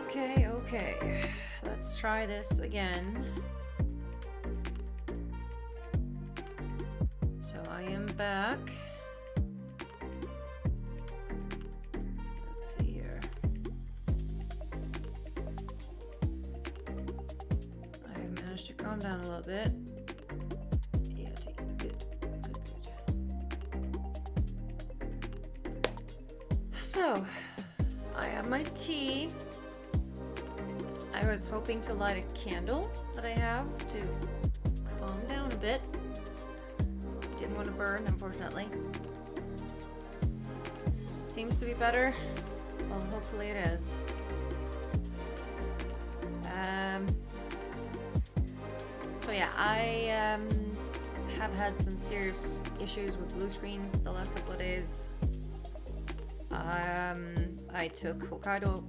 Okay. Let's try this again. So I am back. Let's see here. I managed to calm down a little bit. Yeah, good. So, I have my tea. I was hoping to light a candle that I have to calm down a bit. Didn't want to burn, unfortunately. Seems to be better. Well, hopefully it is. So yeah, I have had some serious issues with blue screens the last couple of days. I took Hokkaido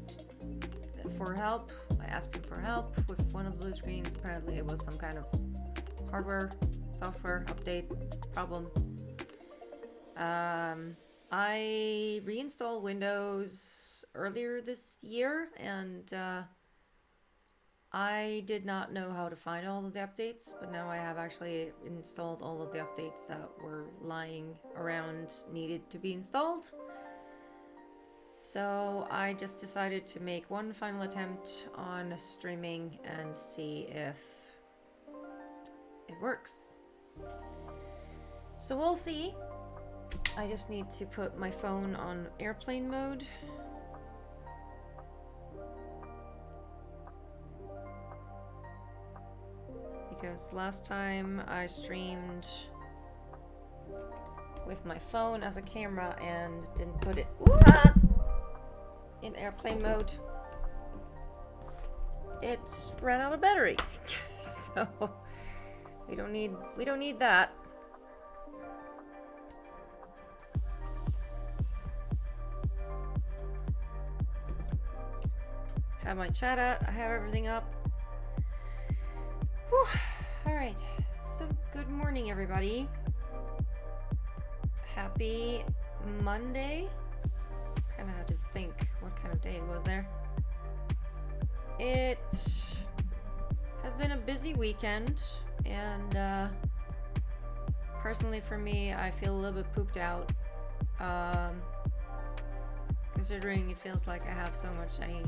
for help. I asked him for help with one of the blue screens. Apparently it was some kind of hardware, software update problem. I reinstalled Windows earlier this year, and I did not know how to find all of the updates, but now I have actually installed all of the updates that were lying around needed to be installed. So I just decided to make one final attempt on streaming and see if it works. So we'll see. I just need to put my phone on airplane mode. Because last time I streamed with my phone as a camera and didn't put it in airplane mode, it ran out of battery. So we don't need that. Have my chat out. I have everything up. Whew. All right. So good morning, everybody. Happy Monday. Kind of had to think what kind of day it was there. It has been a busy weekend, and personally for me, I feel a little bit pooped out, considering it feels like I have so much I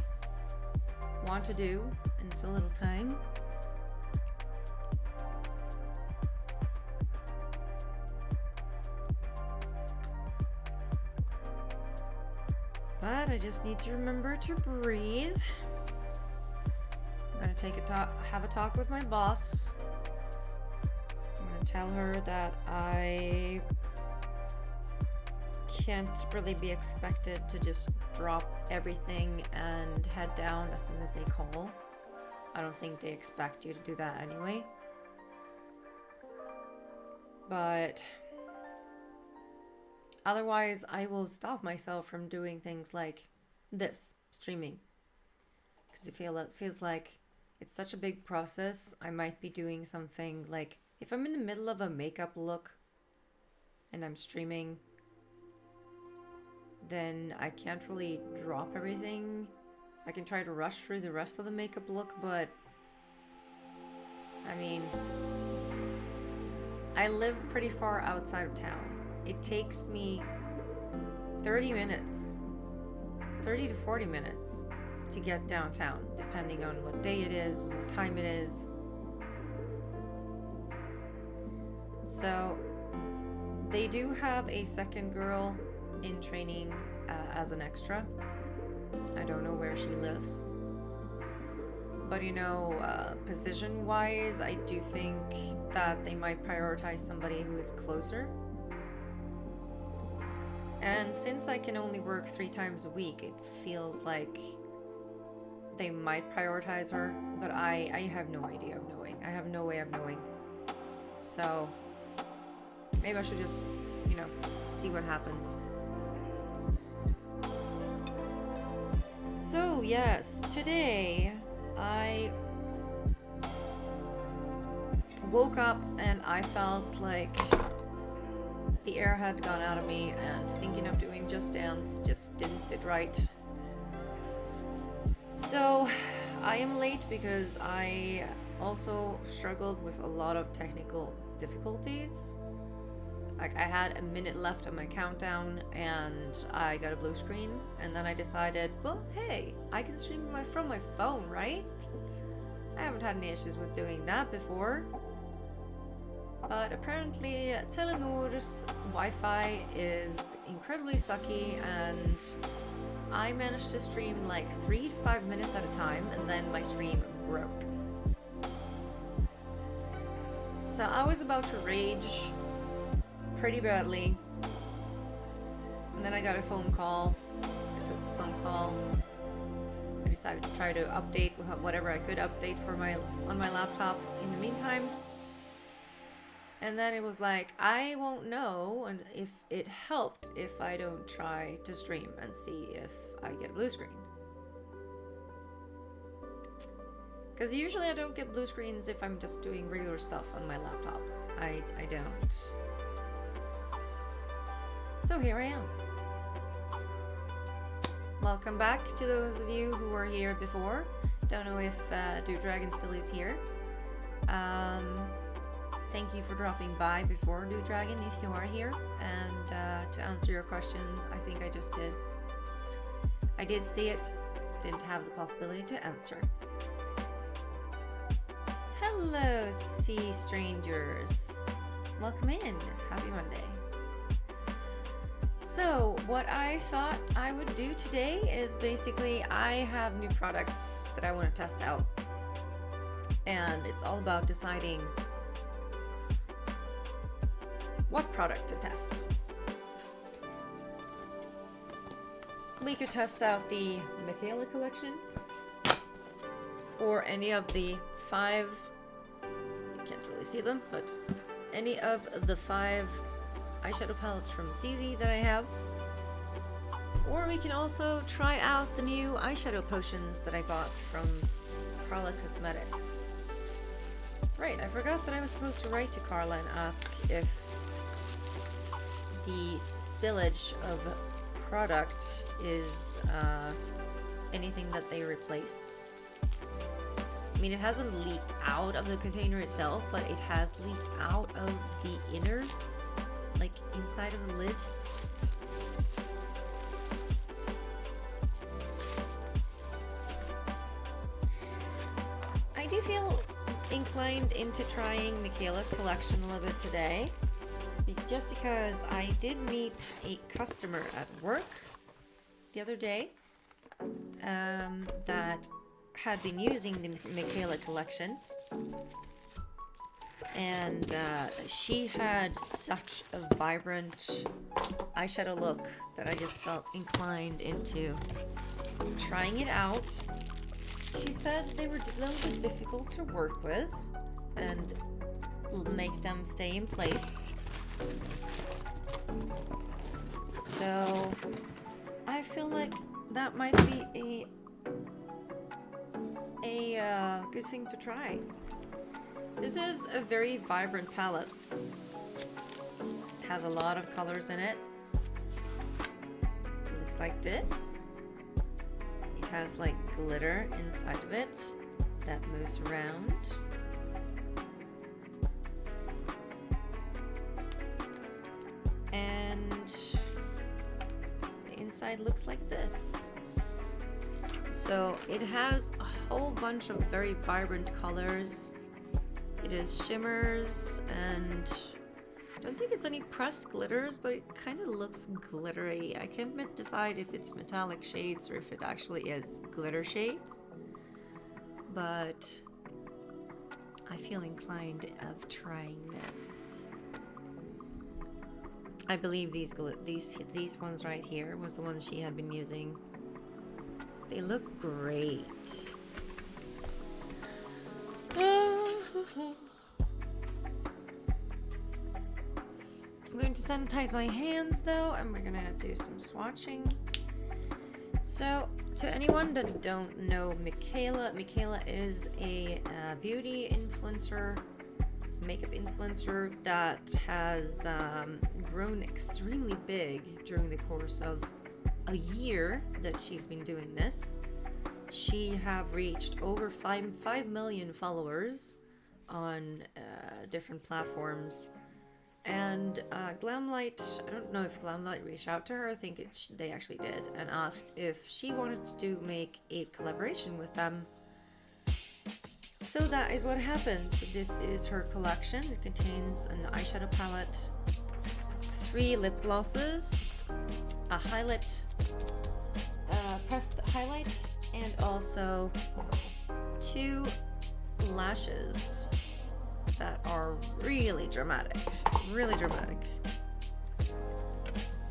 want to do in so little time. But I just need to remember to breathe. I'm gonna have a talk with my boss. I'm gonna tell her that I can't really be expected to just drop everything and head down as soon as they call. I don't think they expect you to do that anyway. But otherwise, I will stop myself from doing things like this, streaming. Because it feels like it's such a big process. I might be doing something like, if I'm in the middle of a makeup look and I'm streaming, then I can't really drop everything. I can try to rush through the rest of the makeup look, but I mean, I live pretty far outside of town. It takes me 30 minutes, 30 to 40 minutes to get downtown, depending on what day it is, what time it is. So they do have a second girl in training as an extra. I don't know where she lives. But you know, position wise, I do think that they might prioritize somebody who is closer. And since I can only work 3 times a week, it feels like they might prioritize her, but I have no idea of knowing. I have no way of knowing. So maybe I should just, see what happens. So yes, today I woke up and I felt like the air had gone out of me, and thinking of doing Just Dance just didn't sit right. So I am late because I also struggled with a lot of technical difficulties. Like, I had a minute left on my countdown and I got a blue screen, and then I decided, well, hey, I can stream from my phone, right? I haven't had any issues with doing that before. But apparently Telenor's Wi-Fi is incredibly sucky, and I managed to stream like 3 to 5 minutes at a time, and then my stream broke. So I was about to rage pretty badly, and then I got a phone call. I took the phone call. I decided to try to update whatever I could update on my laptop in the meantime. And then it was like, I won't know if it helped if I don't try to stream and see if I get a blue screen. Because usually I don't get blue screens if I'm just doing regular stuff on my laptop. I don't. So here I am. Welcome back to those of you who were here before. Don't know if Dragon still is here. Thank you for dropping by before, Dragon, if you are here. And to answer your question, I think I just did. I did see it, didn't have the possibility to answer. Hello, sea strangers. Welcome in. Happy Monday. So, what I thought I would do today is basically I have new products that I want to test out. And it's all about deciding what product to test. We could test out the Mikayla collection, or any of the 5, you can't really see them, but any of the 5 eyeshadow palettes from CZ that I have. Or we can also try out the new eyeshadow potions that I got from Carla Cosmetics. Right, I forgot that I was supposed to write to Carla and ask if the spillage of product is anything that they replace. I mean, it hasn't leaked out of the container itself, but it has leaked out of the inner, like inside of the lid. I do feel inclined into trying Mikayla's collection a little bit today. Just because I did meet a customer at work the other day that had been using the Mikayla collection, and she had such a vibrant eyeshadow look that I just felt inclined into trying it out. She said they were a little bit difficult to work with and make them stay in place. So I feel like that might be a good thing to try. This is a very vibrant palette. It has a lot of colors in it. It looks like this. It has like glitter inside of it that moves around. Inside looks like this. So it has a whole bunch of very vibrant colors. It is shimmers, and I don't think it's any pressed glitters, but it kind of looks glittery. I can't decide if it's metallic shades or if it actually is glitter shades, but I feel inclined of trying this. I believe these ones right here was the ones she had been using. They look great. I'm going to sanitize my hands though, and we're gonna do some swatching. So, to anyone that don't know Mikayla, Mikayla is a beauty influencer, makeup influencer that has grown extremely big during the course of a year that she's been doing this. she have reached over 5 million followers on different platforms. And GlamLite, I don't know if GlamLite reached out to her, I think they actually did, and asked if she wanted to make a collaboration with them. So that is what happened. So this is her collection. It contains an eyeshadow palette, 3 lip glosses, a highlight, pressed highlight, and also 2 lashes that are really dramatic. Really dramatic.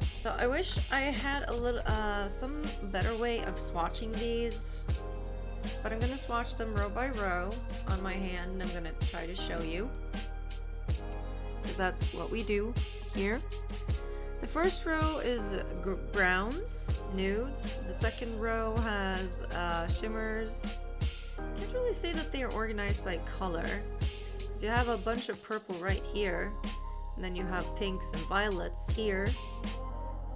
So I wish I had a little, some better way of swatching these, but I'm gonna swatch them row by row on my hand, and I'm gonna try to show you, because that's what we do here. The first row is browns, nudes. The second row has shimmers. Can't really say that they are organized by color. So you have a bunch of purple right here, and then you have pinks and violets here.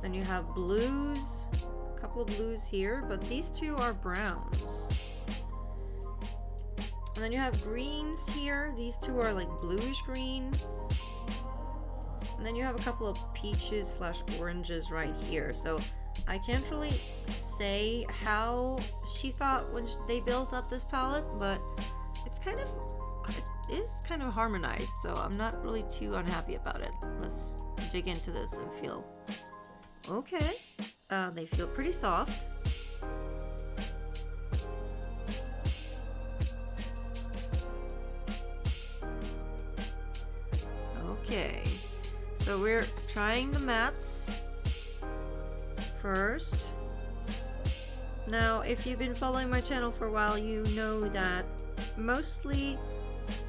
Then you have blues, a couple of blues here, but these 2 are browns. And then you have greens here. These 2 are like bluish green. And then you have a couple of peaches / oranges right here. So I can't really say how she thought when they built up this palette, but it is kind of harmonized, so I'm not really too unhappy about it. Let's dig into this and feel. Okay, they feel pretty soft. Okay, so we're trying the mattes first. Now, if you've been following my channel for a while, you know that mostly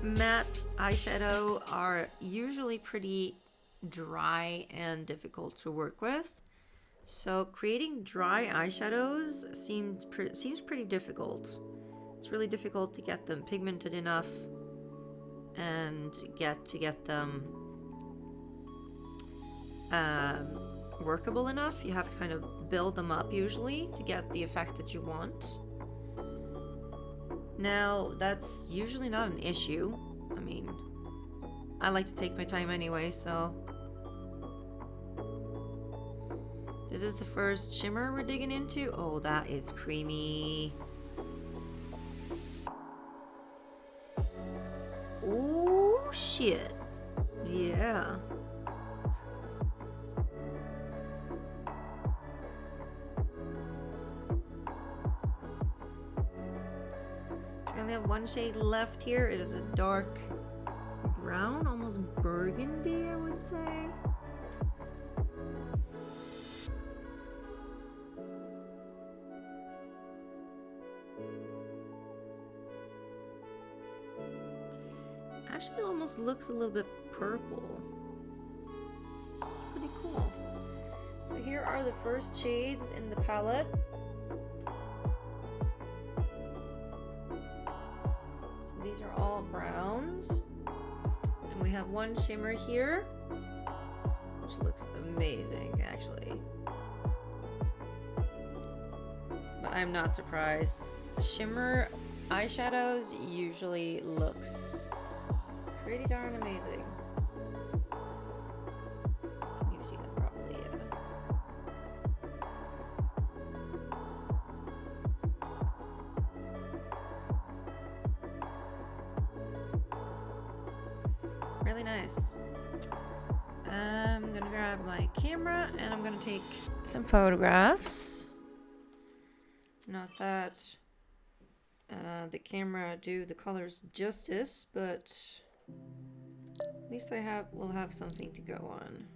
matte eyeshadow are usually pretty dry and difficult to work with. So creating dry eyeshadows seems pretty difficult. It's really difficult to get them pigmented enough and to get them workable enough. You have to kind of build them up usually to get the effect that you want. Now, that's usually not an issue. I mean, I like to take my time anyway, so. This is the first shimmer we're digging into. Oh, that is creamy. Oh, shit. Yeah. We only have 1 shade left here. It is a dark brown, almost burgundy, I would say. Actually, it almost looks a little bit purple. Pretty cool. So here are the first shades in the palette. These are all browns. And we have 1 shimmer here, which looks amazing, actually. But I'm not surprised. Shimmer eyeshadows usually looks pretty darn amazing. Can you see that properly? Yeah. Really nice. I'm gonna grab my camera and I'm gonna take some photographs. Not that the camera do the colors justice, but at least will have something to go on.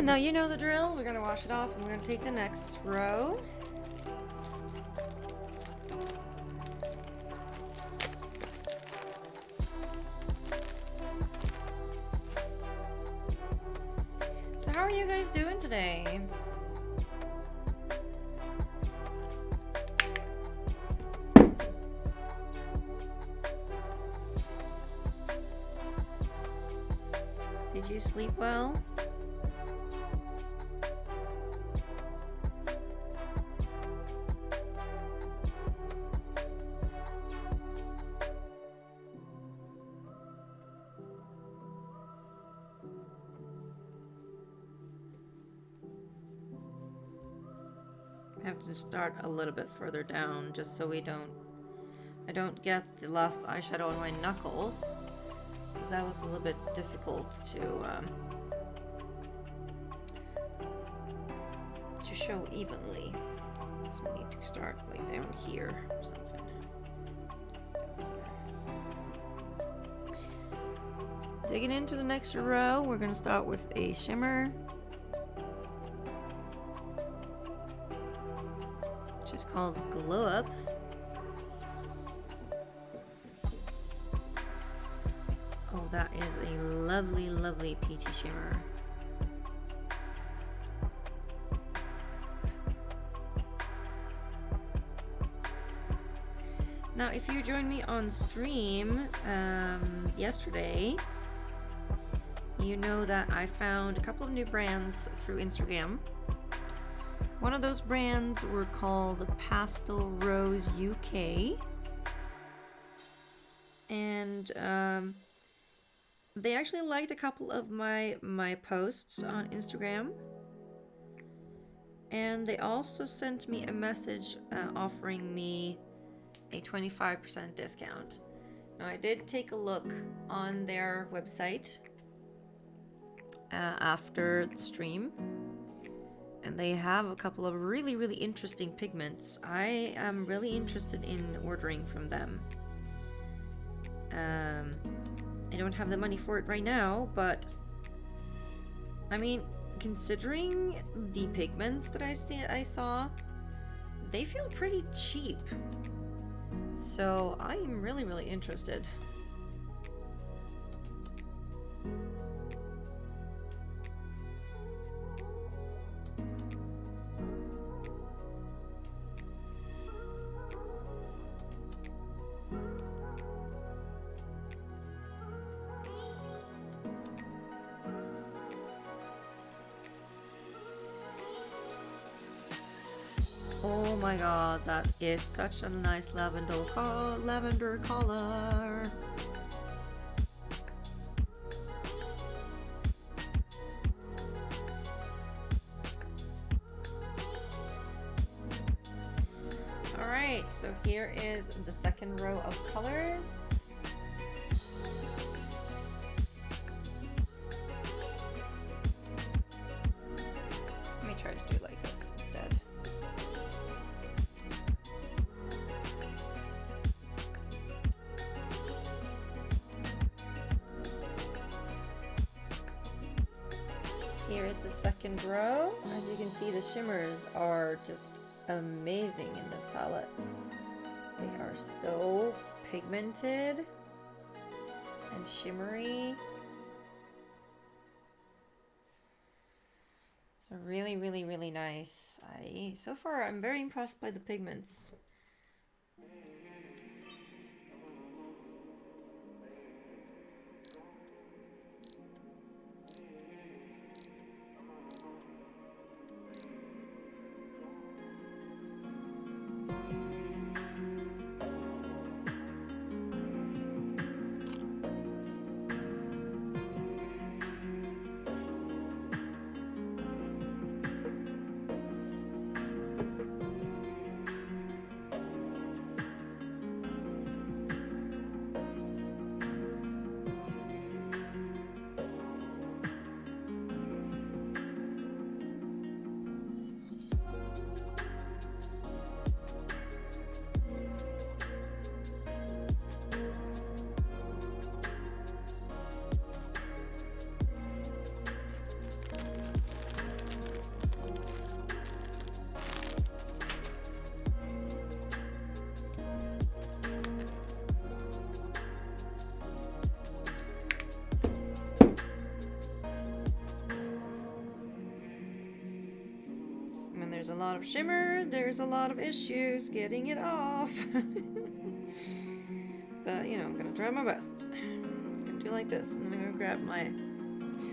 Now you know the drill. We're gonna wash it off and we're gonna take the next row. are you guys doing today? Did you sleep well? I have to start a little bit further down just so I don't get the last eyeshadow on my knuckles, because that was a little bit difficult to show evenly. So we need to start like down here or something. Digging into the next row, we're gonna start with a shimmer, which is called Glow Up. Oh, that is a lovely, lovely peachy shimmer. Now, if you joined me on stream yesterday, you know that I found a couple of new brands through Instagram. One of those brands were called Pastel Rose UK, and they actually liked a couple of my posts on Instagram, and they also sent me a message offering me a 25% discount. Now, I did take a look on their website after the stream, and they have a couple of really, really interesting pigments. I am really interested in ordering from them. I don't have the money for it right now, but I mean, considering the pigments that I saw, they feel pretty cheap. So I am really, really interested. Oh my god, that is such a nice lavender color. Alright, so here is the second row of colors. Let me try to do like this instead. Here is the second row. As you can see, the shimmers are just amazing in this palette. They are so pigmented and shimmery. So really, really, really nice. So far, I'm very impressed by the pigments. there's a lot of shimmer, there's a lot of issues getting it off. But, you know, I'm gonna try my best. I'm gonna do like this. I'm gonna go grab my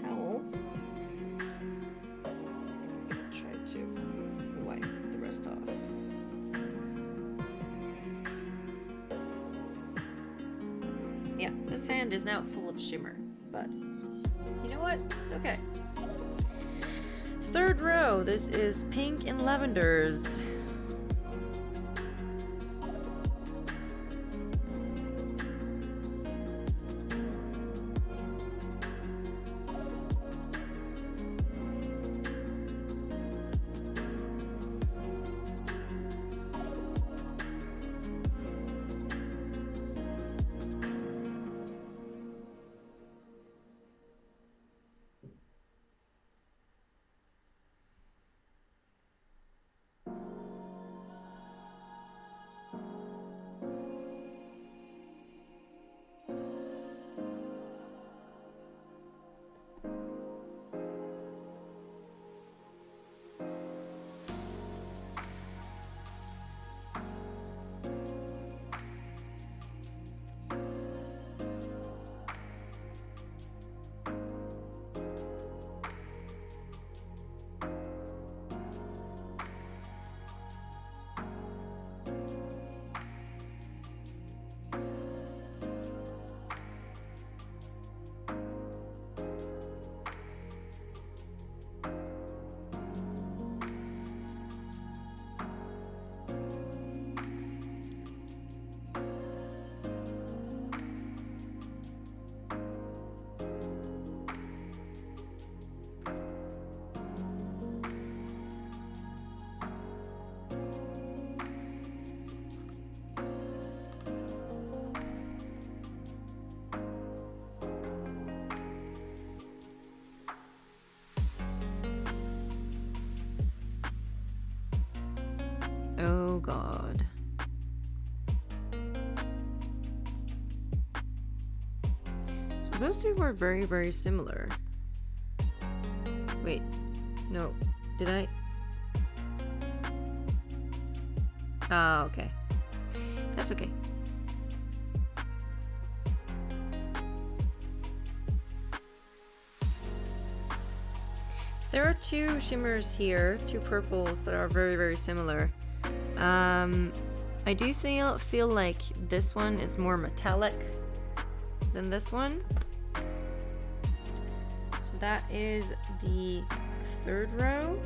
towel. Try to wipe the rest off. Yeah, this hand is now full of shimmer, but you know what? It's okay. Third row, this is pink and lavenders. Oh God. So those two were very, very similar. Wait, no, did I? Ah, okay. That's okay. There are two shimmers here, two purples that are very, very similar. I do feel like this one is more metallic than this one. So that is the third row.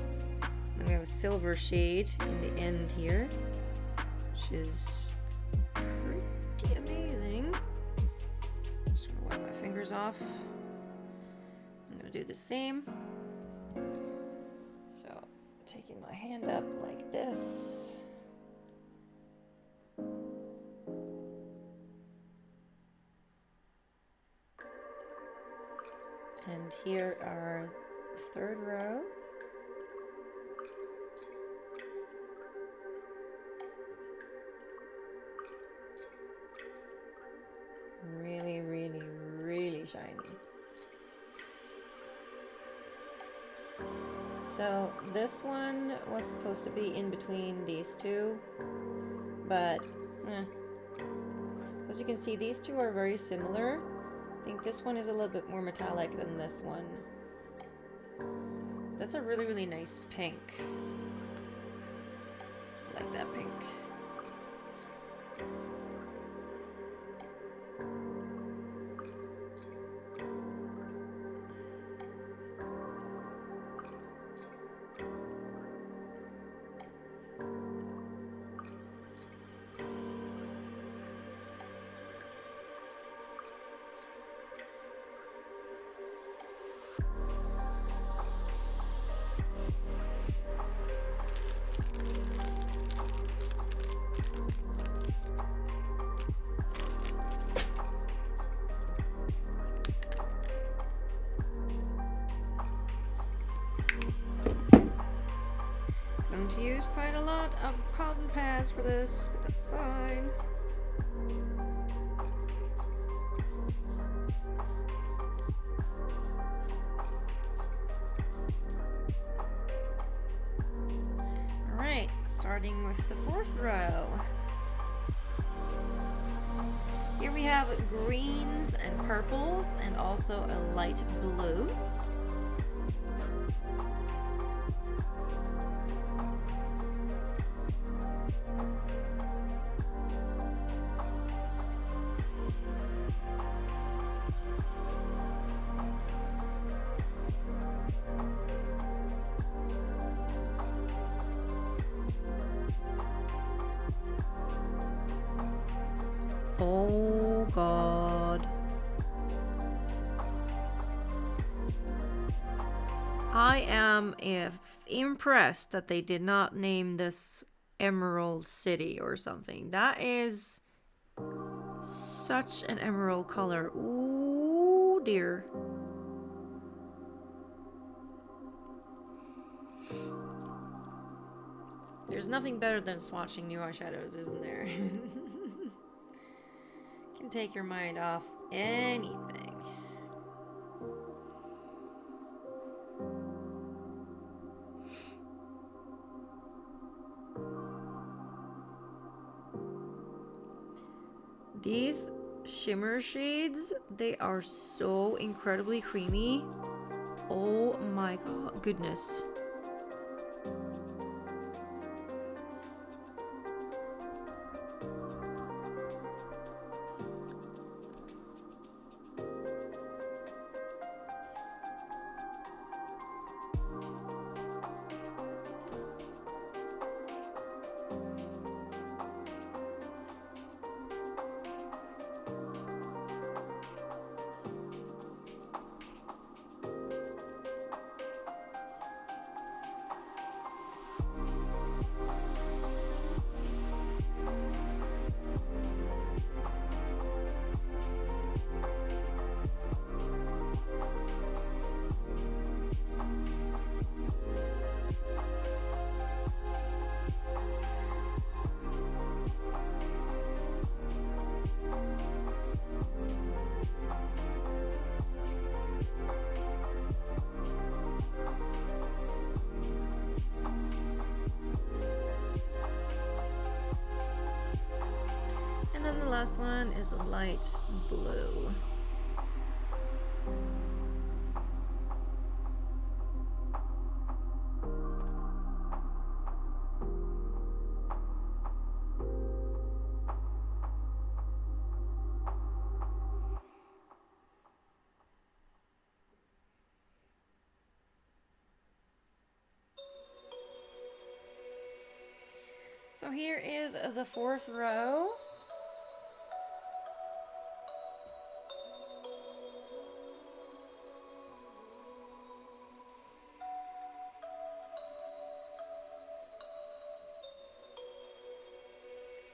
Then we have a silver shade in the end here, which is pretty amazing. Just gonna wipe my fingers off. I'm gonna do the same. So taking my hand up like this. And here are the third row. Really, really, really shiny. So this one was supposed to be in between these two, but as you can see, these two are very similar. I think this one is a little bit more metallic than this one. That's a really, really nice pink. I like that pink. Going to use quite a lot of cotton pads for this, but that's fine. starting with the 4th row. Here we have greens and purples and also a light blue. Oh God. I am impressed that they did not name this Emerald City or something. That is such an emerald color. Ooh dear. There's nothing better than swatching new eyeshadows, isn't there? Can take your mind off anything. These shimmer shades, they are so incredibly creamy. Oh my god, goodness. And the last one is a light blue. So here is the 4th row.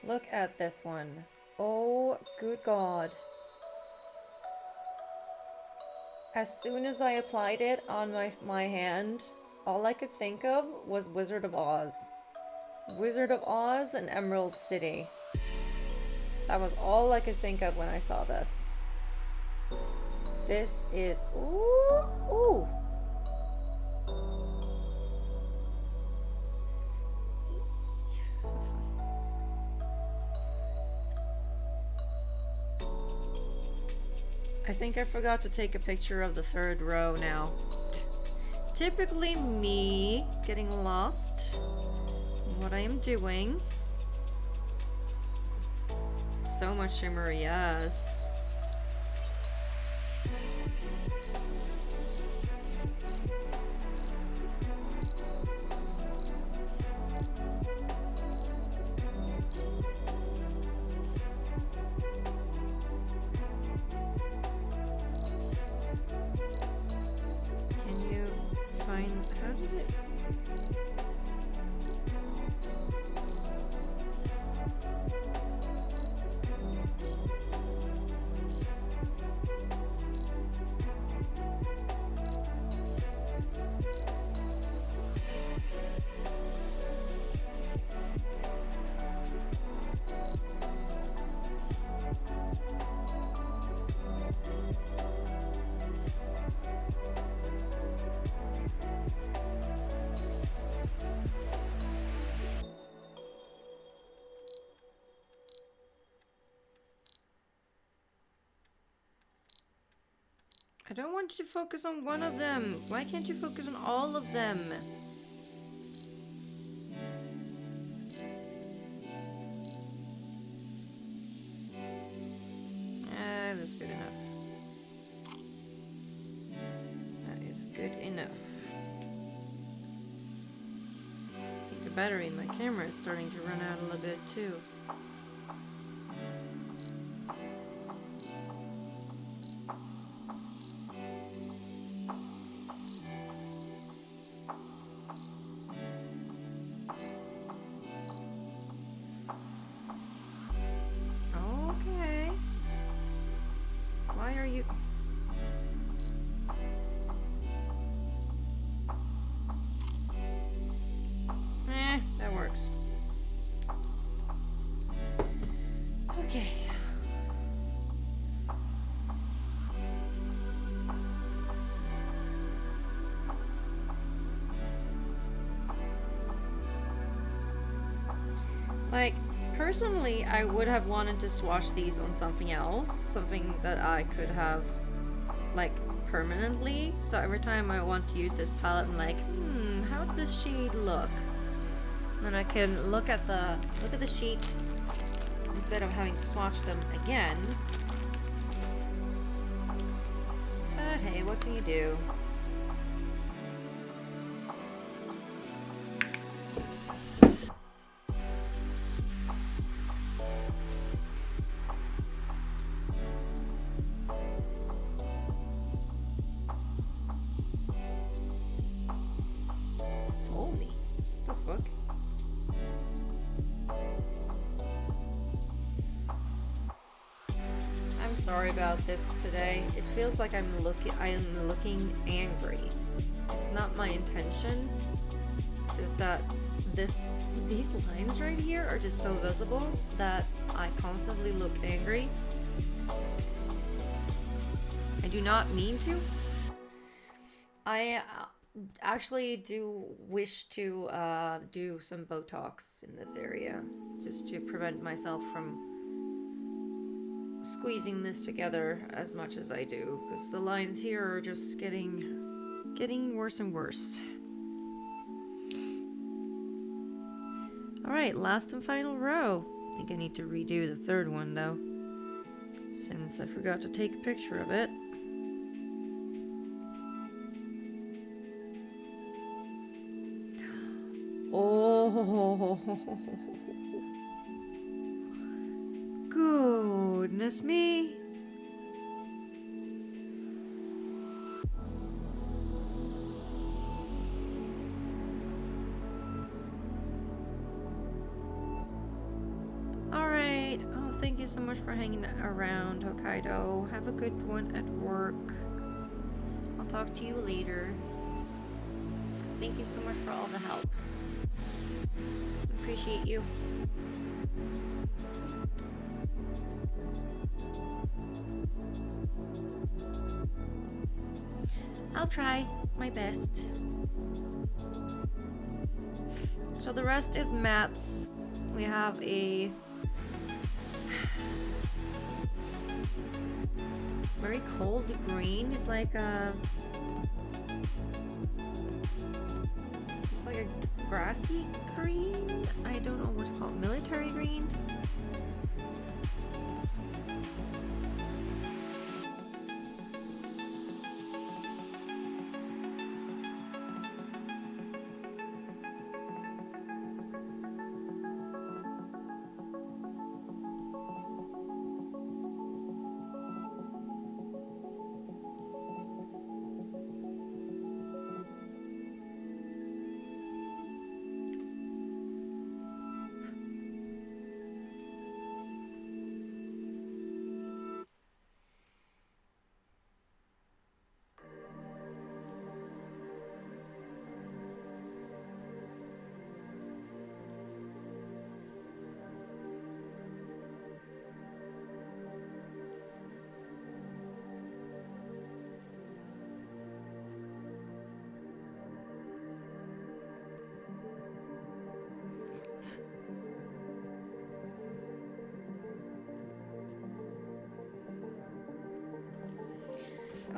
Look at this one. Oh, good God. As soon as I applied it on my hand, all I could think of was Wizard of Oz. Wizard of Oz and Emerald City. That was all I could think of when I saw this. This is, ooh, ooh. I think I forgot to take a picture of the 3rd row now. Typically me getting lost in what I am doing. So much shimmer, yes. How did it? I don't want you to focus on one of them. Why can't you focus on all of them? That's good enough. That is good enough. I think the battery in my camera is starting to run out a little bit too. Okay. Why are you... that works. Okay. Like, personally, I would have wanted to swatch these on something else, something that I could have, like, permanently. So every time I want to use this palette, I'm like, how does this shade look? And then I can look at the sheet instead of having to swatch them again. But hey, what can you do? Sorry about this today. It feels like I'm looking angry. It's not my intention. It's just that these lines right here are just so visible that I constantly look angry. I do not mean to. I actually do wish to do some Botox in this area just to prevent myself from squeezing this together as much as I do, because the lines here are just getting worse and worse. Alright, last and final row. I think I need to redo the third one though, since I forgot to take a picture of it. Oh, goodness me. Alright. Oh, thank you so much for hanging around, Hokkaido. Have a good one at work. I'll talk to you later. Thank you so much for all the help. Appreciate you. I'll try my best. So the rest is mattes. We have a very cold green. It's like a grassy green. I don't know what to call it. Military green.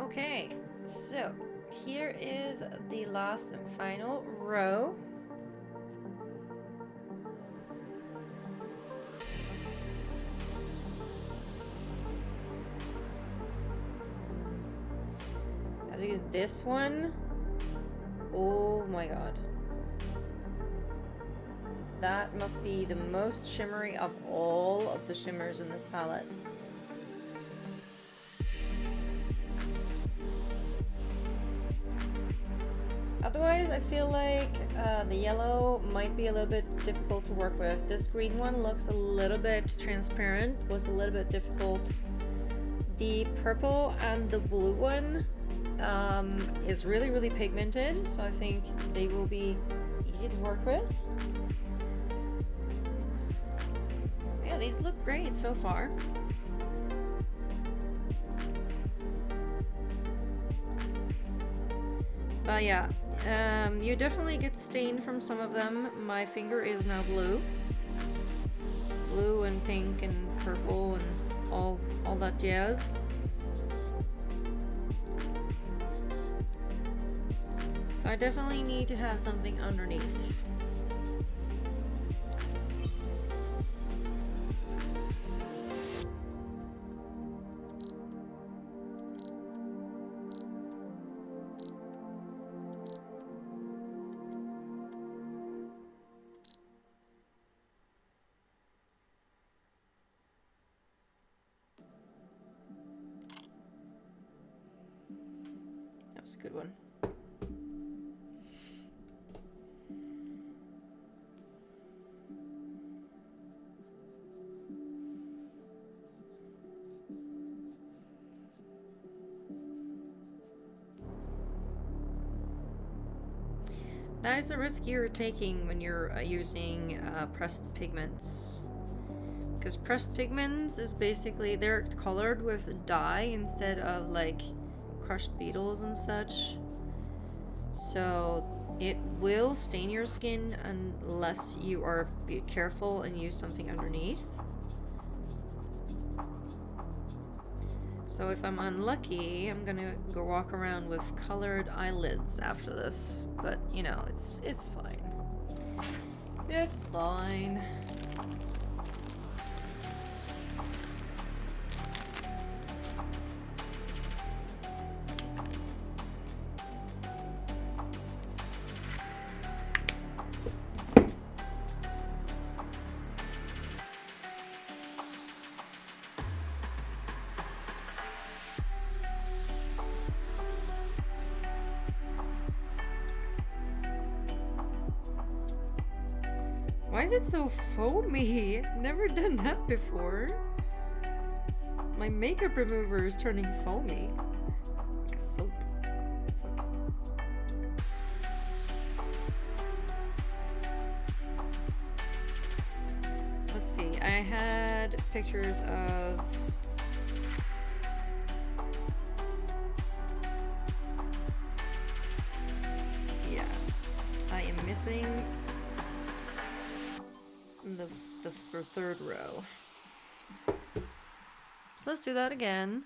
Okay, so here is the last and final row. As you get this one, oh my god. That must be the most shimmery of all of the shimmers in this palette. Otherwise, I feel like the yellow might be a little bit difficult to work with. This green one looks a little bit transparent, was a little bit difficult. The purple and the blue one is really, really pigmented, so I think they will be easy to work with. Yeah, these look great so far. But yeah, you definitely get stained from some of them. My finger is now blue. Blue and pink and purple and all that jazz. So I definitely need to have something underneath. That was a good one. That is the risk you're taking when you're using pressed pigments. Because pressed pigments is basically, they're colored with dye instead of like crushed beetles and such. So it will stain your skin unless you are careful and use something underneath. So if I'm unlucky, I'm gonna go walk around with colored eyelids after this. But you know, it's fine. It's fine. Why is it so foamy? I've never done that before. My makeup remover is turning foamy. Like a soap. Fuck. So let's see. I had pictures of I am missing the third row. So let's do that again.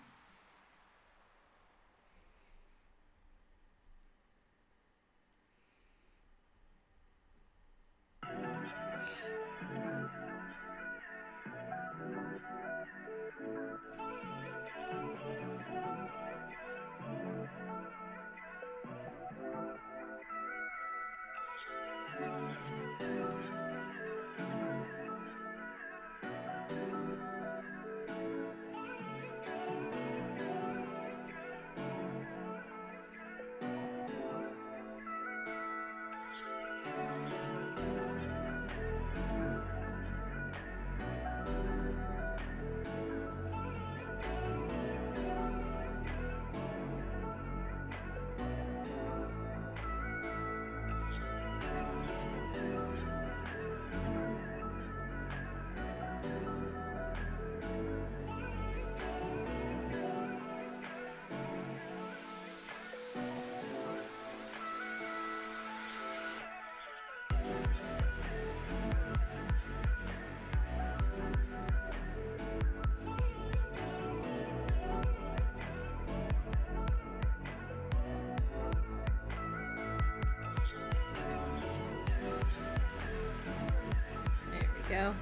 go.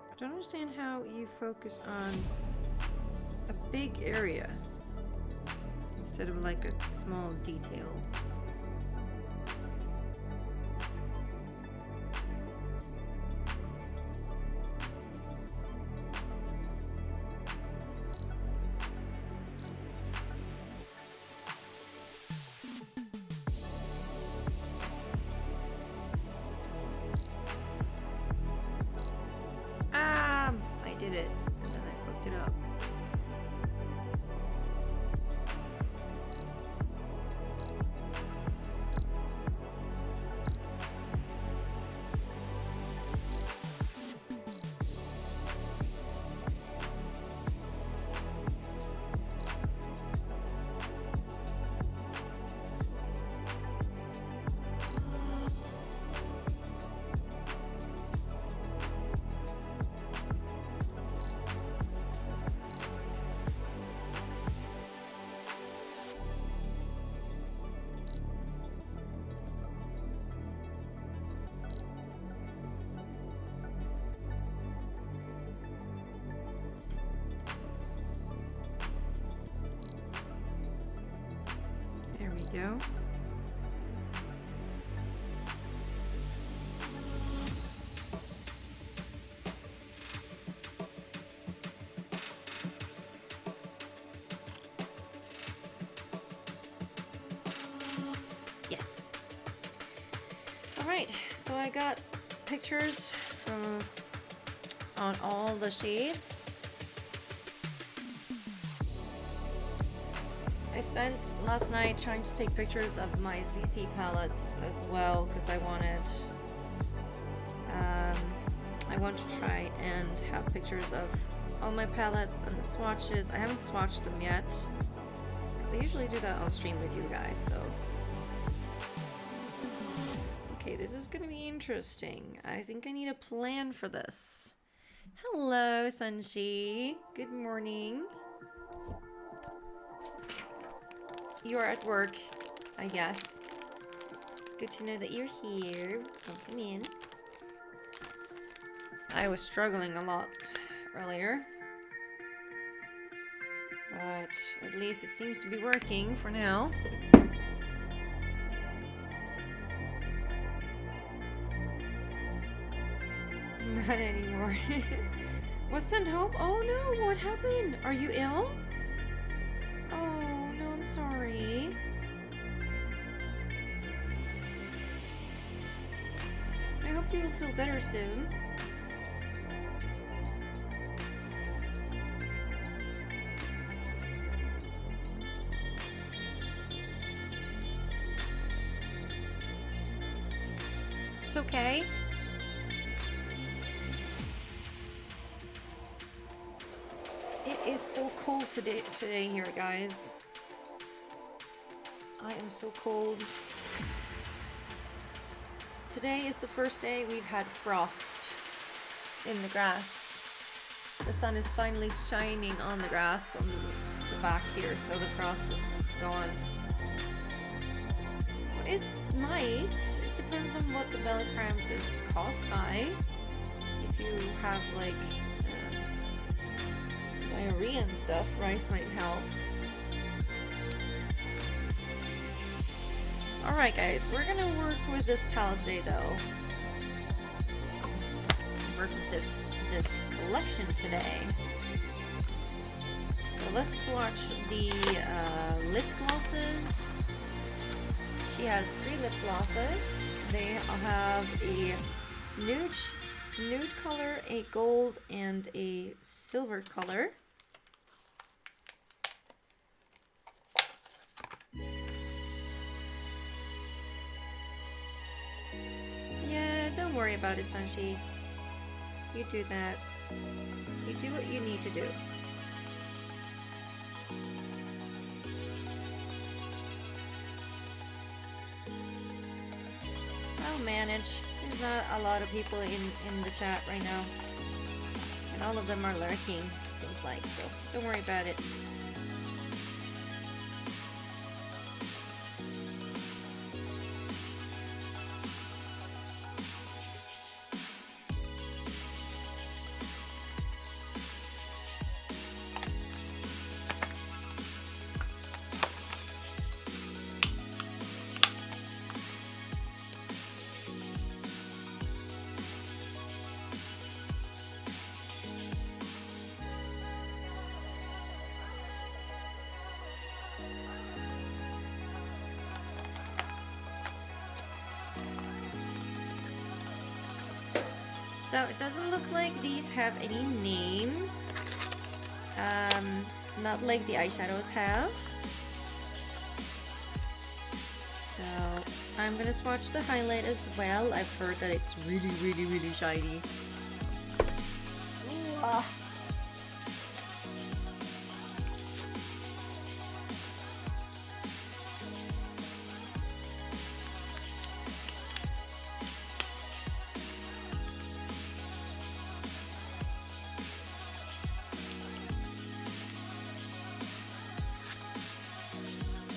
I don't understand how you focus on a big area instead of like a small detail. I did it, and then I fucked it up. There we go. Yes. All right, so I got pictures from on all the shades. I spent last night trying to take pictures of my ZC palettes as well because I want to try and have pictures of all my palettes and the swatches. I haven't swatched them yet because I usually do that on stream with you guys. So okay, this is gonna be interesting. I think I need a plan for this. Hello, Sunshi. Good morning. You are at work, I guess. Good to know that you're here. Come in. I was struggling a lot earlier, but at least it seems to be working for now. Not anymore. Was sent home? Oh no, what happened? Are you ill? Oh no, I'm sorry. I hope you will feel better soon. It's okay. It is so cold today here, guys. I am so cold. Today is the first day we've had frost in the grass. The sun is finally shining on the grass on the back here, so the frost is gone. It might. It depends on what the belly cramp is caused by. If you have like diarrhea and stuff, rice might help. Alright guys, we're gonna work with this palette today though. Work with this collection today. So let's swatch the lip glosses. She has 3 lip glosses. They have a nude color, a gold, and a silver color. Yeah, don't worry about it, Sunshi. You do that. You do what you need to do. I'll manage. There's not a lot of people in the chat right now. And all of them are lurking, seems like, so don't worry about it. So it doesn't look like these have any names, not like the eyeshadows have. So I'm gonna swatch the highlight as well. I've heard that it's really shiny. Ooh,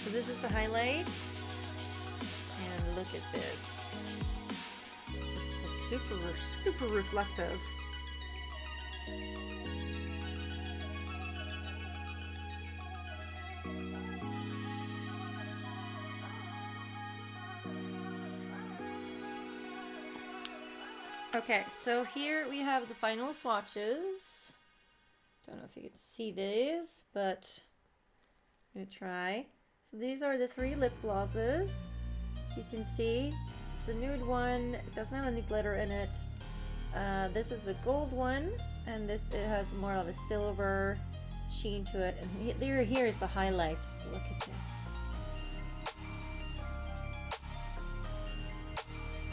So this is the highlight, and look at this. It's just super reflective. Okay, so here we have the final swatches. Don't know if you can see these, but I'm gonna try. So these are the 3 lip glosses. You can see it's a nude one. It doesn't have any glitter in it. This is a gold one, and it has more of a silver sheen to it. And here is the highlight. Just look at this.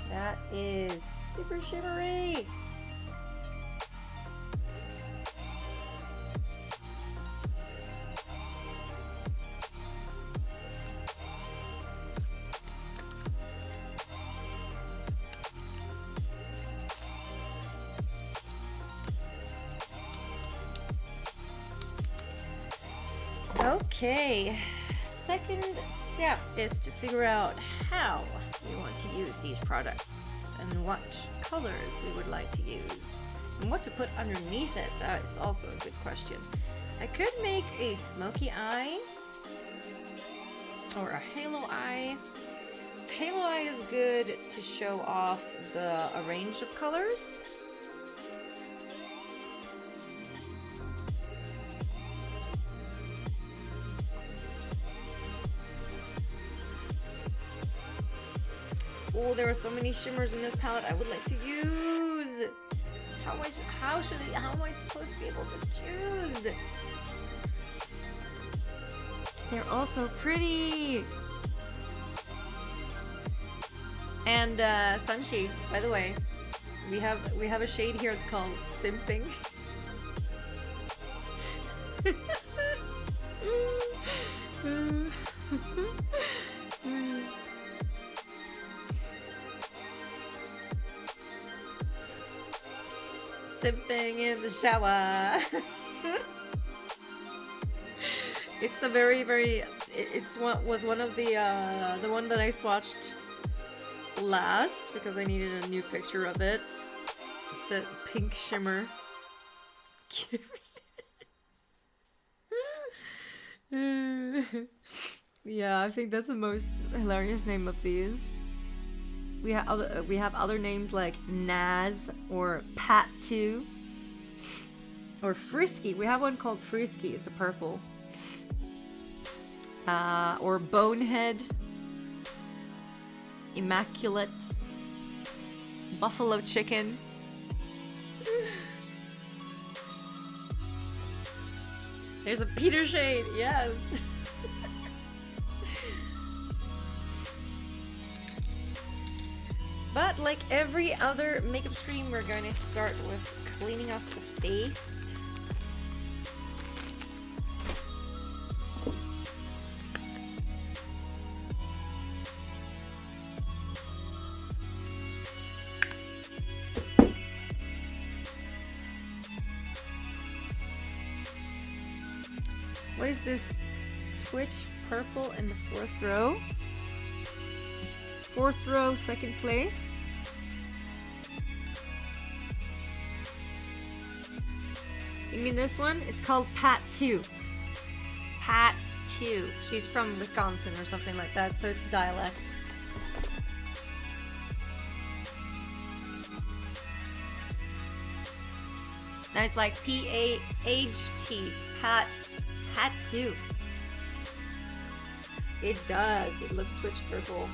That is super shimmery. Okay, second step is to figure out how we want to use these products and what colors we would like to use and what to put underneath it. That is also a good question. I could make a smoky eye or a halo eye. Halo eye is good to show off a range of colors. Oh, there are so many shimmers in this palette I would like to use. How am I supposed to be able to choose? They're all so pretty. And sunshade, by the way, we have a shade here called Simping. Simping in the shower. It's a was one of the one that I swatched last because I needed a new picture of it. It's a pink shimmer. Yeah, I think that's the most hilarious name of these. We have other names like Naz or Pat 2 or Frisky. We have one called Frisky. It's a purple. Or Bonehead, Immaculate, Buffalo Chicken. There's a Peter shade, yes. But like every other makeup stream, we're going to start with cleaning off the face. What is this? Twitch purple in the 4th row. 4th row, 2nd place. You mean this one? It's called Pat 2. Pat 2. She's from Wisconsin or something like that, so it's dialect. Nice, like P-A-H-T. Pat 2. It does. It looks Twitch purple.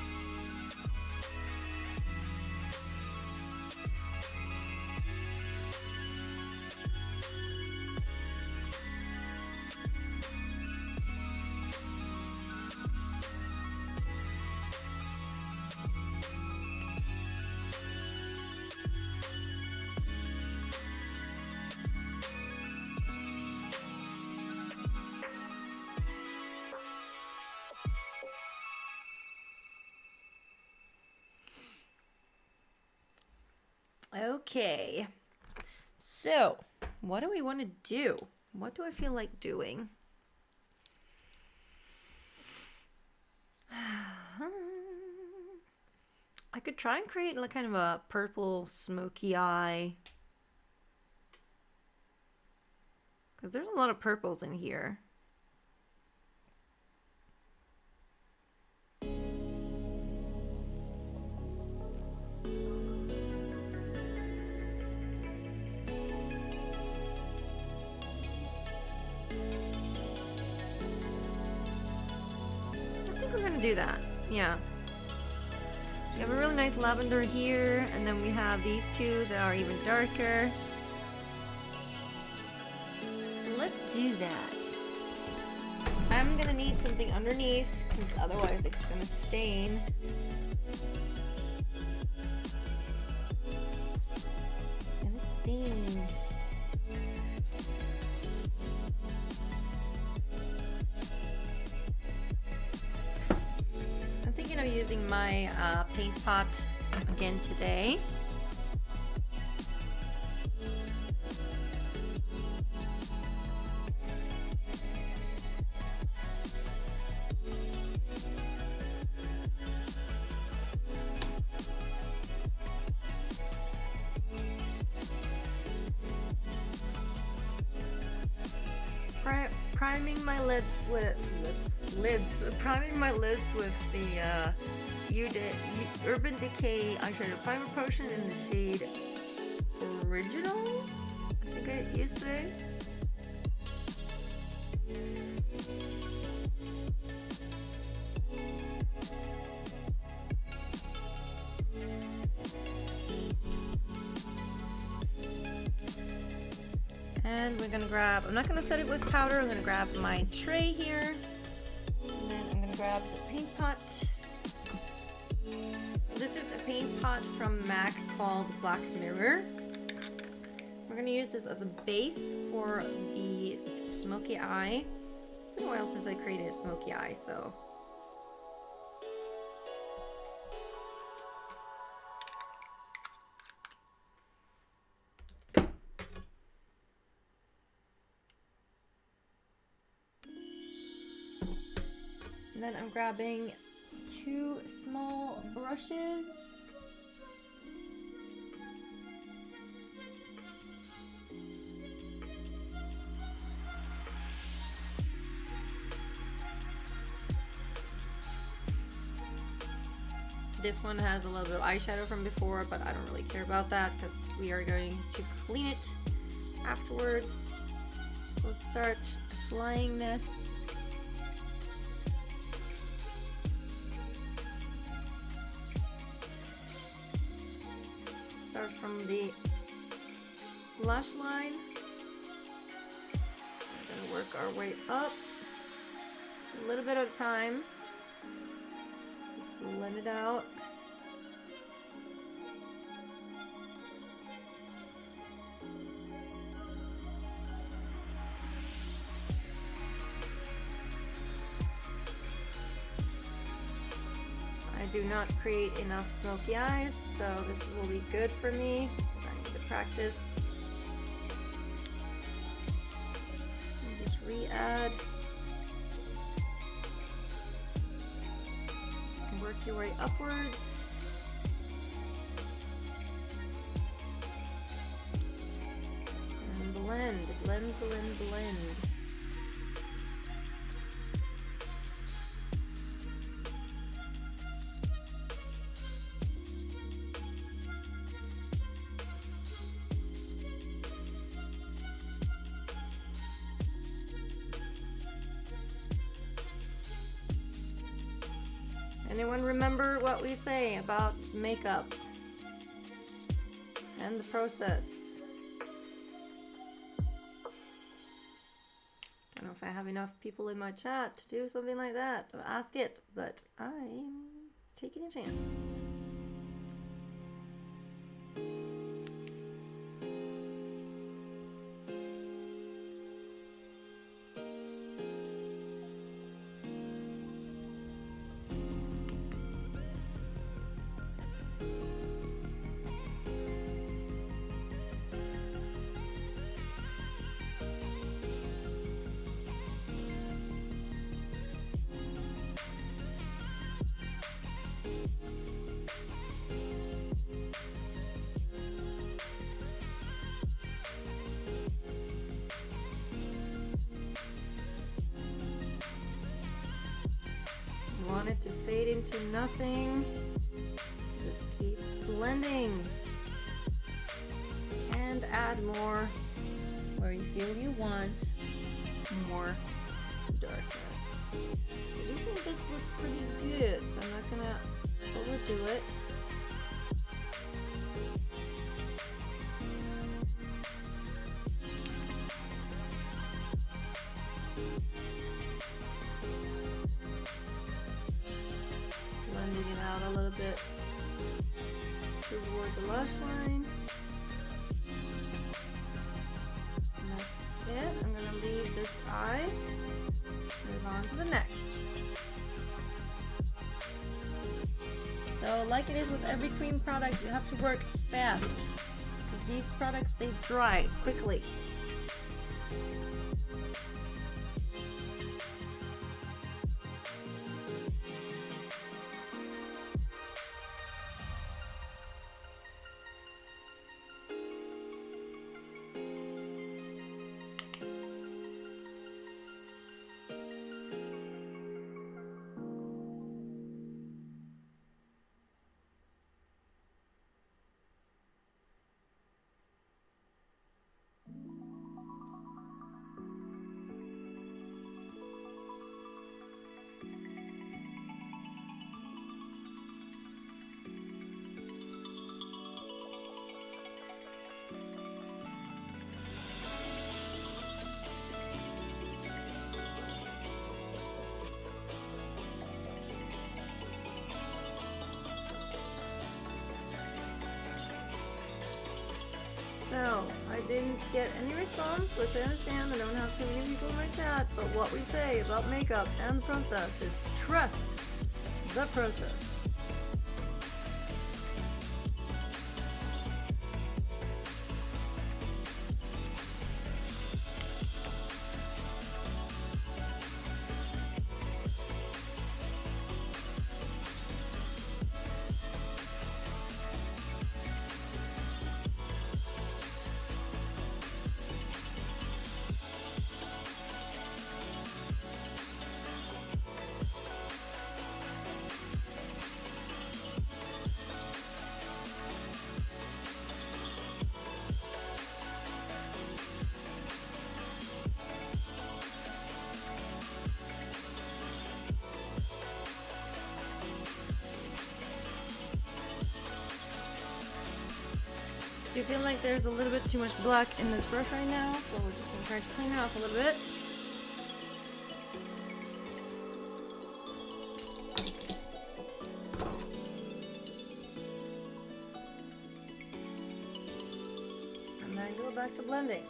Okay, so what do we want to do? What do I feel like doing? I could try and create like kind of a purple smoky eye. Because there's a lot of purples in here. Do that, yeah. So we have a really nice lavender here, and then we have these two that are even darker. So let's do that. I'm gonna need something underneath, because otherwise it's gonna stain. It's gonna stain. Using my paint pot again today. Priming my lids with the Urban Decay eyeshadow primer potion in the shade Original. I think I used today. And we're gonna grab, I'm not gonna set it with powder, I'm gonna grab my tray here. And then I'm gonna grab the paint pot. So this is a paint pot from MAC called Black Mirror. We're gonna use this as a base for the smoky eye. It's been a while since I created a smoky eye, so. And then I'm grabbing 2 small brushes. This one has a little bit of eyeshadow from before, but I don't really care about that because we are going to clean it afterwards. So let's start applying this. Start from the lash line. We're gonna work our way up a little bit at a time. Just blend it out. I do not create enough smoky eyes, so this will be good for me. I need to practice. And just re-add. Work your way upwards. And blend, blend, blend, blend. Anyone remember what we say about makeup and the process? I don't know if I have enough people in my chat to do something like that or ask it, but I'm taking a chance. Want it to fade into nothing. Just keep blending and add more where you feel you want more darkness. I do think this looks pretty good, so I'm not gonna overdo it. Blending it out a little bit toward the lash line. And that's it. I'm gonna leave this eye. Move on to the next. So like it is with every cream product, you have to work fast because these products, they dry quickly. So, I didn't get any response, which I understand. I don't have too many people in my chat, but what we say about makeup and the process is trust the process. do feel like there's a little bit too much black in this brush right now, so we're just gonna try to clean it off a little bit. And then go back to blending.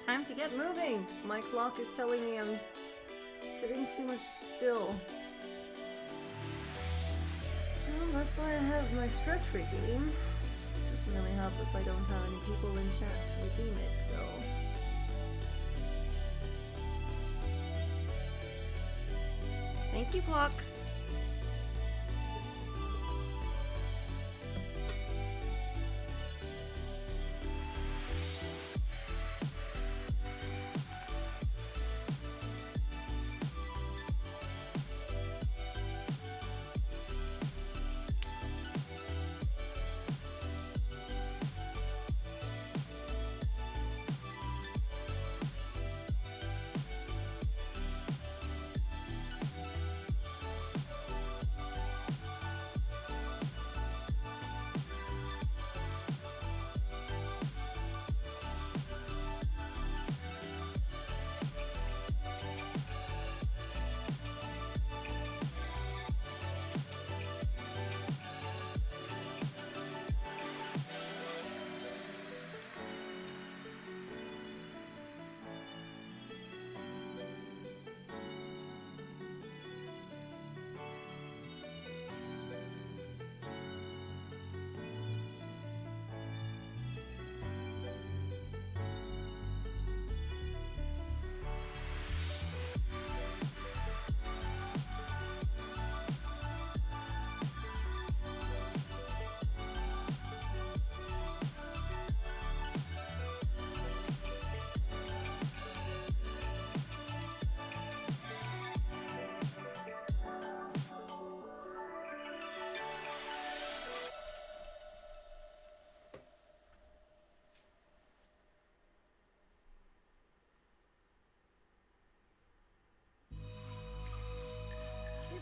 Time to get moving. My clock is telling me I'm sitting too much still. Well, that's why I have my stretch redeem. Doesn't really help if I don't have any people in chat to redeem it, so. Thank you, clock.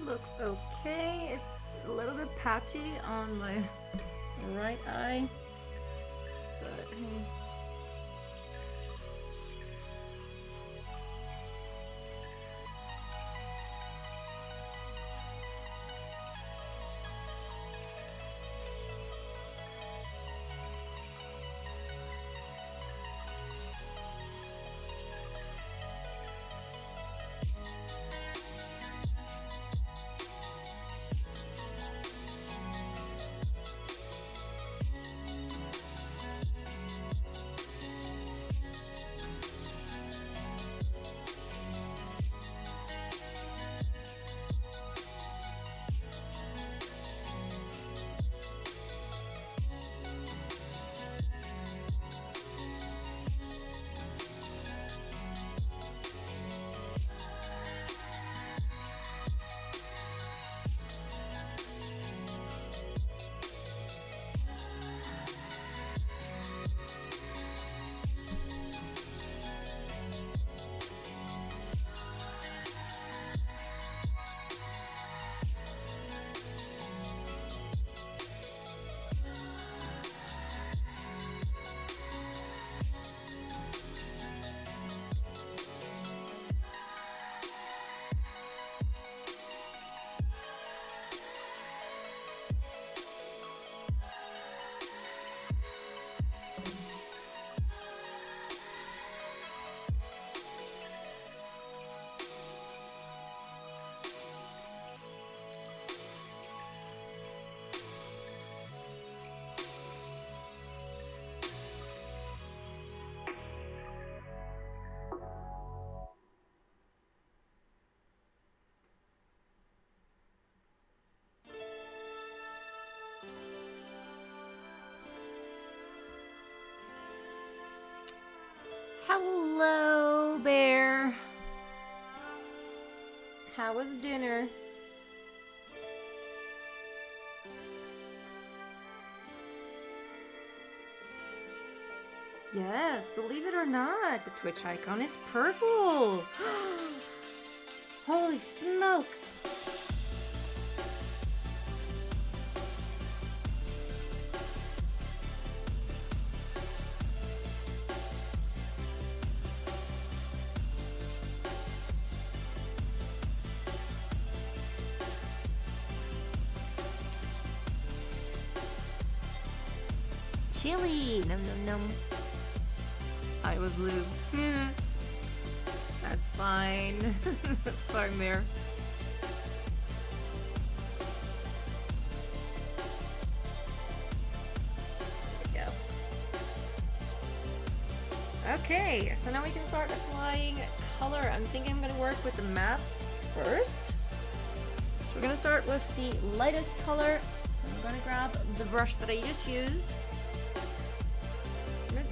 Looks okay. It's a little bit patchy on my right eye, but hey. How was dinner? Yes, believe it or not, the Twitch icon is purple. Holy smokes. Chili! Num num num. I was blue. That's fine. That's fine there. There we go. Okay, so now we can start applying color. I'm thinking I'm gonna work with the mattes first. So we're gonna start with the lightest color. I'm gonna grab the brush that I just used.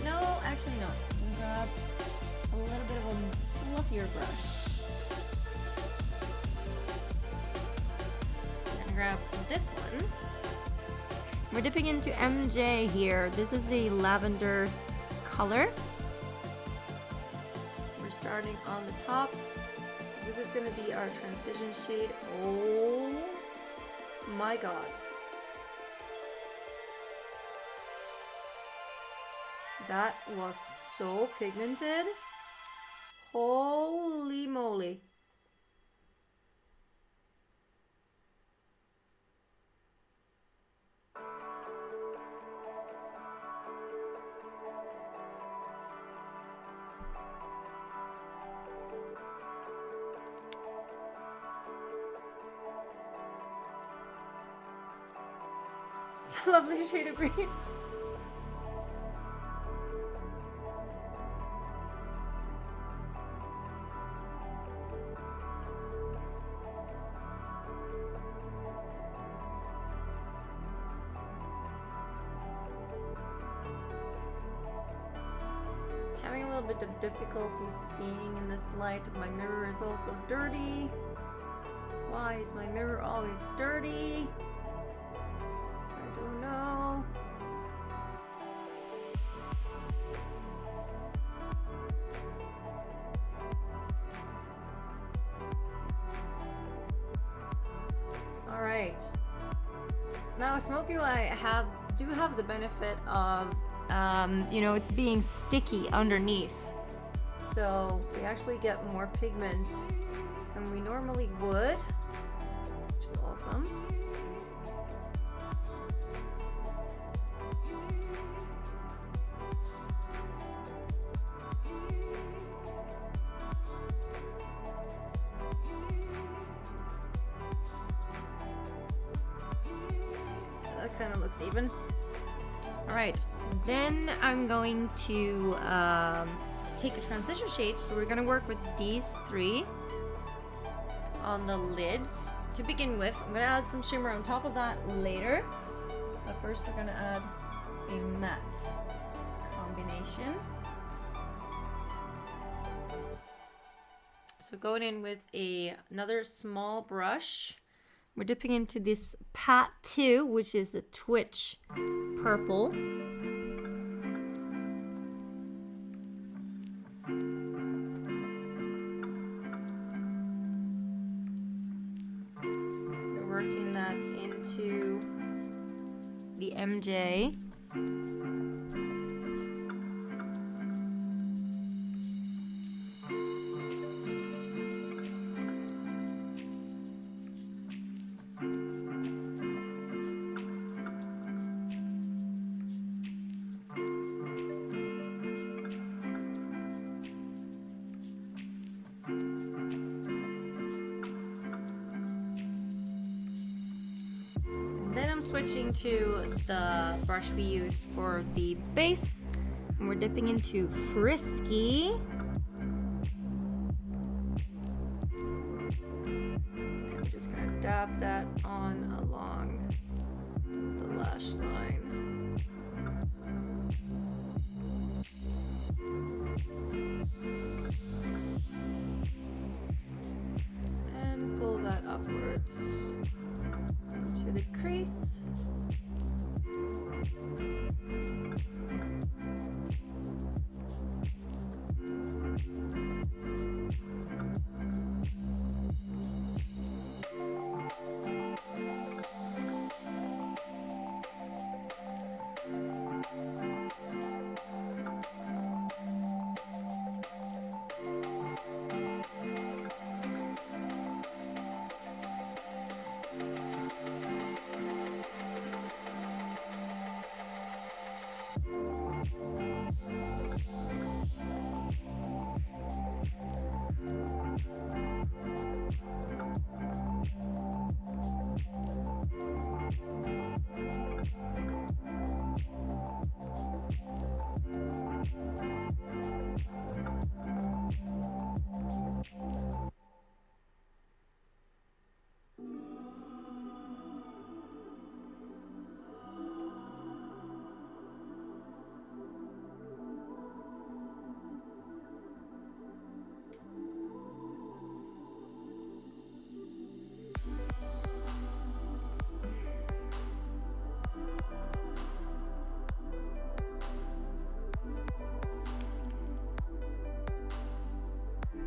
No, actually not. I'm gonna grab a little bit of a fluffier brush. I'm gonna grab this one. We're dipping into MJ here. This is the lavender color. We're starting on the top. This is gonna be our transition shade. Oh my god. That was so pigmented. Holy moly. It's a lovely shade of green. Bit of difficulty seeing in this light. My mirror is also dirty. Why is my mirror always dirty? I don't know. All right. Now Smoky I do have the benefit of you know, it's being sticky underneath, so we actually get more pigment than we normally would, which is awesome. That kind of looks even. All right. Then I'm going to take a transition shade. So we're going to work with these three on the lids to begin with. I'm going to add some shimmer on top of that later. But first we're going to add a matte combination. So going in with another small brush. We're dipping into this Paht 2, which is the Twitch purple. We're working that into the MJ. Switching to the brush we used for the base, and we're dipping into Frisky. I'm just gonna dab that on along the lash line. And upwards to the crease.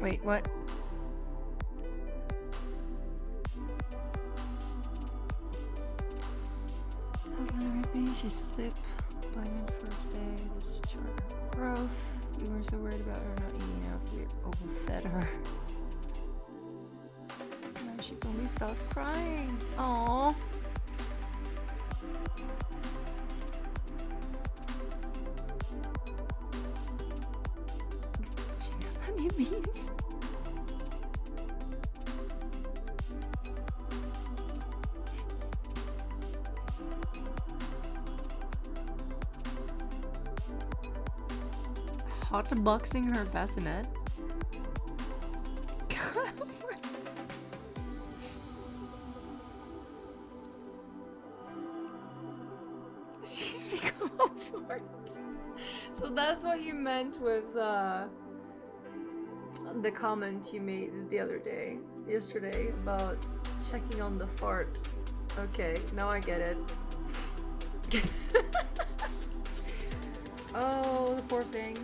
Wait, what? How's the baby? She slipped by mid first day. This chart growth. We were so worried about her not eating enough. We overfed her. Now she's only stopped crying. Aww. She knows what it means. Hot boxing her bassinet. She's become a fart. So that's what you meant with the comment you made yesterday about checking on the fart. Okay, now I get it. Oh, the poor thing.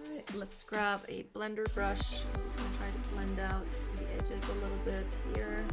Alright, let's grab a blender brush. I'm just gonna try to blend out the edges a little bit here.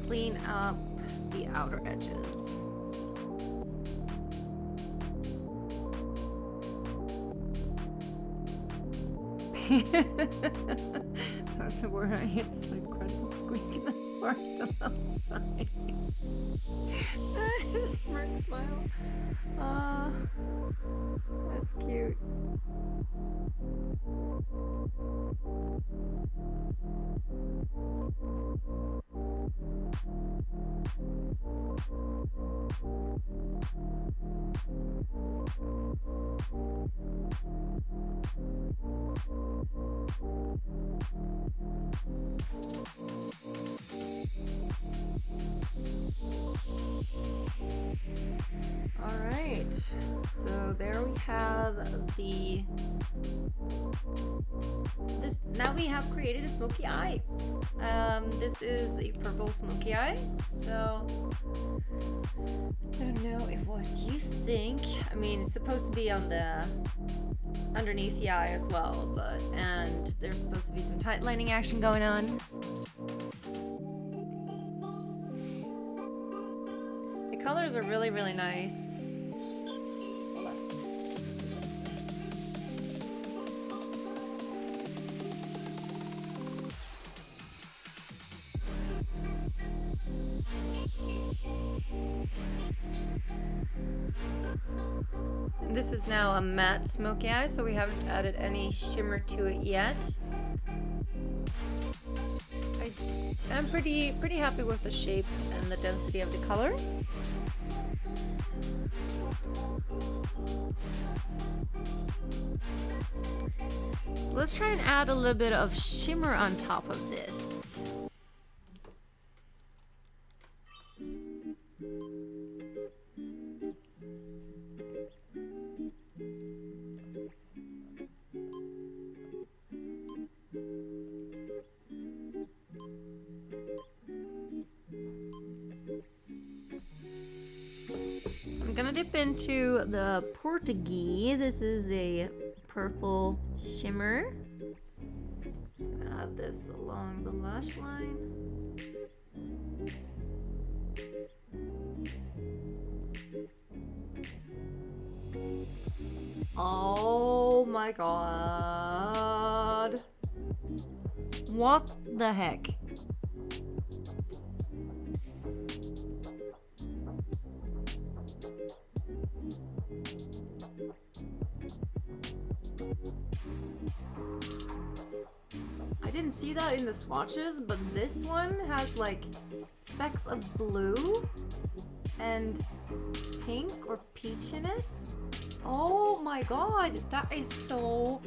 Clean up the outer edges. That's the word I hate. It's like crunching, squeaking that part outside. Smirk smile. Ah, that's cute. All right, so there we have now we have created a smoky eye. This is a purple smoky eye, so I don't know what you think. I mean, it's supposed to be on the underneath the eye as well, and there's supposed to be some tight lining action going on. The colors are really, really nice. Hold on. This is now a matte smoky eye, so we haven't added any shimmer to it yet. I'm pretty happy with the shape and the density of the color. Let's try and add a little bit of shimmer on top of this. I'm gonna dip into the Portuguese. This is a purple shimmer. Just gonna add this along the lash line. Oh my god. What the heck? I didn't see that in the swatches, but this one has like specks of blue and pink or peach in it. Oh my god, that is so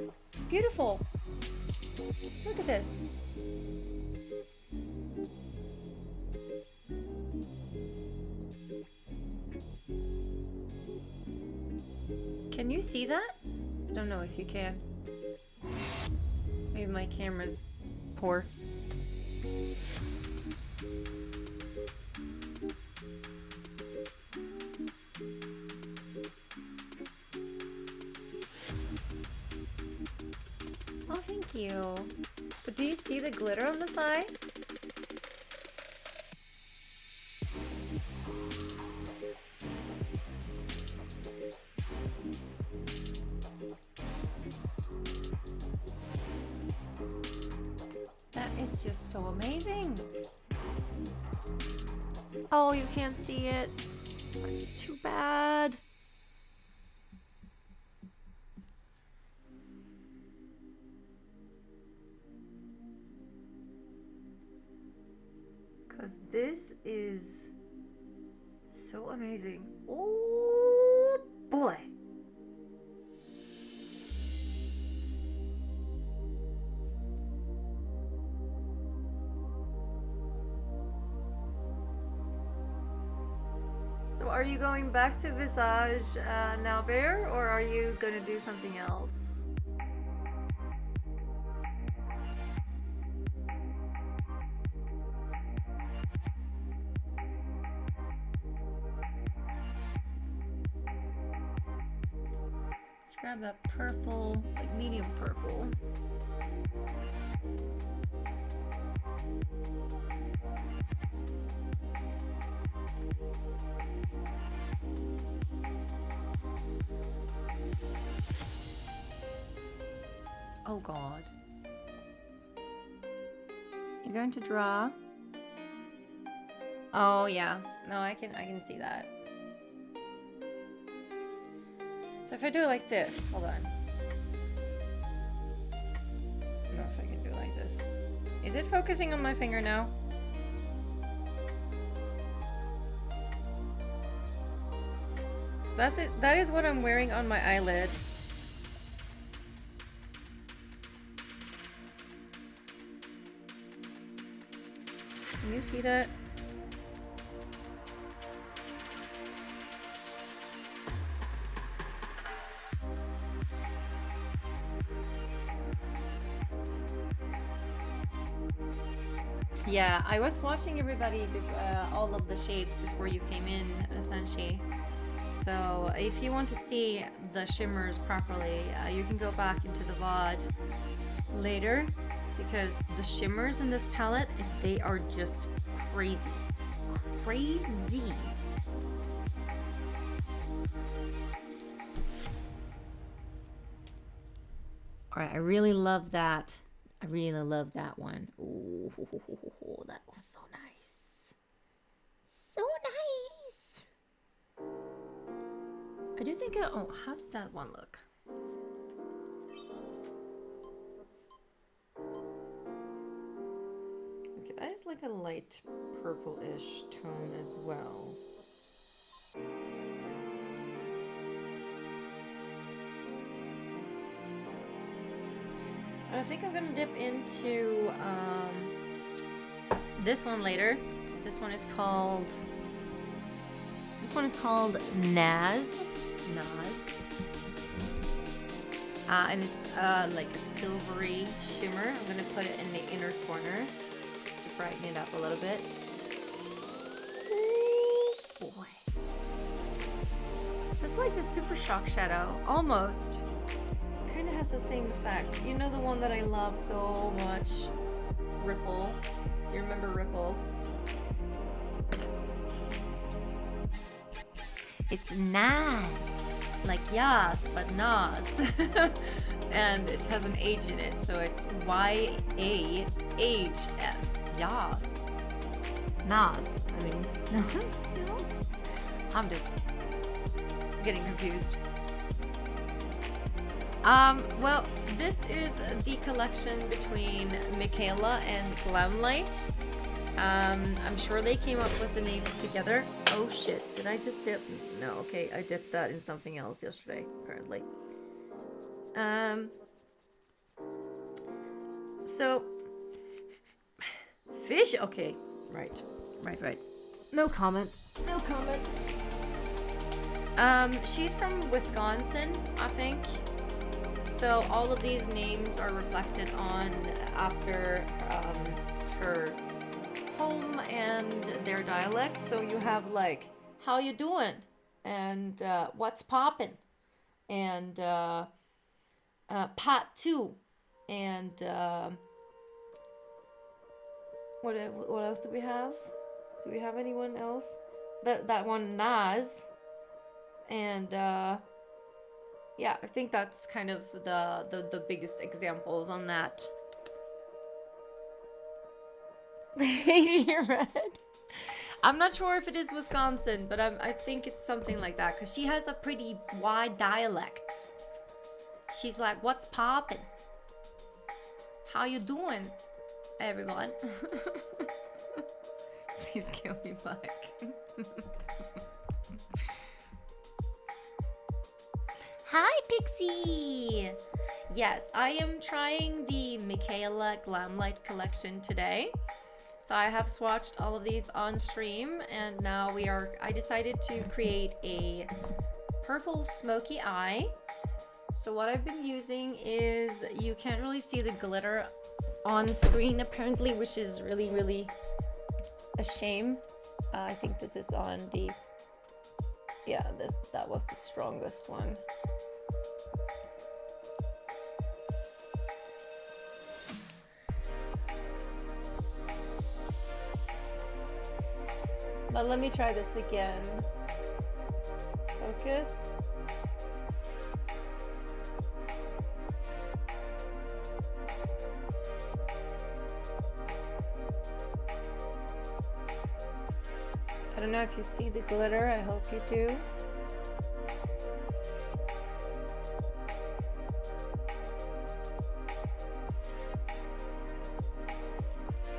beautiful. Look at this. Can you see that? I don't know if you can. Maybe my camera's poor. Oh, thank you. But do you see the glitter on the side? That is just so amazing. Oh, you can't see it. It's too bad. Because this is so amazing. Oh boy. So are you going back to Visage now, Bear, or are you going to do something else? Let's grab that purple, like medium purple. Oh god. You're going to draw. Oh yeah. No, I can see that. So if I do it like this, hold on. I don't know if I can do it like this. Is it focusing on my finger now? So that's it. That is what I'm wearing on my eyelid. Can you see that? Yeah, I was watching everybody, all of the shades before you came in, essentially. So if you want to see the shimmers properly, you can go back into the VOD later, because the shimmers in this palette, they are just crazy. Crazy. All right, I really love that. I really love that one. Ooh, that was so nice. So nice. I do think oh, how did that one look? Okay, that is like a light purple-ish tone as well. I think I'm gonna dip into this one later. This one is called Naz. And it's like a silvery shimmer. I'm gonna put it in the inner corner to brighten it up a little bit. Ooh, boy. It's like the Super Shock shadow, almost. Kind of has the same effect. You know the one that I love so much? Ripple. You remember Ripple? It's Naz. Like Yas, but Nas. And it has an H in it, so it's Y-A-H-S. Yas. Nas. I mean, Nas? I'm just getting confused. Well, this is the collection between Mikayla and GlamLite. I'm sure they came up with the names together. Oh shit, did I just dip? No, okay, I dipped that in something else yesterday, apparently. So, fish, okay, right. No comment. She's from Wisconsin, I think. So all of these names are reflected on after her home and their dialect. So you have like, how you doing? And what's poppin'? And pot 2. And what else do we have? Do we have anyone else? That one, Nas. And yeah, I think that's kind of the biggest examples on that. You're right. I'm not sure if it is Wisconsin, but I think it's something like that because she has a pretty wide dialect. She's like, "What's poppin'? How you doing, everyone?" Please kill me back. Hi, Pixie! Yes, I am trying the Mikayla GlamLite collection today. So I have swatched all of these on stream, and now I decided to create a purple smoky eye. So what I've been using is, you can't really see the glitter on screen apparently, which is really, really a shame. I think this is on the, yeah, that was the strongest one. But let me try this again. Focus. I don't know if you see the glitter, I hope you do.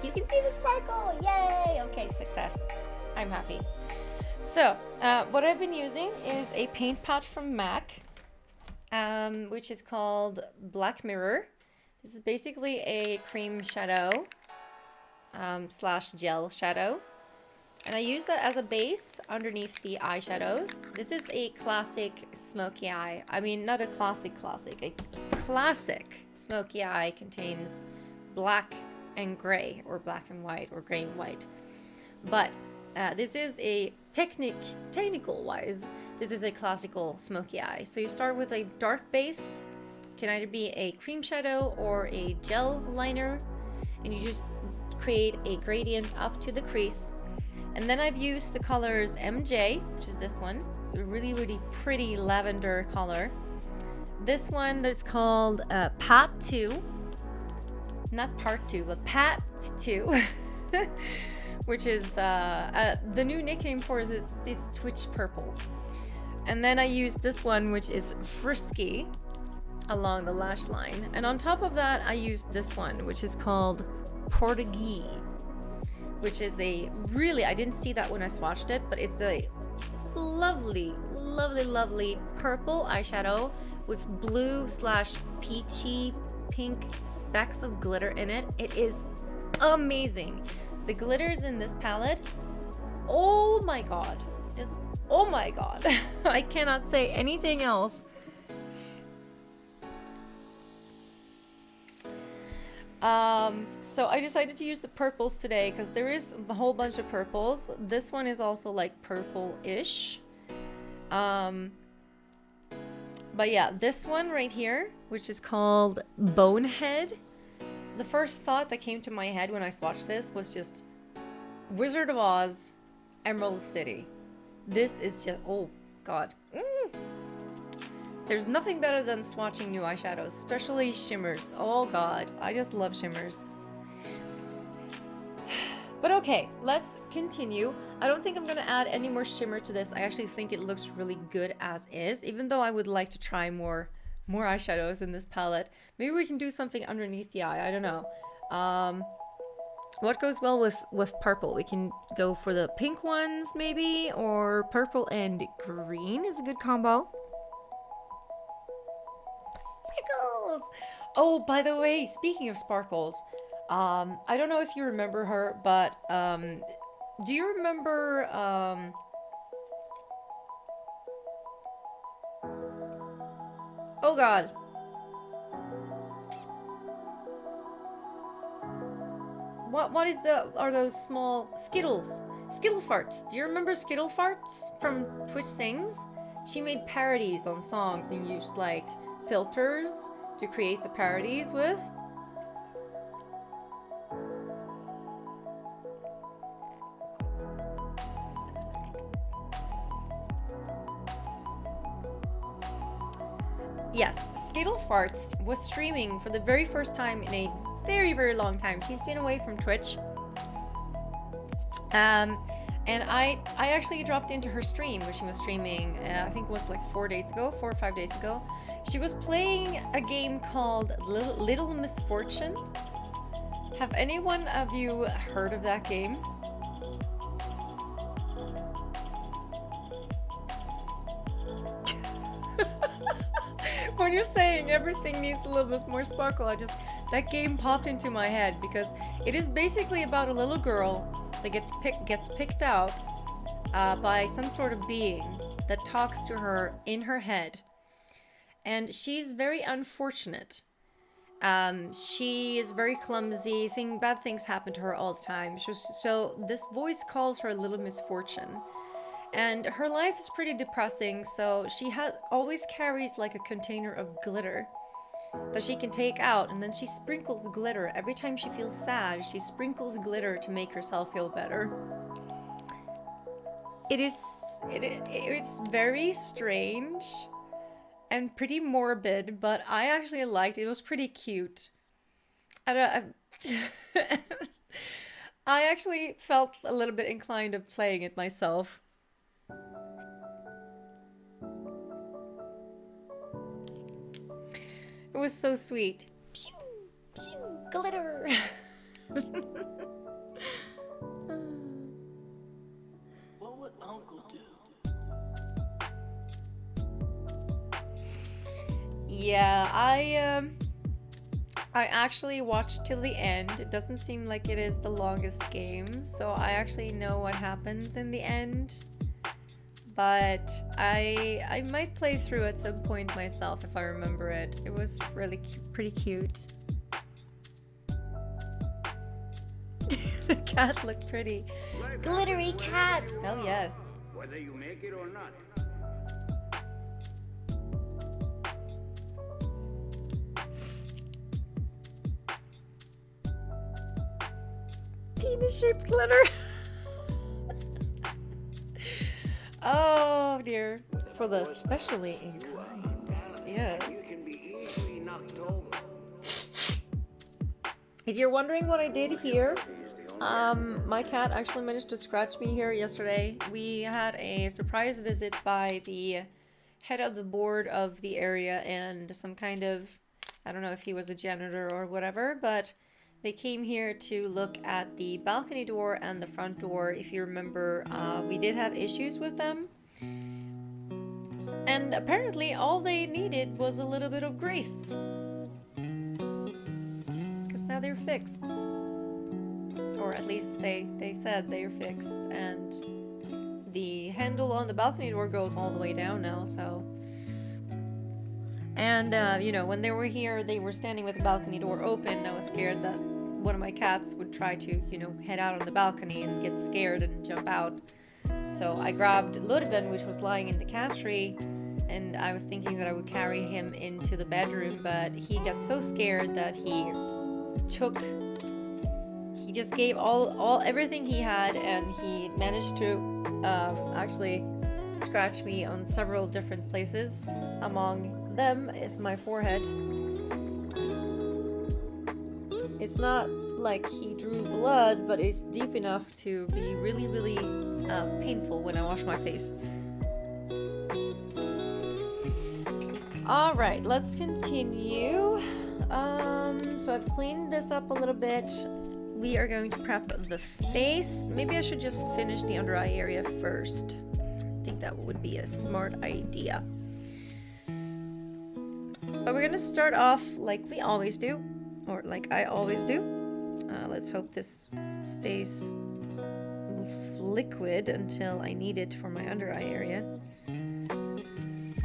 You can see the sparkle, yay! Okay, success. I'm happy. So, what I've been using is a paint pot from MAC, which is called Black Mirror. This is basically a cream shadow slash gel shadow. And I use that as a base underneath the eyeshadows. This is a classic smoky eye. I mean, not a classic. A classic smoky eye contains black and gray, or black and white, or gray and white. But this is a technical wise, this is a classical smoky eye. So you start with a dark base, can either be a cream shadow or a gel liner, and you just create a gradient up to the crease. And then I've used the colors MJ, which is this one. It's a really, really pretty lavender color. This one that's called Paht 2. Not Part 2, but Paht 2. Which is the new nickname for this Twitch Purple. And then I used this one, which is Frisky, along the lash line. And on top of that, I used this one, which is called Portuguese, which is a really, I didn't see that when I swatched it, but it's a lovely, lovely, lovely purple eyeshadow with blue / peachy pink specks of glitter in it. It is amazing. The glitters in this palette, oh my god, oh my god. I cannot say anything else. So I decided to use the purples today because there is a whole bunch of purples. This one is also like purple-ish. But yeah, this one right here, which is called Bonehead. The first thought that came to my head when I swatched this was just Wizard of Oz, Emerald City. This is just, oh god. There's nothing better than swatching new eyeshadows, especially shimmers. Oh god, I just love shimmers. But okay, let's continue. I don't think I'm gonna add any more shimmer to this. I actually think it looks really good as is, even though I would like to try more eyeshadows in this palette. Maybe we can do something underneath the eye, I don't know. What goes well with purple? We can go for the pink ones maybe, or purple and green is a good combo. Sparkles! Oh, by the way, speaking of sparkles, I don't know if you remember her, but do you remember oh god. What is are those small Skittles? Skittle farts. Do you remember Skittle farts from Twitch Sings? She made parodies on songs and used like filters to create the parodies with. Yes, Skittle Farts was streaming for the very first time in a very, very long time. She's been away from Twitch. And I actually dropped into her stream where she was streaming, I think it was like 4 or 5 days ago. She was playing a game called Little Misfortune. Have anyone of you heard of that game? When you're saying everything needs a little bit more sparkle, that game popped into my head because it is basically about a little girl that gets picked out by some sort of being that talks to her in her head. And she's very unfortunate. She is very clumsy. Bad things happen to her all the time. So this voice calls her Little Misfortune. And her life is pretty depressing, so she always carries like a container of glitter that she can take out, and then she sprinkles glitter. Every time she feels sad, she sprinkles glitter to make herself feel better. It's very strange and pretty morbid, but I actually liked it. It was pretty cute. I actually felt a little bit inclined of playing it myself. It was so sweet. Pew, pew, glitter. What would Uncle do? Yeah, I actually watched till the end. It doesn't seem like it is the longest game, so I actually know what happens in the end. But I might play through at some point myself if I remember it. It was really pretty cute. The cat looked pretty. Glittery cat! Oh yes. Whether you make it or not. Penis-shaped glitter. Oh dear. For the specially inclined. Yes. You can be easily knocked over. If you're wondering what I did here, my cat actually managed to scratch me here yesterday. We had a surprise visit by the head of the board of the area and some kind of, I don't know if he was a janitor or whatever, but they came here to look at the balcony door and the front door. If you remember, we did have issues with them. And apparently all they needed was a little bit of grace. Because now they're fixed. Or at least they said they're fixed. And the handle on the balcony door goes all the way down now, so... And, you know, when they were here, they were standing with the balcony door open. I was scared that one of my cats would try to, you know, head out on the balcony and get scared and jump out. So I grabbed Ludwig, which was lying in the cat tree, and I was thinking that I would carry him into the bedroom, but he got so scared that he just gave everything he had, and he managed to actually scratch me on several different places. Among them is my forehead. It's not like he drew blood, but it's deep enough to be really, really painful when I wash my face. Alright, let's continue. So I've cleaned this up a little bit. We are going to prep the face. Maybe I should just finish the under eye area first. I think that would be a smart idea. But we're gonna start off like we always do, or like I always do. Let's hope this stays liquid until I need it for my under eye area.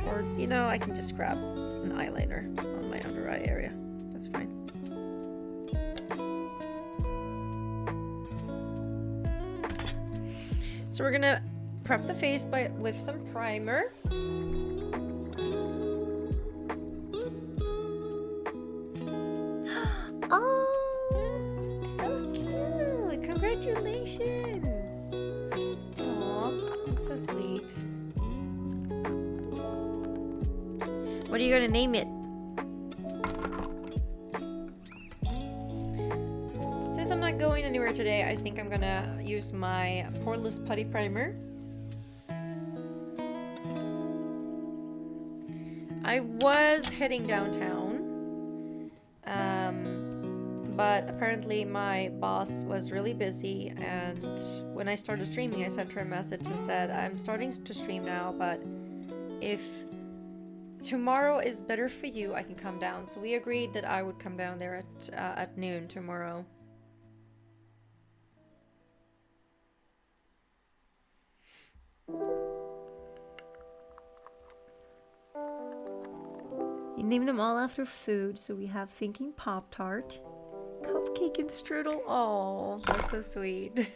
Or, you know, I can just grab an eyeliner on my under eye area. That's fine. So we're gonna prep the face with some primer. Oh, so cute! Congratulations! Aw, that's so sweet. What are you gonna name it? Since I'm not going anywhere today, I think I'm gonna use my Poreless Putty Primer. I was heading downtown, but apparently my boss was really busy, and when I started streaming, I sent her a message and said, I'm starting to stream now, but if tomorrow is better for you, I can come down. So we agreed that I would come down there at noon tomorrow. You named them all after food, so we have Thinking Pop-Tart, Cupcake and Strudel. Oh, that's so sweet.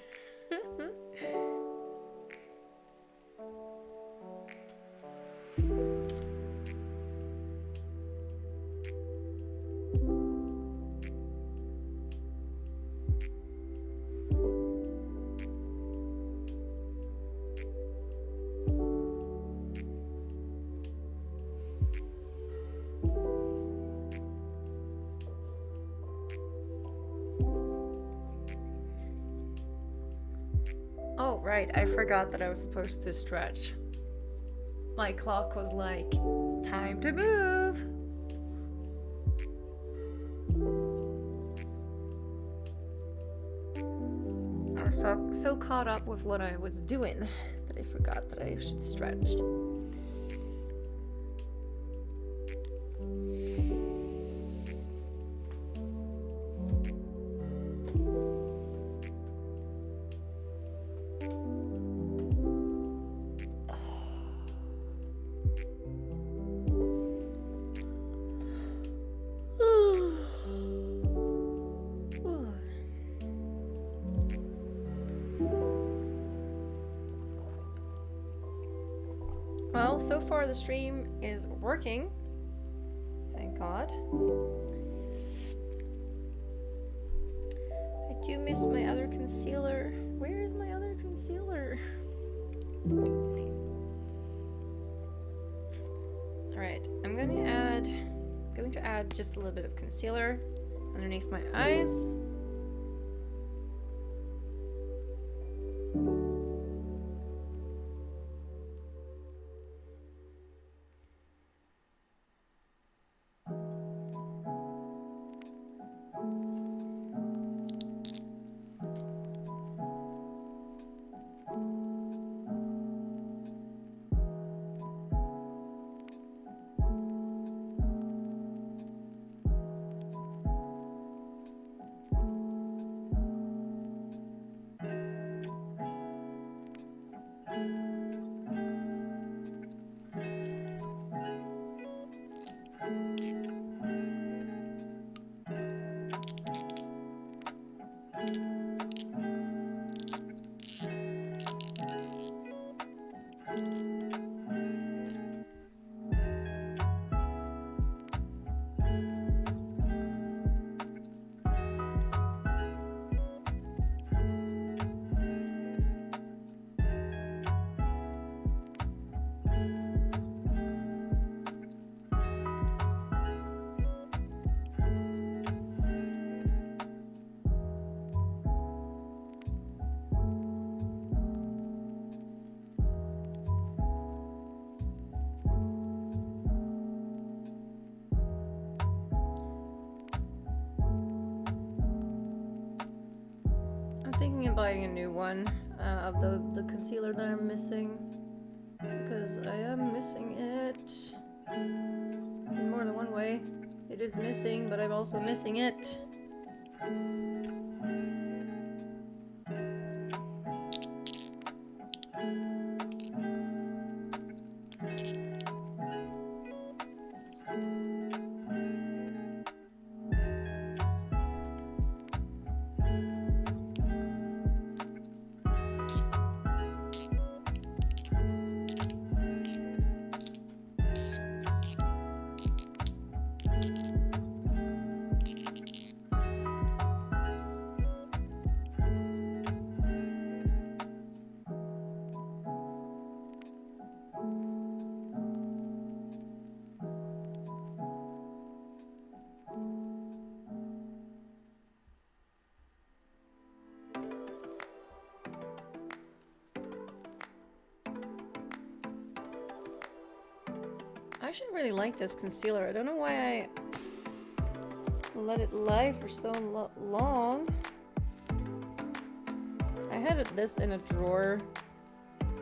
Oh, right, I forgot that I was supposed to stretch. My clock was like, time to move. I was so caught up with what I was doing that I forgot that I should stretch. Well, so far the stream is working. Thank God. I do miss my other concealer. Where is my other concealer? Alright, I'm going to add just a little bit of concealer underneath my eyes. Thinking of buying a new one of the concealer that I'm missing, because I am missing it in more than one way. It is missing, but I'm also missing it. I actually really like this concealer. I don't know why I let it lie for so long. I had this in a drawer.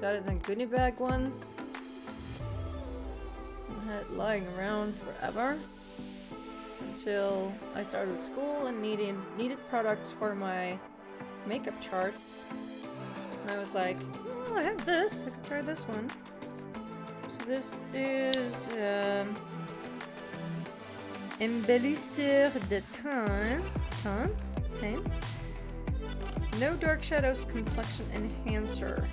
Got it in a goodie bag once. And had it lying around forever. Until I started school and needed products for my makeup charts. And I was like, well, I have this. I could try this one. This is embellisseur de teint. No dark shadows complexion enhancer.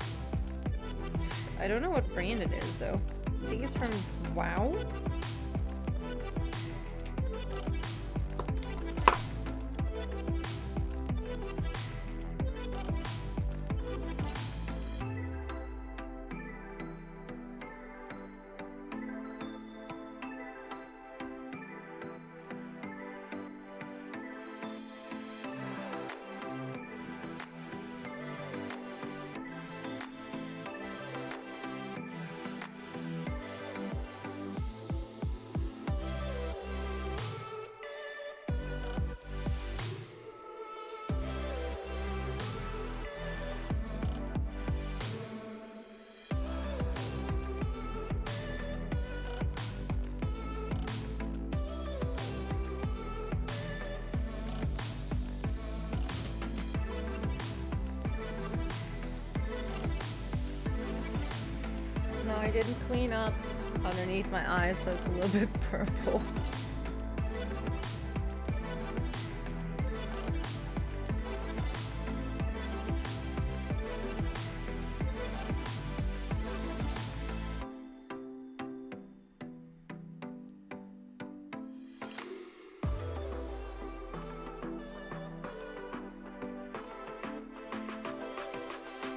I don't know what brand it is though. I think it's from Wow. I didn't clean up underneath my eyes, so it's a little bit purple.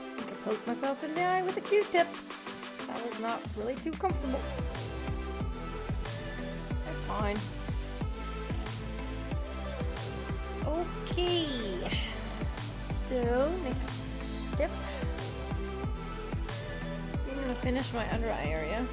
I think I poked myself in the eye with a Q-tip. That was not really too comfortable. That's fine. Okay. So, next step. I'm gonna finish my under eye area.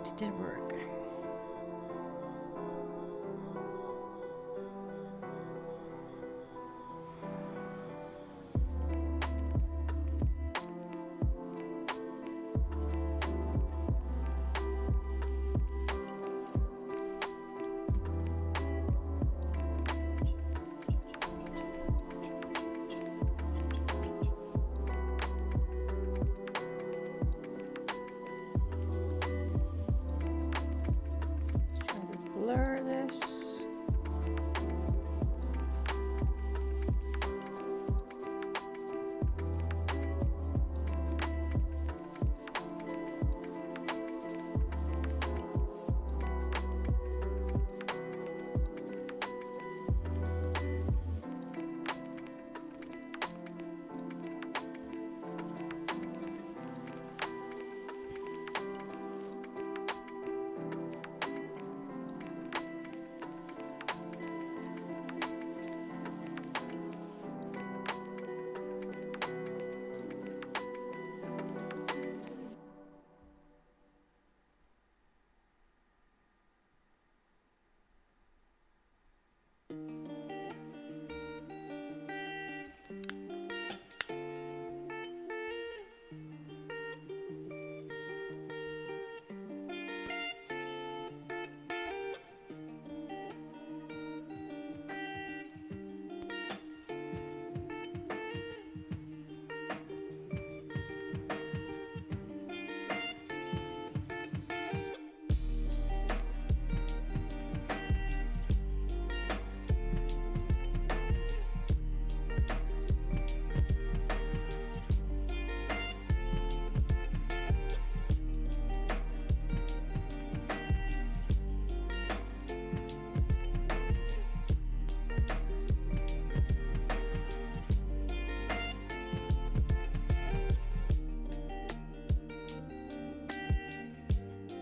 It did work. Blur this.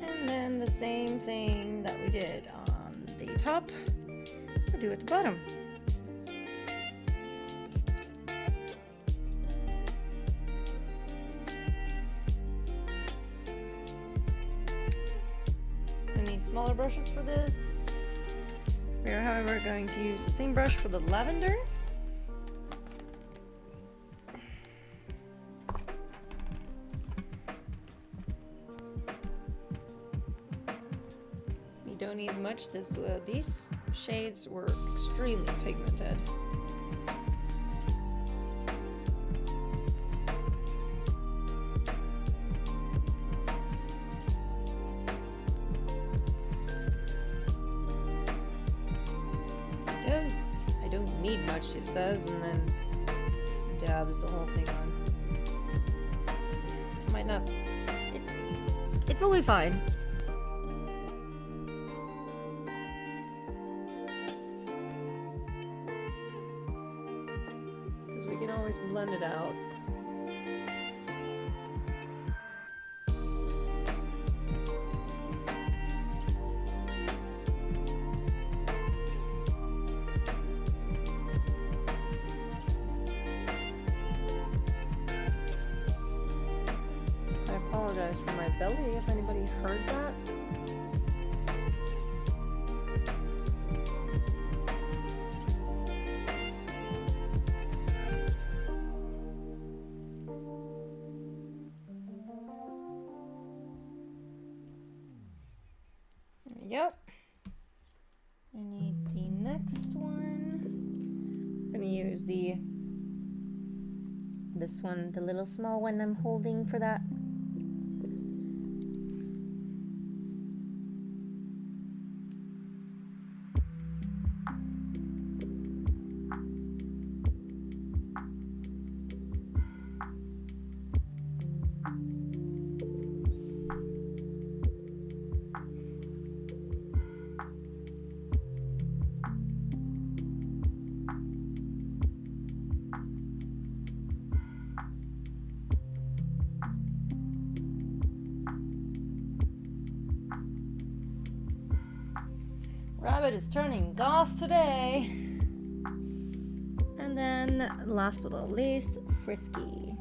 And then the same thing that we did on the top, we'll do at the bottom. I need smaller brushes for this. We are, however, going to use the same brush for the lavender. You don't need much. These shades were extremely pigmented. I don't need much, it says, and then dabs the whole thing on. Might not. It will be fine. Because we can always blend it out. I apologize for my belly if anybody heard that. There we go. I need the next one. I'm gonna use this one, the little small one I'm holding for that. Rabbit is turning goth today. And then, last but not least, Frisky.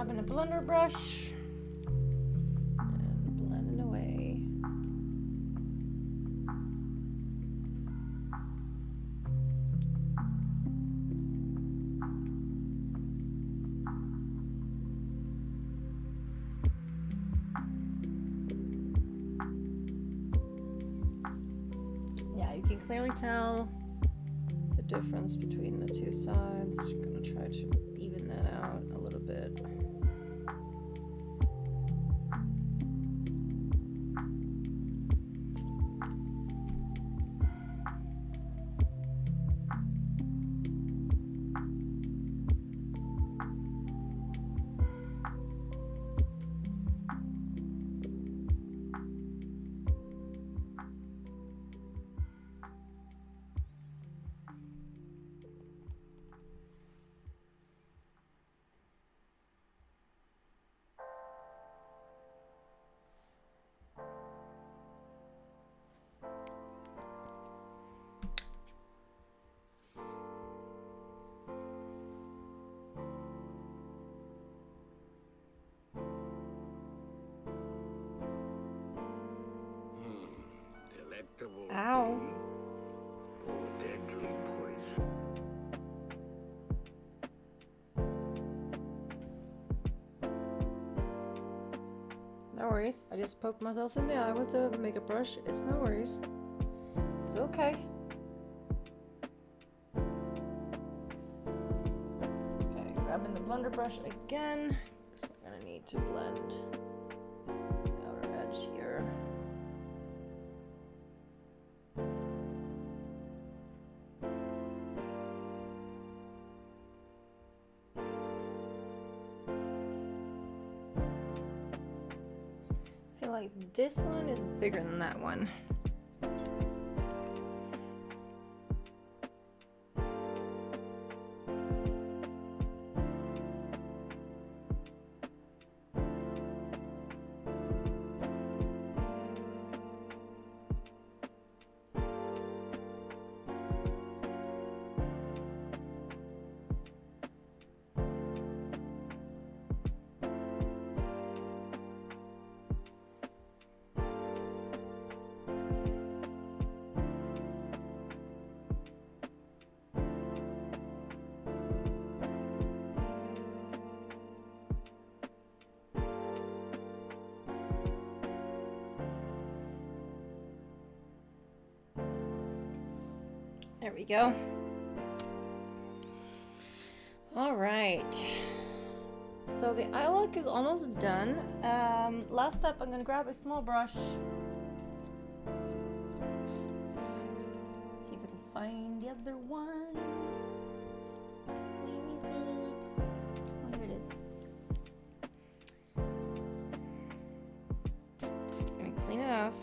Grabbing a blender brush and blending away. Yeah, you can clearly tell the difference between the two sides. I'm gonna try to even that out a little bit. Delectable Ow. tea or deadly poison. No worries. I just poked myself in the eye with the makeup brush. It's no worries. It's okay. Okay, grabbing the blender brush again. Because we're gonna need to blend the outer edge here. I feel like this one is bigger than that one. There we go. All right. So the eye look is almost done. Last step, I'm gonna grab a small brush. See if I can find the other one. Where is it? Oh, here it is. Let me clean it off.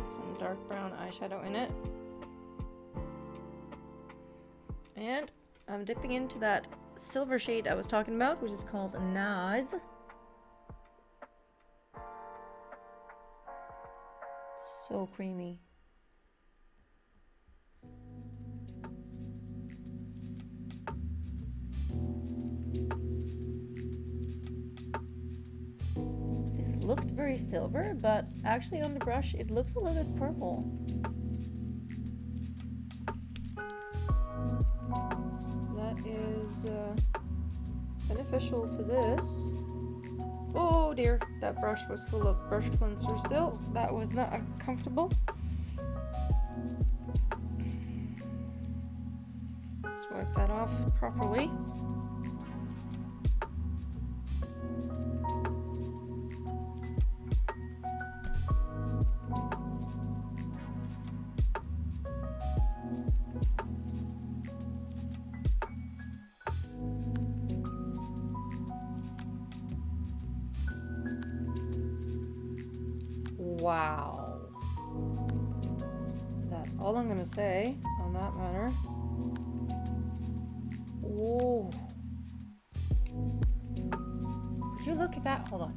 Some dark brown eyeshadow in it. And I'm dipping into that silver shade I was talking about, which is called Naz. So creamy. This looked very silver, but actually on the brush it looks a little bit purple. That is beneficial to this. Oh dear, that brush was full of brush cleanser still. That was not comfortable. Let's wipe that off properly. Wow. That's all I'm gonna say on that matter. Whoa. Would you look at that? Hold on.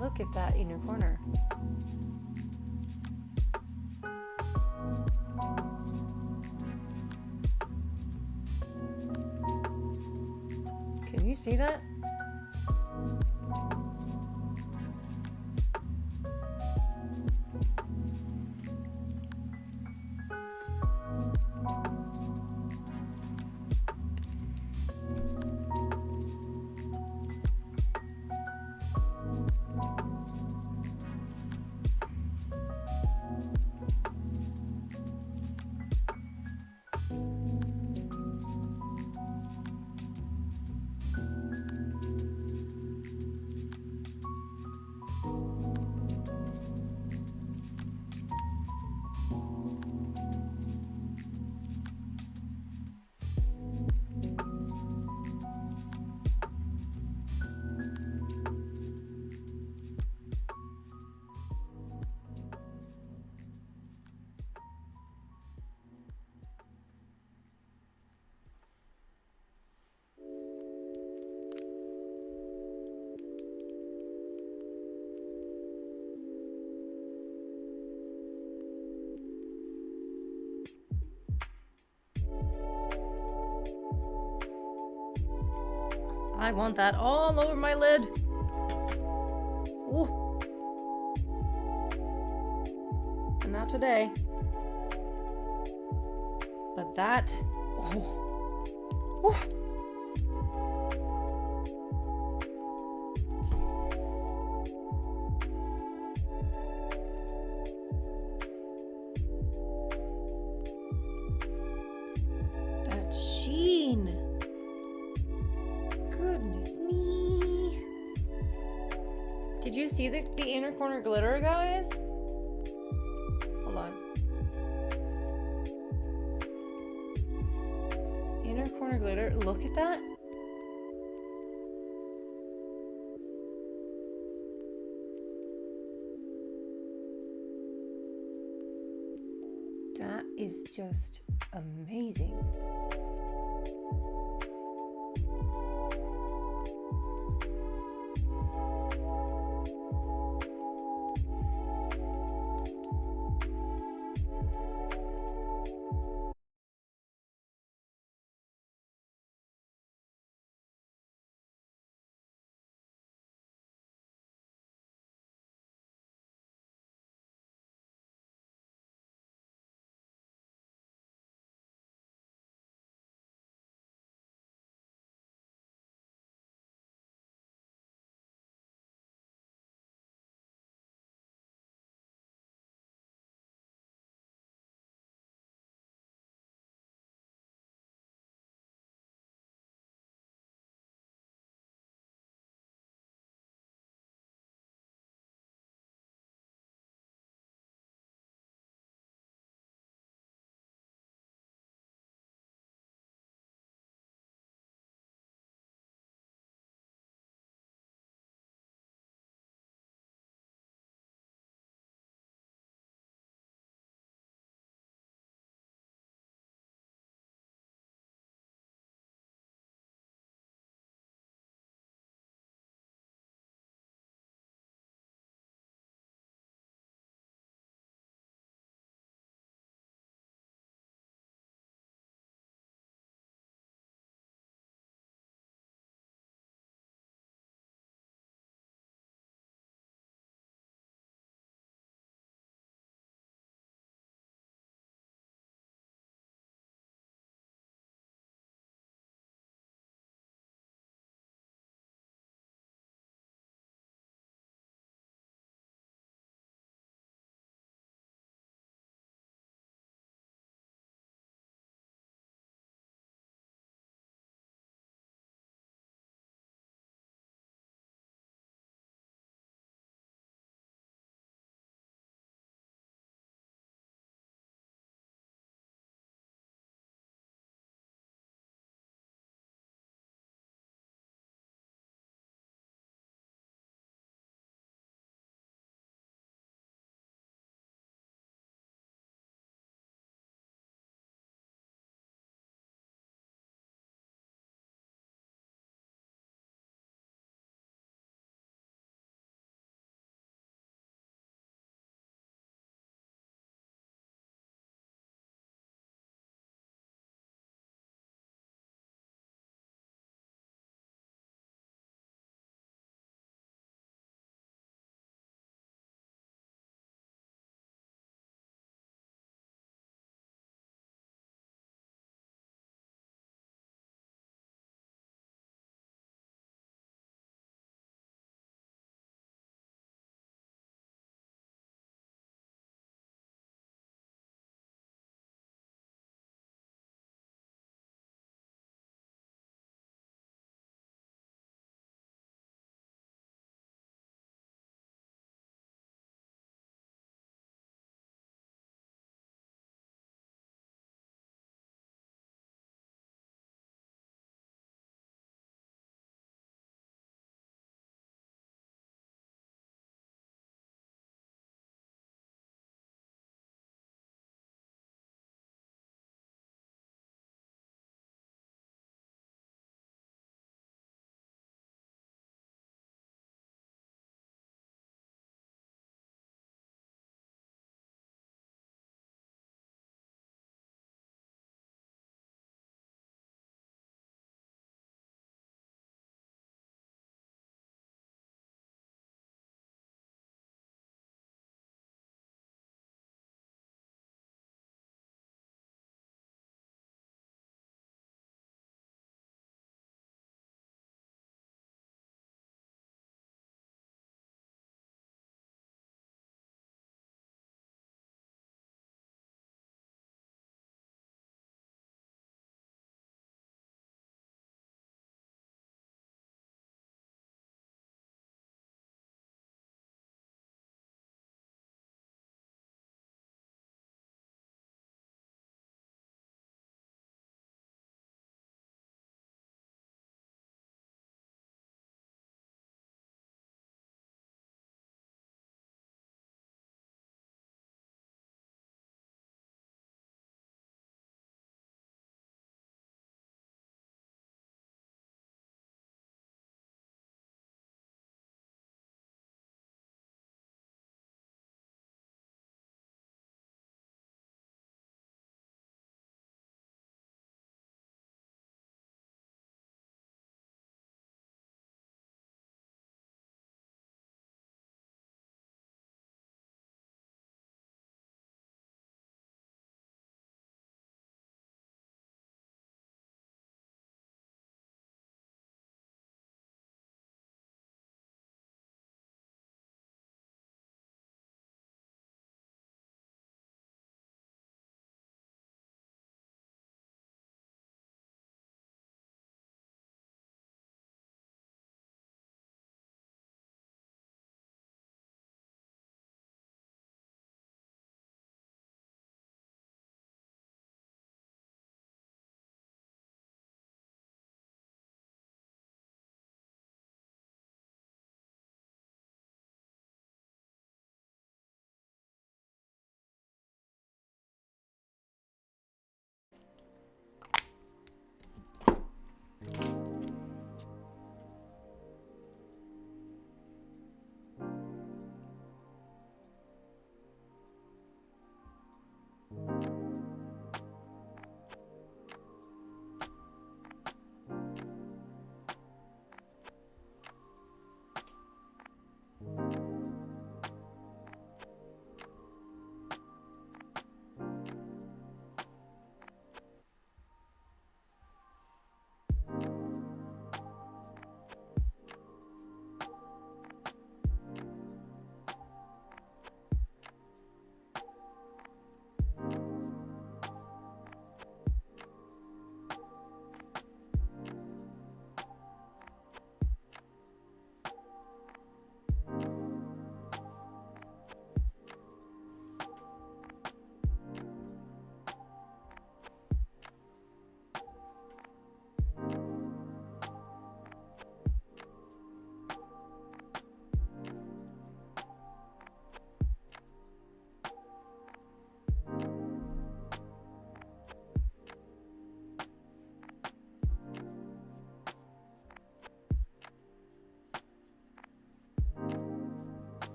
Look at that inner corner. Can you see that? I want that all over my lid. Ooh. And not today. But that. Oh. Ooh. That sheen. Goodness me. Did you see the inner corner glitter, guys? Hold on. Inner corner glitter. Look at that. That is just amazing.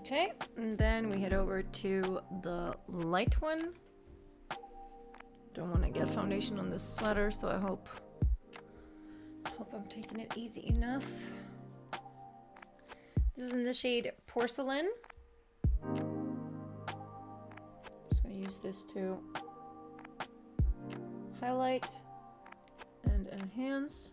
Okay, and then we head over to the light one. Don't want to get foundation on this sweater, so I hope I'm taking it easy enough. This is in the shade Porcelain. Just gonna use this to highlight and enhance.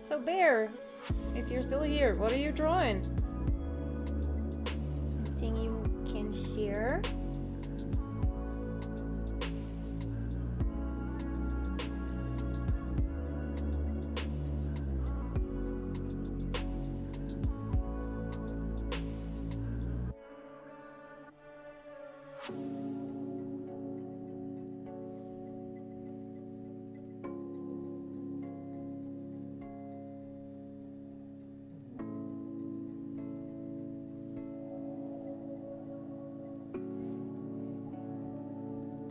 So Bear, if you're still here, what are you drawing? Anything you can share?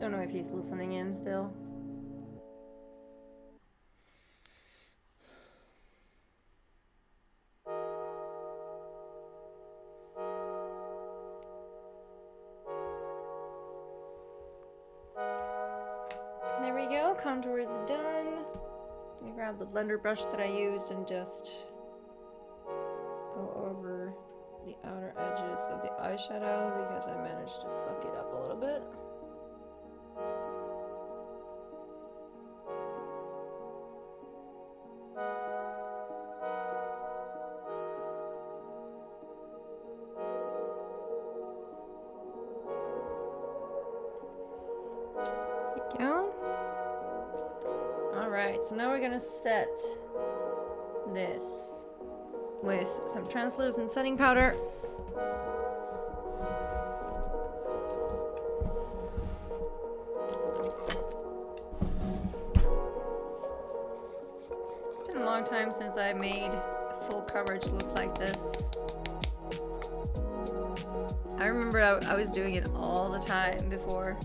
Don't know if he's listening in still. There we go, contour is done. Let me grab the blender brush that I used and just go over the outer edges of the eyeshadow because I managed to fuck it up a little bit. Alright, so now we're gonna set this with some translucent setting powder. It's been a long time since I made a full coverage look like this. I remember I was doing it all the time before.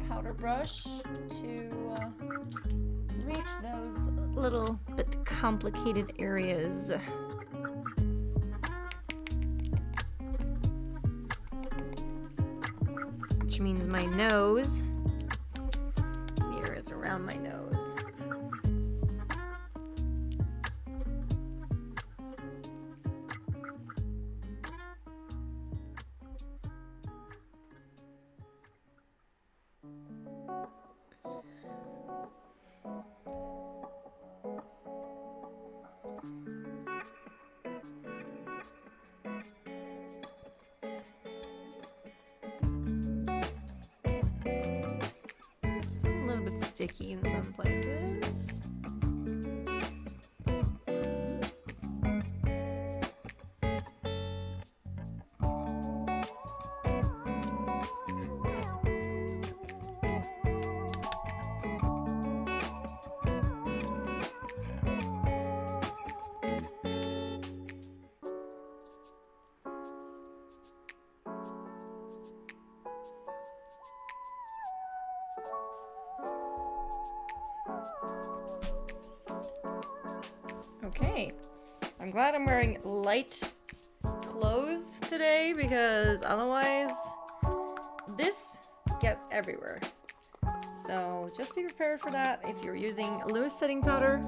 Powder brush to reach those little bit complicated areas. Which means my nose, the areas around my nose. Sticky in some places. Okay, I'm glad I'm wearing light clothes today because otherwise this gets everywhere. So just be prepared for that. If you're using loose setting powder,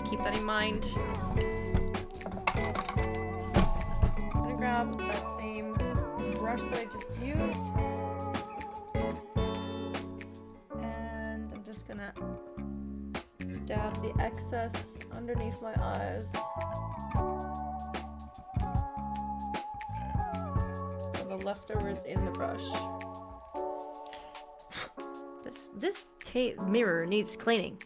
keep that in mind. I'm gonna grab that same brush that I just used and I'm just gonna dab the excess underneath my eyes. So the leftovers in the brush. This mirror needs cleaning.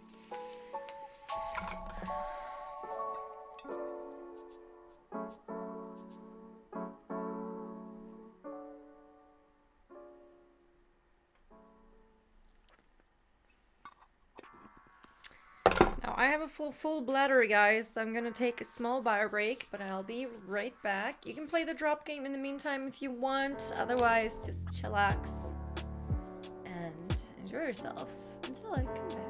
I have a full bladder, guys, so I'm gonna take a small bio break, but I'll be right back. You can play the drop game in the meantime if you want, otherwise just chillax and enjoy yourselves until I come back.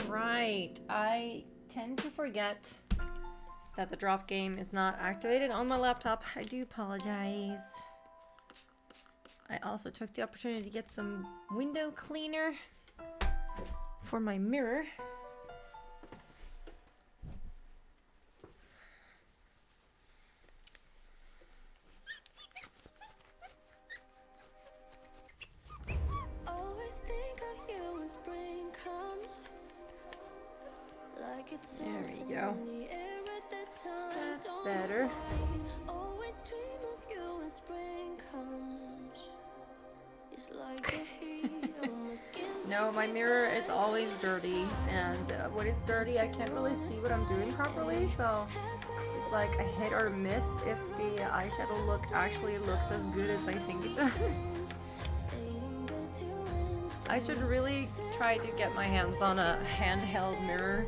Right, I tend to forget that the drop game is not activated on my laptop. I do apologize. I also took the opportunity to get some window cleaner for my mirror. Always think of you when spring comes. Like it's There we something go. in the air at that time. That's Don't better. know why. Always dream of you when spring comes. It's like the heat on my skin. No, my mirror is always dirty, and when it's dirty, I can't really see what I'm doing properly, so it's like a hit or miss if the eyeshadow look actually looks as good as I think it does. I should really try to get my hands on a handheld mirror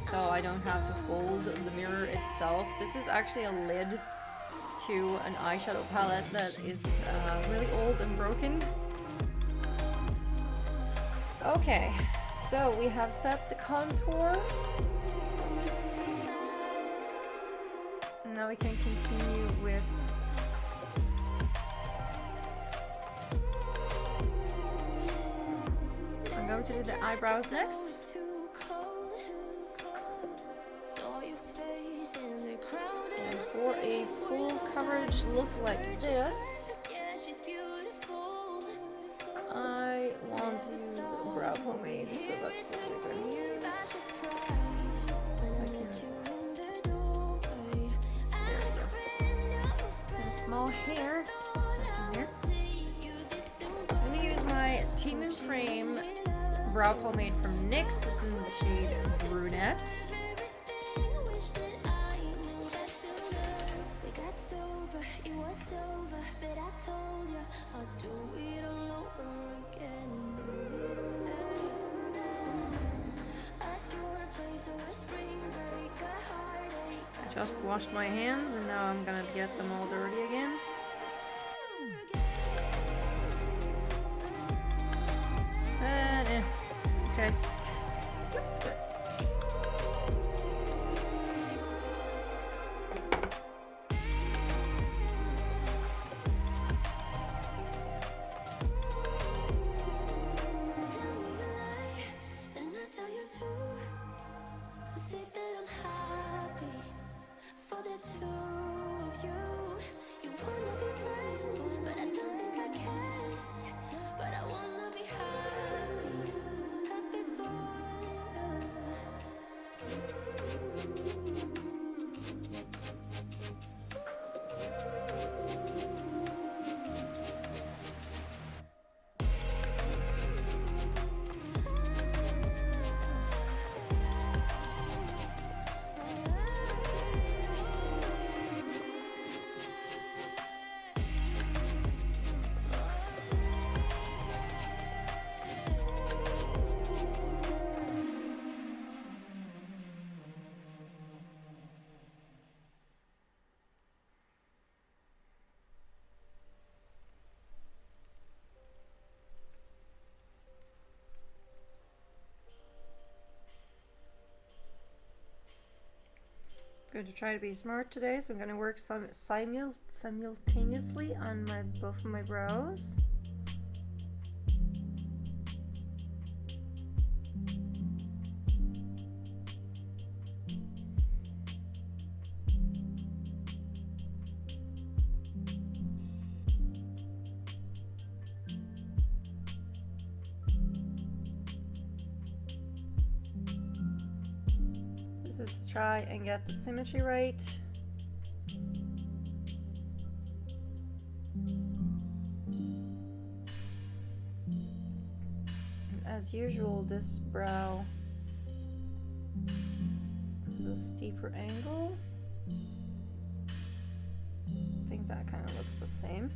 so I don't have to fold the mirror myself. This is actually a lid to an eyeshadow palette that is really old and broken. Okay, so we have set the contour. Now we can continue with I'm going to do the eyebrows next. And for a full coverage look like this, I want to use brow pomade, so that's what we're going to use. And a small hair. I'm going to use my Team and Frame brow pomade from NYX. This is in the shade Brunette. I just washed my hands and now I'm gonna get them all dirty again. Okay. Going to try to be smart today, so I'm going to work simultaneously on both of my brows. This is to try and get the symmetry right. As usual, this brow has a steeper angle. I think that kind of looks the same.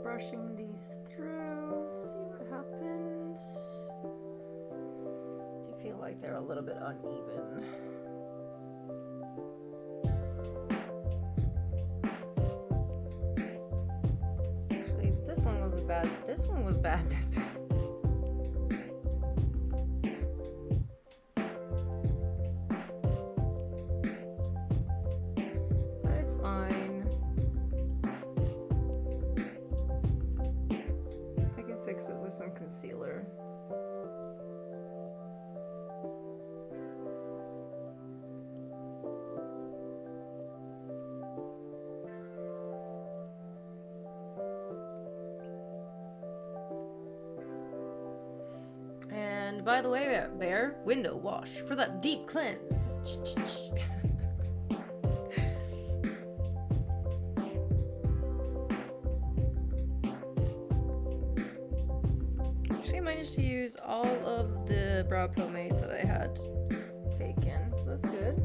brushing these through, see what happens. Do you feel like they're a little bit uneven? Actually, this one wasn't bad. This one was bad this time. But it's fine. I can fix it with some concealer. And by the way, Bear, window wash for that deep cleanse. Actually, I managed to use all of the brow pomade that I had taken, so that's good.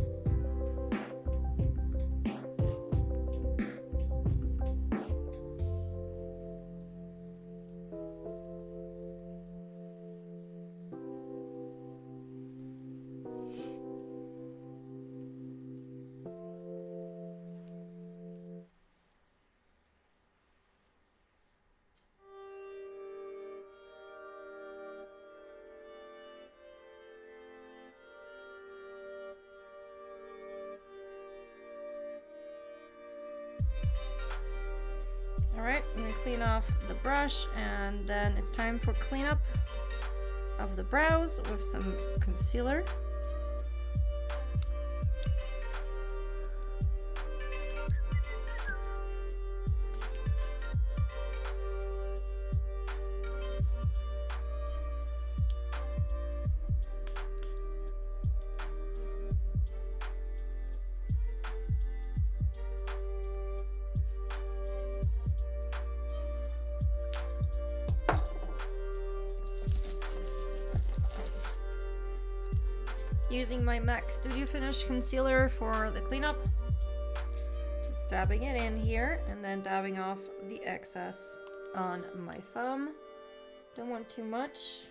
Alright, I'm gonna clean off the brush and then it's time for cleanup of the brows with some concealer. Using my MAC Studio Finish concealer for the cleanup. Just dabbing it in here and then dabbing off the excess on my thumb. Don't want too much.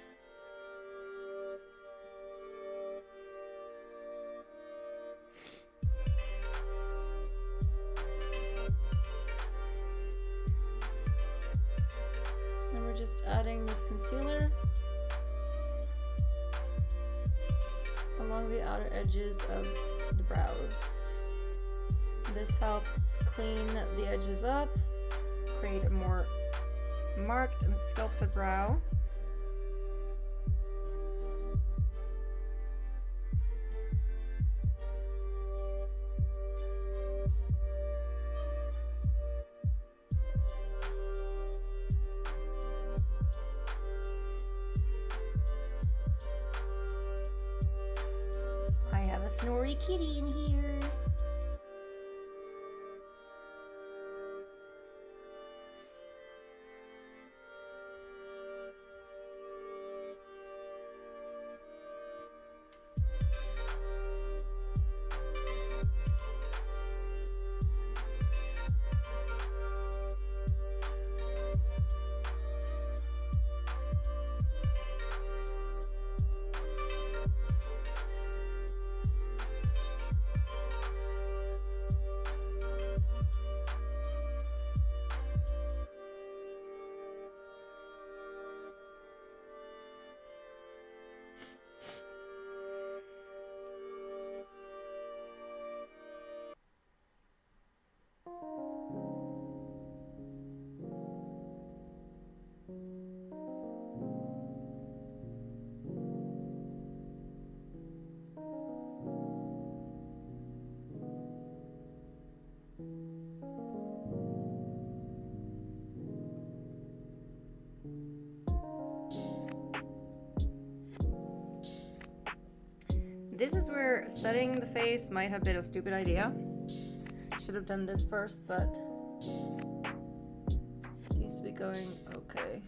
And we're just adding this concealer along the outer edges of the brows. This helps clean the edges up, create a more marked and sculpted brow. Snory kitty in here. This is where setting the face might have been a stupid idea. Should have done this first, but it seems to be going okay.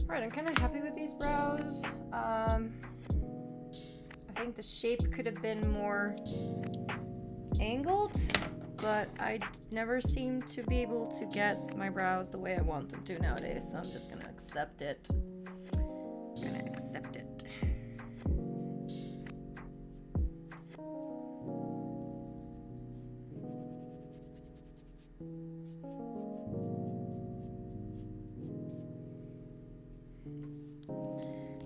Alright, I'm kind of happy with these brows. I think the shape could have been more angled, but I never seem to be able to get my brows the way I want them to nowadays, so I'm just gonna accept it.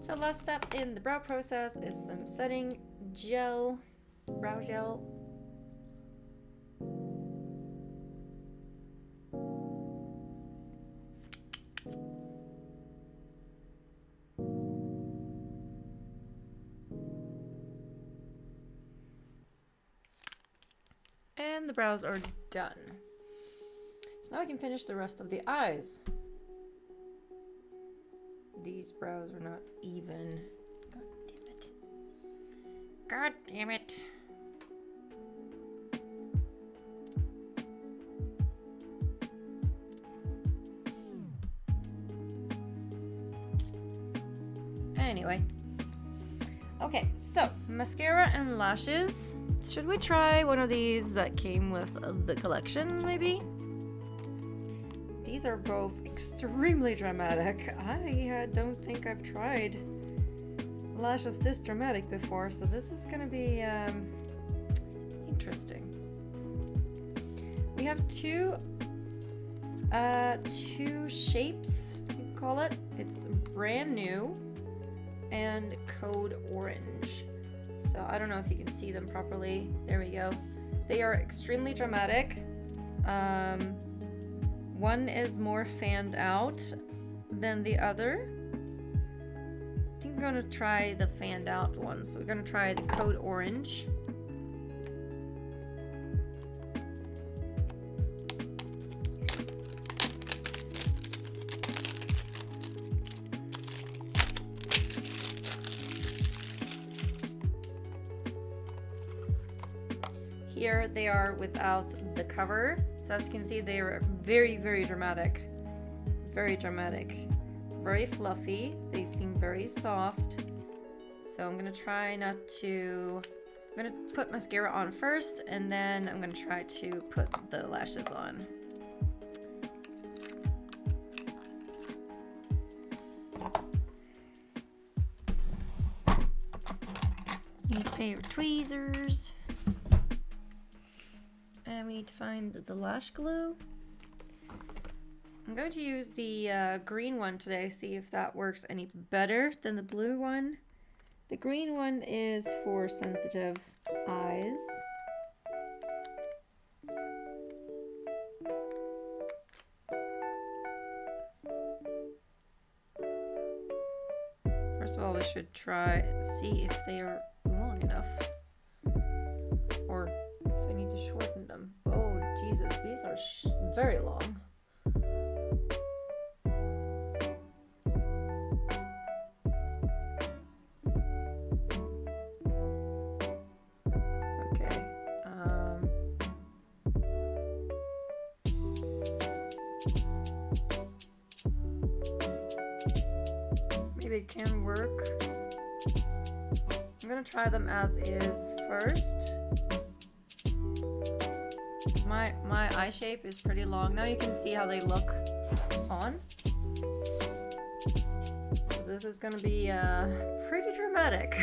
So last step in the brow process is some setting gel, brow gel. And the brows are done. So now I can finish the rest of the eyes. These brows are not even. God damn it. God damn it. Anyway. Okay, so mascara and lashes. Should we try one of these that came with the collection, maybe? These are both extremely dramatic. I don't think I've tried lashes this dramatic before, so this is gonna be interesting. We have two shapes, you can call it. It's brand new and code orange. So I don't know if you can see them properly. There we go. They are extremely dramatic. One is more fanned out than the other. I think we're gonna try the fanned out one. So we're gonna try the code orange. Here they are without the cover. So as you can see, they are very, very dramatic. Very dramatic. Very fluffy. They seem very soft. So I'm gonna try not to... I'm gonna put mascara on first, and then I'm gonna try to put the lashes on. Need a pair of tweezers. And we need to find the lash glue. I'm going to use the green one today, see if that works any better than the blue one. The green one is for sensitive eyes. First of all, we should see if they are long enough. Or if I need to shorten them. Oh, Jesus, these are very long. Okay. Maybe it can work. I'm gonna try them as is first. My eye shape is pretty long. Now you can see how they look on. So this is gonna be pretty dramatic.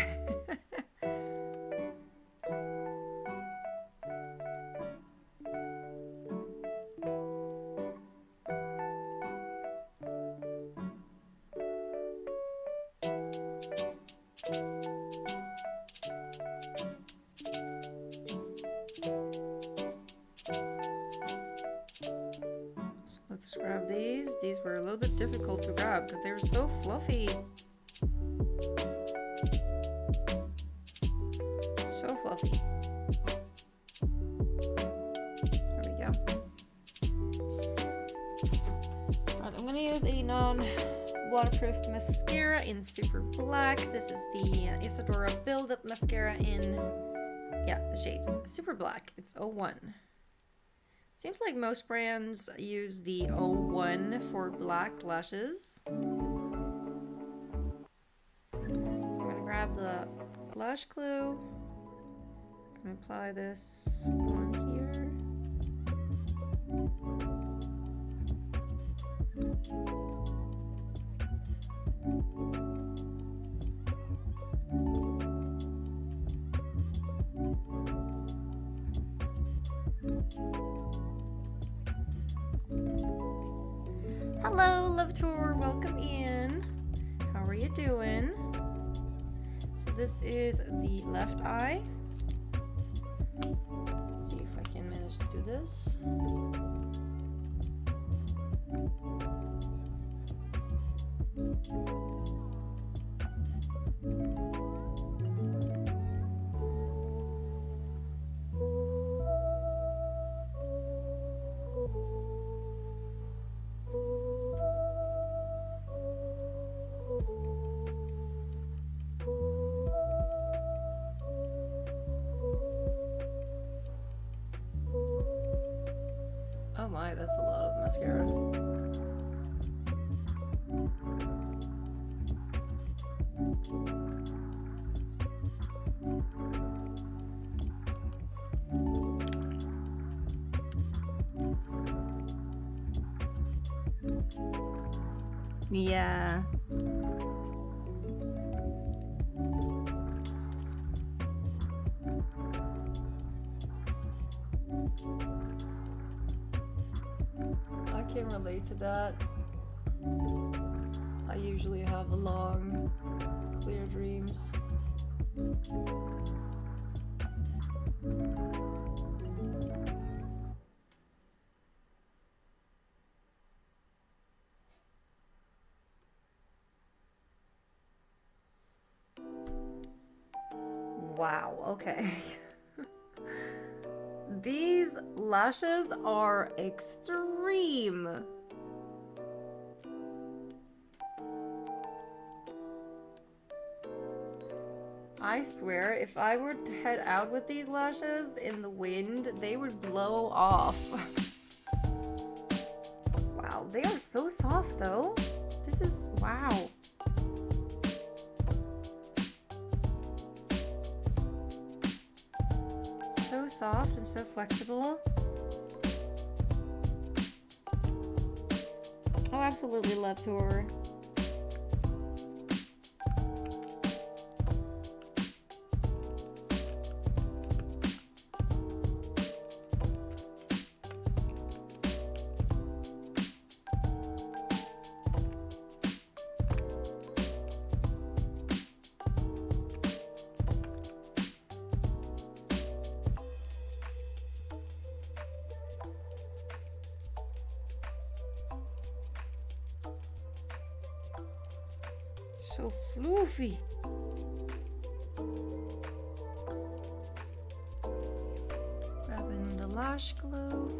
Let's grab these. These were a little bit difficult to grab because they were so fluffy. So fluffy. There we go. Alright, I'm gonna use a non-waterproof mascara in Super Black. This is the Isadora Build Up Mascara in, the shade Super Black. It's 01. Seems like most brands use the 01 for black lashes. have the lash glue. I'm gonna apply this on here. Hello, Love Tour. Welcome in. How are you doing? So this is the left eye. Let's see if I can manage to do this. Oh my, that's a lot of mascara. Yeah. I can relate to that. I usually have long, clear dreams. Wow, okay. These lashes are extreme. I swear, if I were to head out with these lashes in the wind, they would blow off. Wow, they are so soft though. This is, wow. So soft and so flexible. Oh, absolutely love Tour. So floofy. Grabbing the lash glue.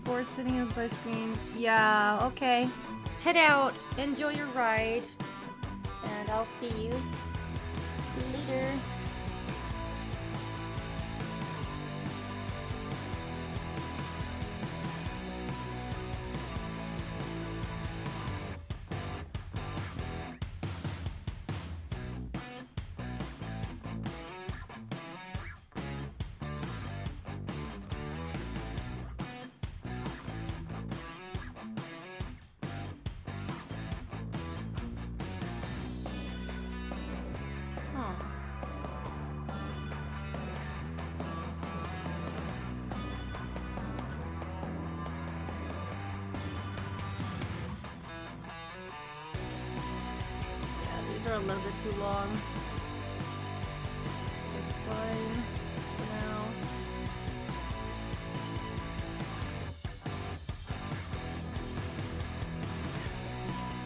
Bored sitting on the screen. Yeah, okay. Head out. Enjoy your ride. And I'll see you later. These are a little bit too long. It's fine for now.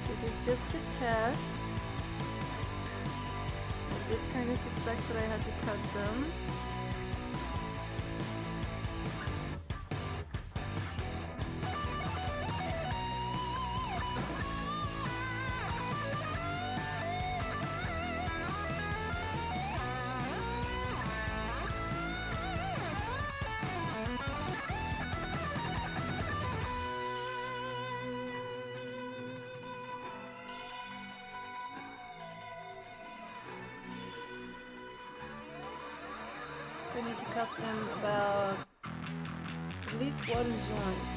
This is just a test. I did kind of suspect that I had to cut them. So I need to cut them about at least one joint.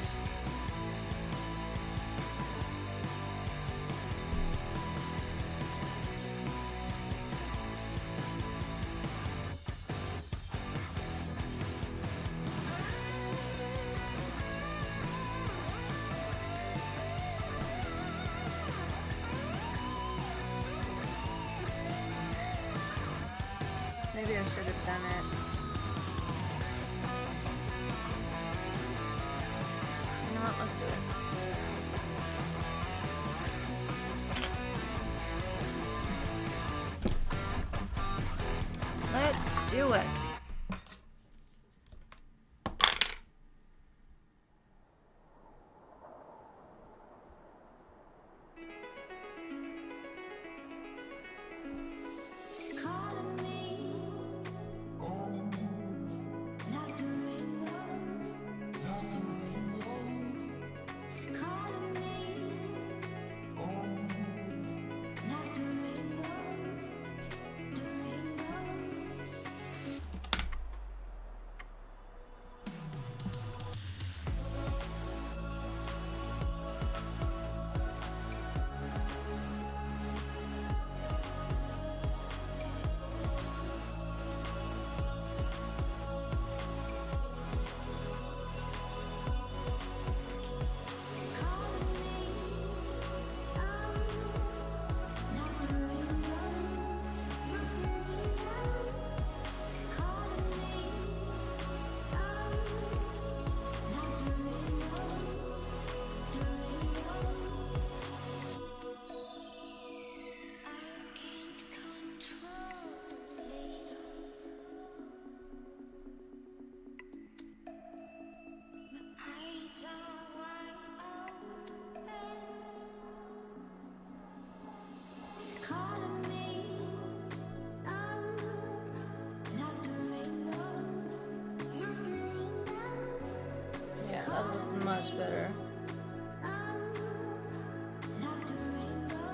Maybe I should have done it. You know what? Let's do it. Let's do it. It's calling me like the rainbow. It's calling me like the rainbow. The rainbow. It's calling me like the rainbow. It's calling me like the rainbow. The rainbow. I can't control it. My eyes are wide open. It's calling me like the rainbow. Yeah, that was much better. Like the rainbow.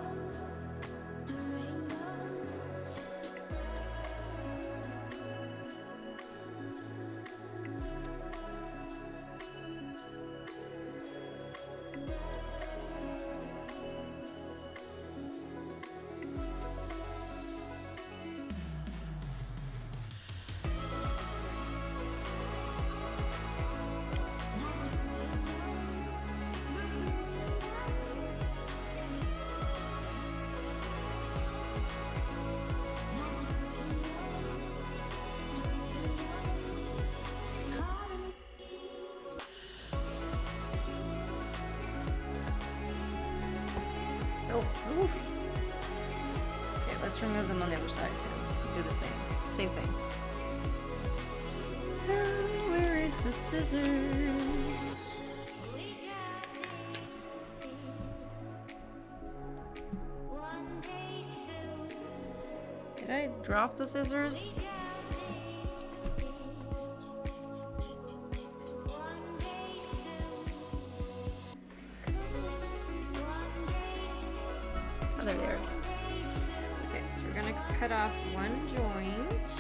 The rainbow. So floofy. Okay, let's remove them on the other side too. Do the same thing. Where is the scissors? One day soon. Did I drop the scissors? One day soon. Oh, there they are. Okay, so we're gonna cut off one joint.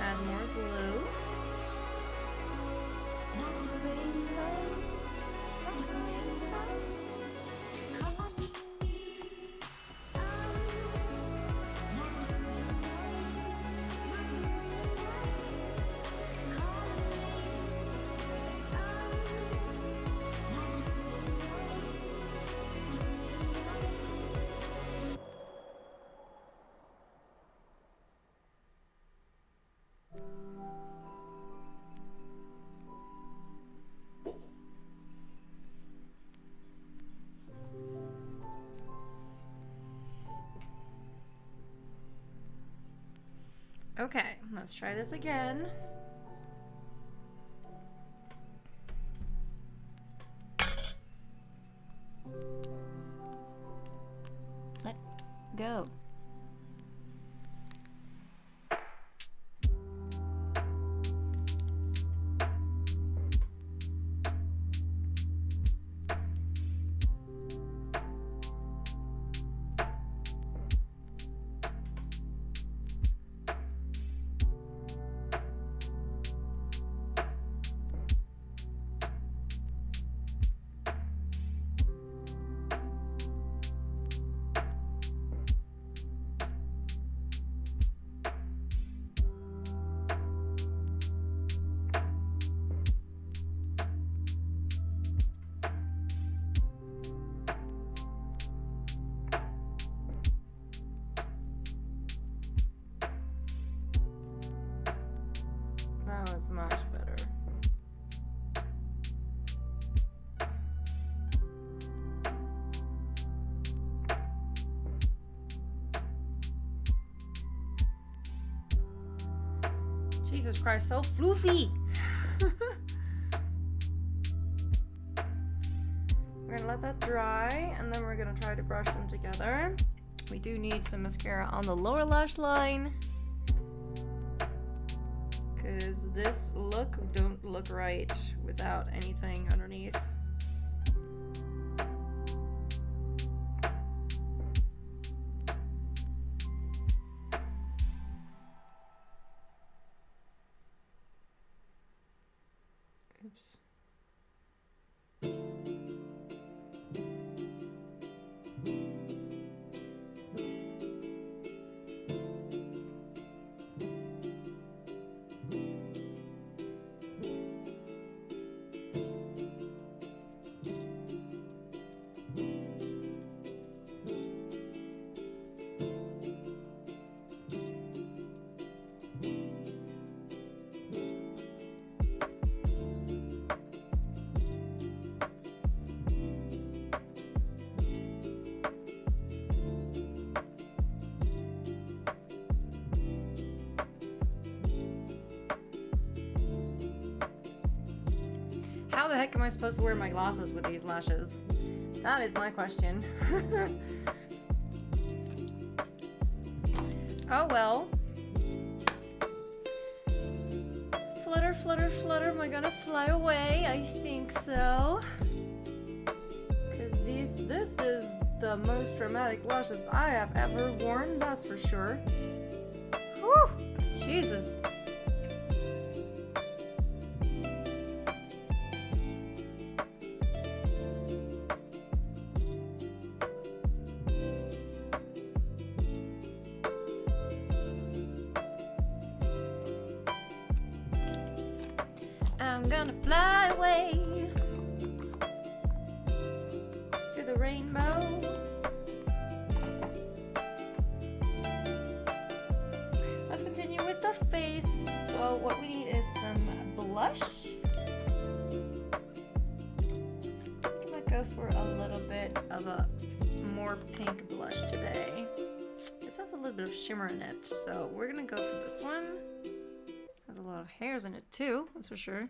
Add more glue. Like the rainbow. The rainbow. It's calling me. Okay, let's try this again. Let go. That was much better. Jesus Christ, so floofy! We're gonna let that dry, and then we're gonna try to brush them together. We do need some mascara on the lower lash line, because this look don't look right without anything underneath. Oops. How the heck am I supposed to wear my glasses with these lashes? That is my question. Oh well. Flutter, flutter, flutter. Am I gonna fly away? I think so. Because this is the most dramatic lashes I have ever worn, that's for sure. Whew! Jesus. I'm gonna fly away to the rainbow. Let's continue with the face. So what we need is some blush. I might go for a little bit of a more pink blush today. This has a little bit of shimmer in it, so we're gonna go for this one. Has a lot of hairs in it too, that's for sure.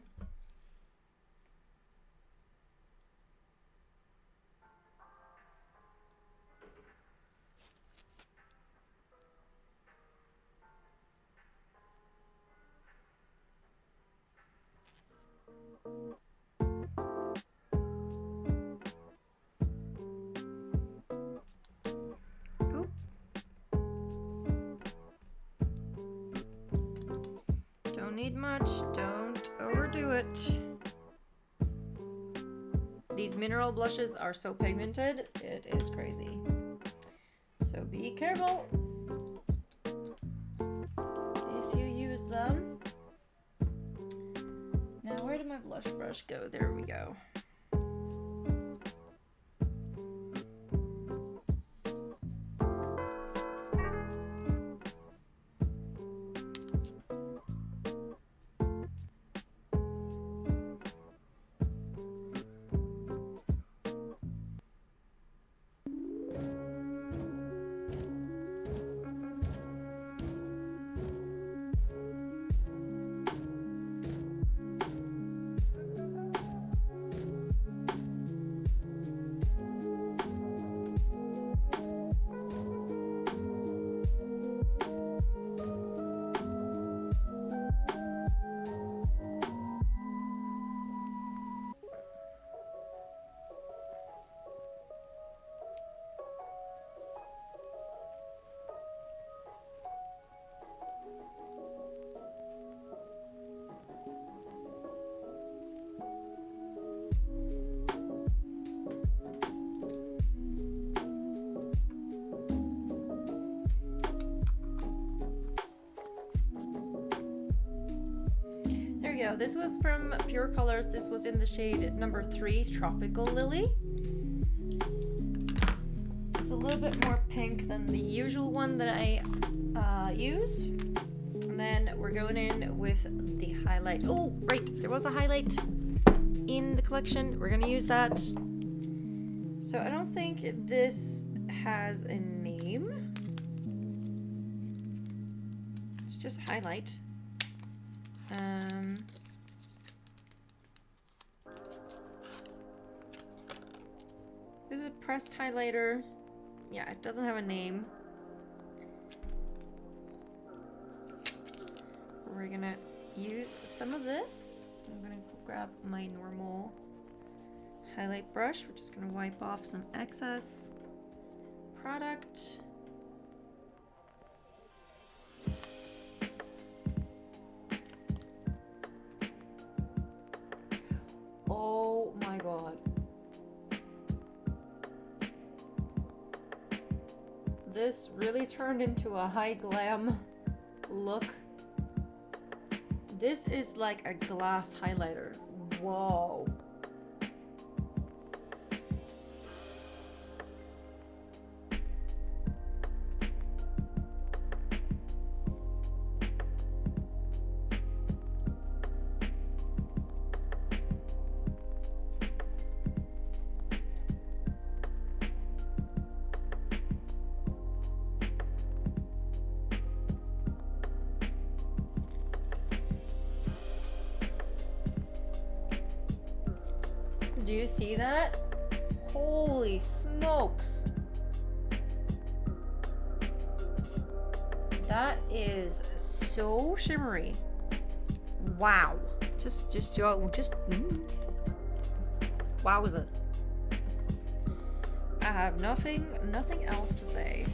Ooh. Don't need much, don't overdo it. These mineral blushes are so pigmented, it is crazy. So be careful if you use them. Now where did my blush brush go? There we go. yeah, this was from Pure Colors. This was in the shade number 3, Tropical Lily. It's a little bit more pink than the usual one that I use. And then we're going in with the highlight. Oh, right, there was a highlight in the collection. We're gonna use that. So I don't think this has a name. It's just a highlight. This is a pressed highlighter. Yeah, it doesn't have a name. We're gonna use some of this. So I'm gonna grab my normal highlight brush. We're just gonna wipe off some excess product. Oh my god. This really turned into a high glam look. This is like a glass highlighter. Whoa. Do you see that? Holy smokes. That is so shimmery. Wow. Wow, is it? I have nothing else to say.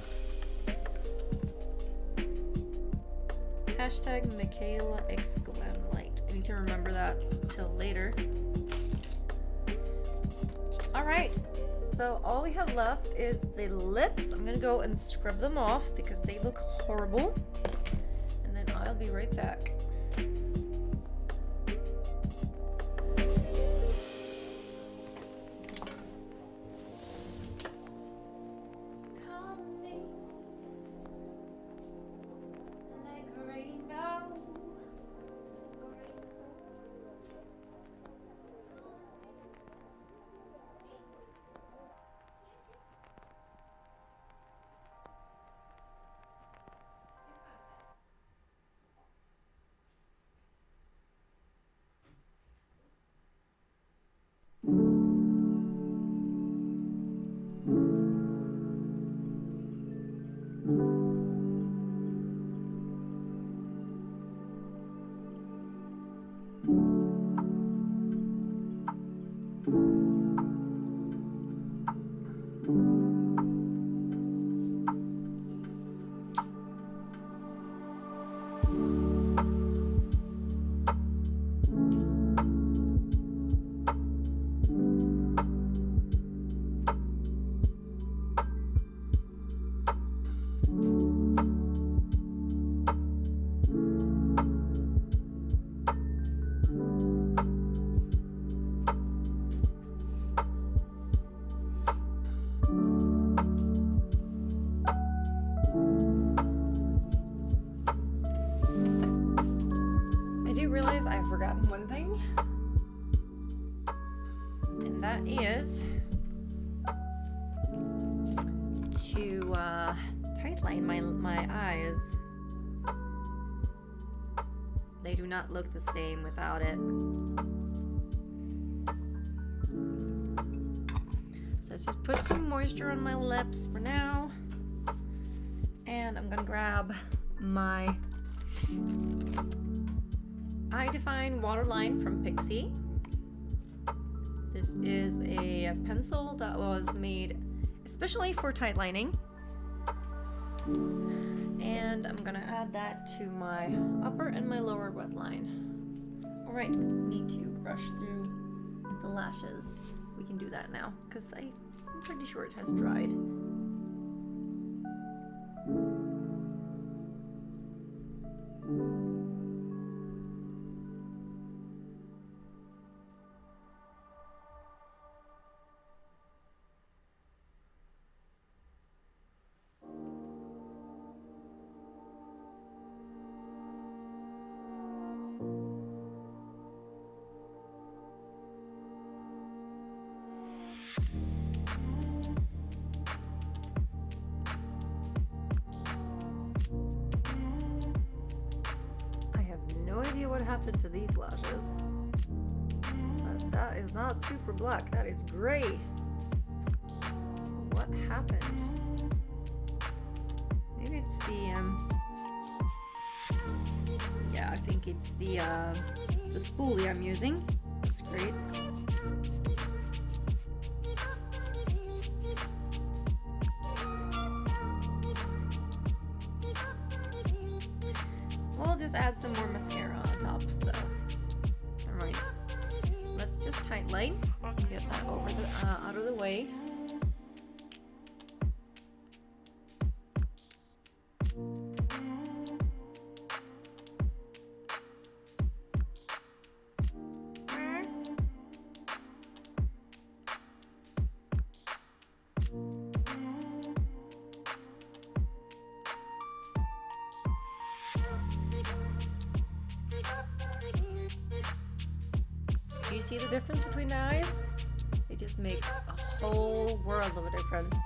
Hashtag Mikayla x GlamLite. I need to remember that till later. Alright, so all we have left is the lips. I'm gonna go and scrub them off because they look horrible. And then I'll be right back. I've forgotten one thing, and that is to tightline my eyes. They do not look the same without it. So let's just put some moisture on my lips for now, and I'm gonna grab my Eye Define Waterline from Pixie. This is a pencil that was made especially for tight lining. And I'm gonna add that to my upper and my lower wet line. Alright, need to brush through the lashes. We can do that now, because I'm pretty sure it has dried. what happened to these lashes. But that is not super black, that is gray. What happened? Maybe it's the yeah, I think it's the spoolie I'm using. That's great. We'll just add some more mascara on top, so. Alright. Let's just highlight and get that over the out of the way. Do you see the difference between the eyes? It just makes a whole world of a difference.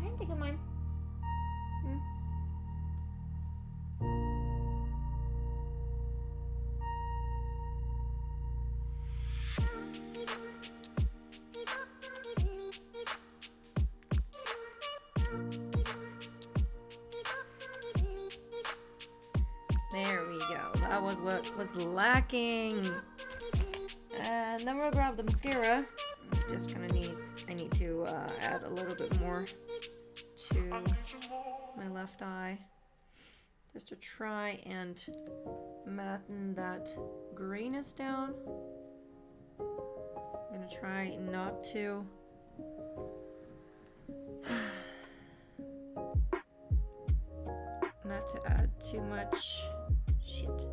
I think of mine. There we go. That was what was lacking. And then we'll grab the mascara. Just gonna I need to add a little bit more to my left eye. Just to try and matten that grayness down. I'm gonna try not to add too much shit.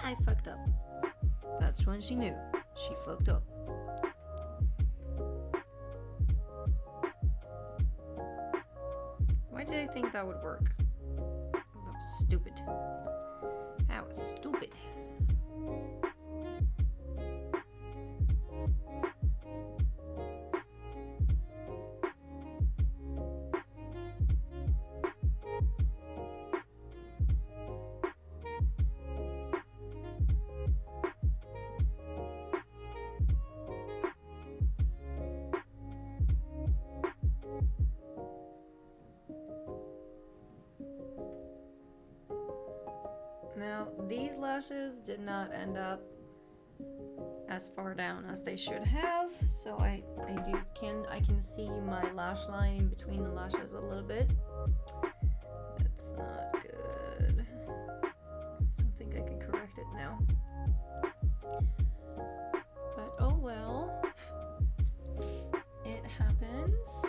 I fucked up. That's when she knew. She fucked up. Why did I think that would work? That was stupid. That was stupid. Now, these lashes did not end up as far down as they should have, so I can see my lash line in between the lashes a little bit. It's not good. I don't think I can correct it now. But oh well. It happens.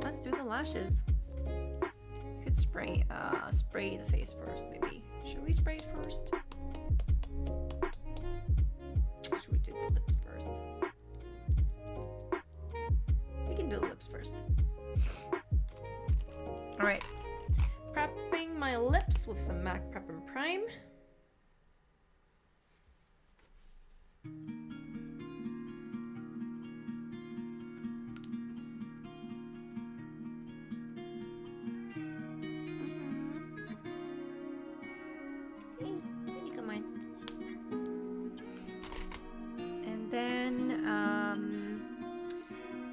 Let's do the lashes. Could spray the face first, maybe. Should we spray it first? Should we do the lips first? We can do the lips first. Alright. Prepping my lips with some MAC Prep and Prime. Then,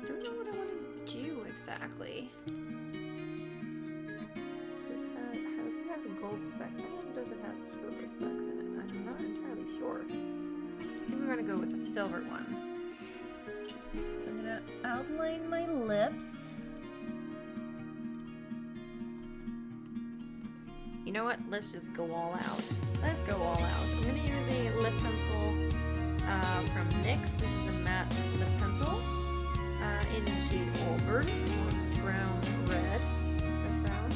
don't know what I want to do exactly. This has gold specks in it. Does it have silver specks in it? I'm not entirely sure. I think we're gonna go with the silver one. So I'm gonna outline my lips. You know what? Let's just go all out. Let's go all out. I'm gonna use a lip pencil from NYX. This is a matte lip pencil in the shade Auburn, or brown red. Brown.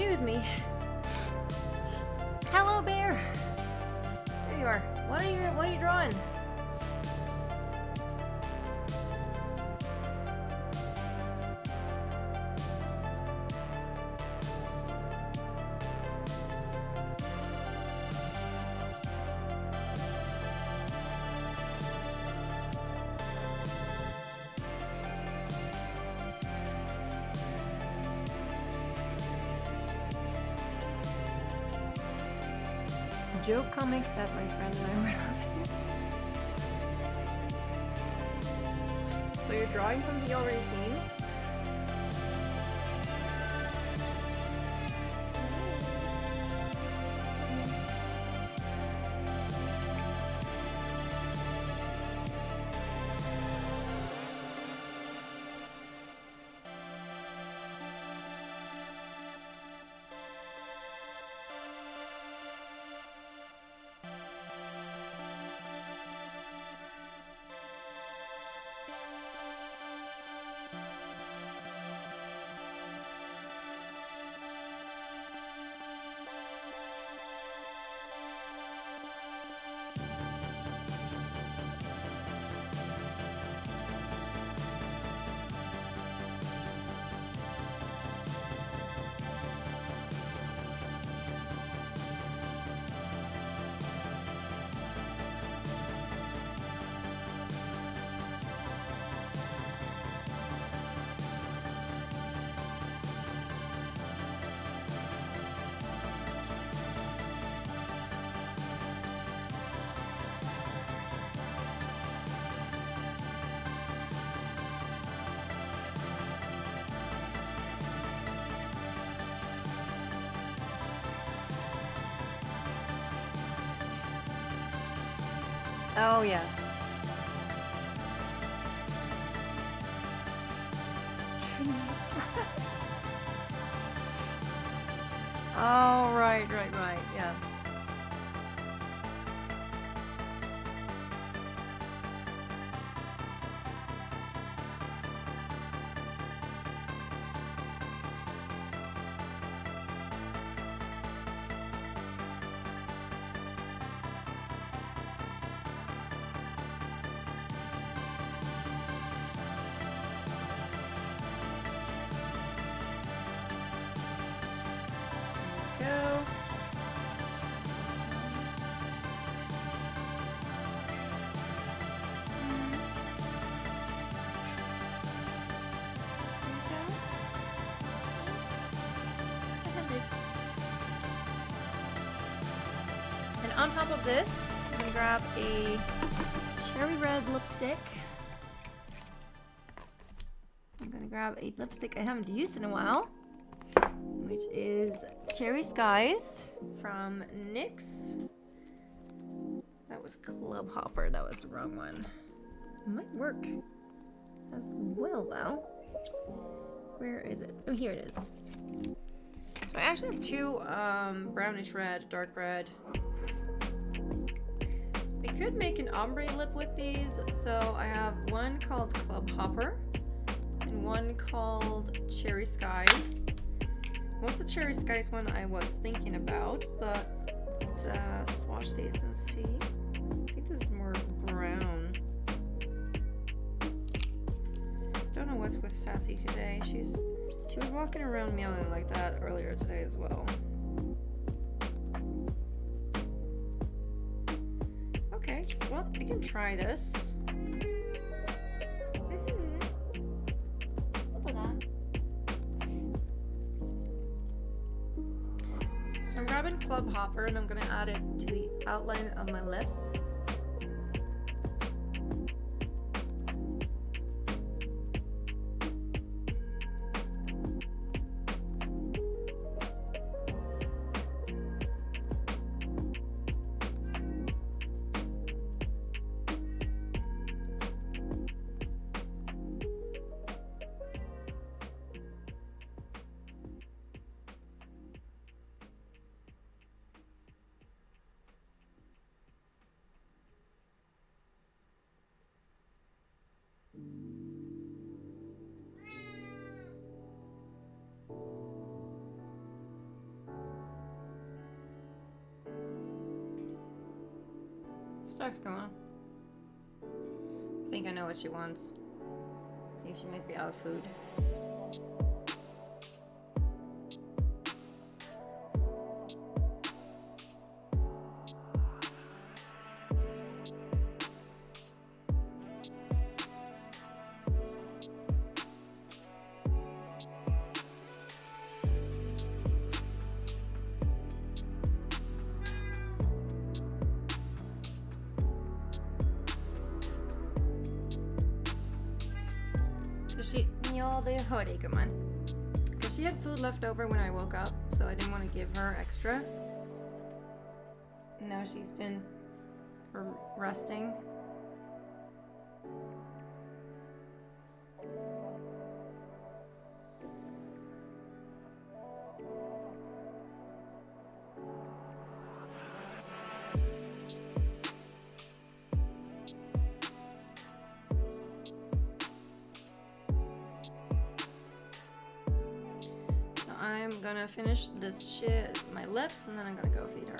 Excuse me. Hello, bear. There you are. What are you drawing? Joke comic that my friend and I were laughing at. So you're drawing something you already seen? Oh, yes. Oh, right, yeah. Go. And on top of this, I'm gonna grab a cherry red lipstick. I'm gonna grab a lipstick I haven't used in a while, which is Cherry Skies from NYX. That was Club Hopper. That was the wrong one. Might work as well though. Where is it? Oh, here it is. So I actually have two brownish red, dark red. We could make an ombre lip with these. So I have one called Club Hopper and one called Cherry Skies. What's the Cherry Skies one I was thinking about, but let's swatch these and see. I think this is more brown. Don't know what's with Sassy today. She was walking around meowing like that earlier today as well. Okay, well, I can try this. Look at that. So I'm grabbing Club Hopper and I'm gonna add it to the outline of my lips. Stark's going on. I think I know what she wants. I think she might be out of food. Ja, det hörde jag gumman. Because she had food left over when I woke up, so I didn't want to give her extra. Now she's been resting. I'm gonna finish this shit, my lips, and then I'm gonna go feed her.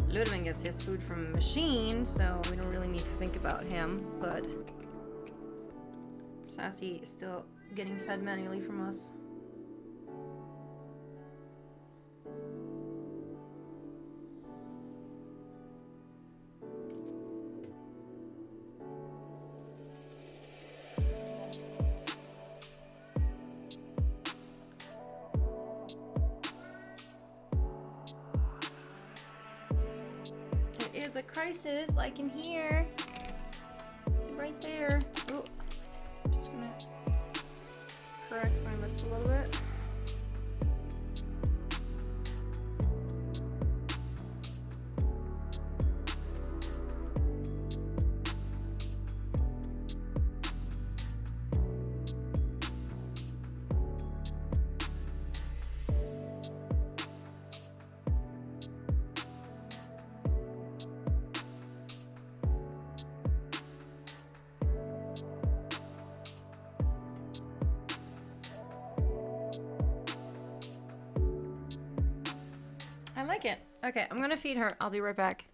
Ludwig gets his food from a machine, so we don't really need to think about him, but Sassy is still getting fed manually from us. It is a crisis, I can hear. Right there. Ooh. Just gonna correct my lips a little bit. I like it. Okay, I'm gonna feed her. I'll be right back.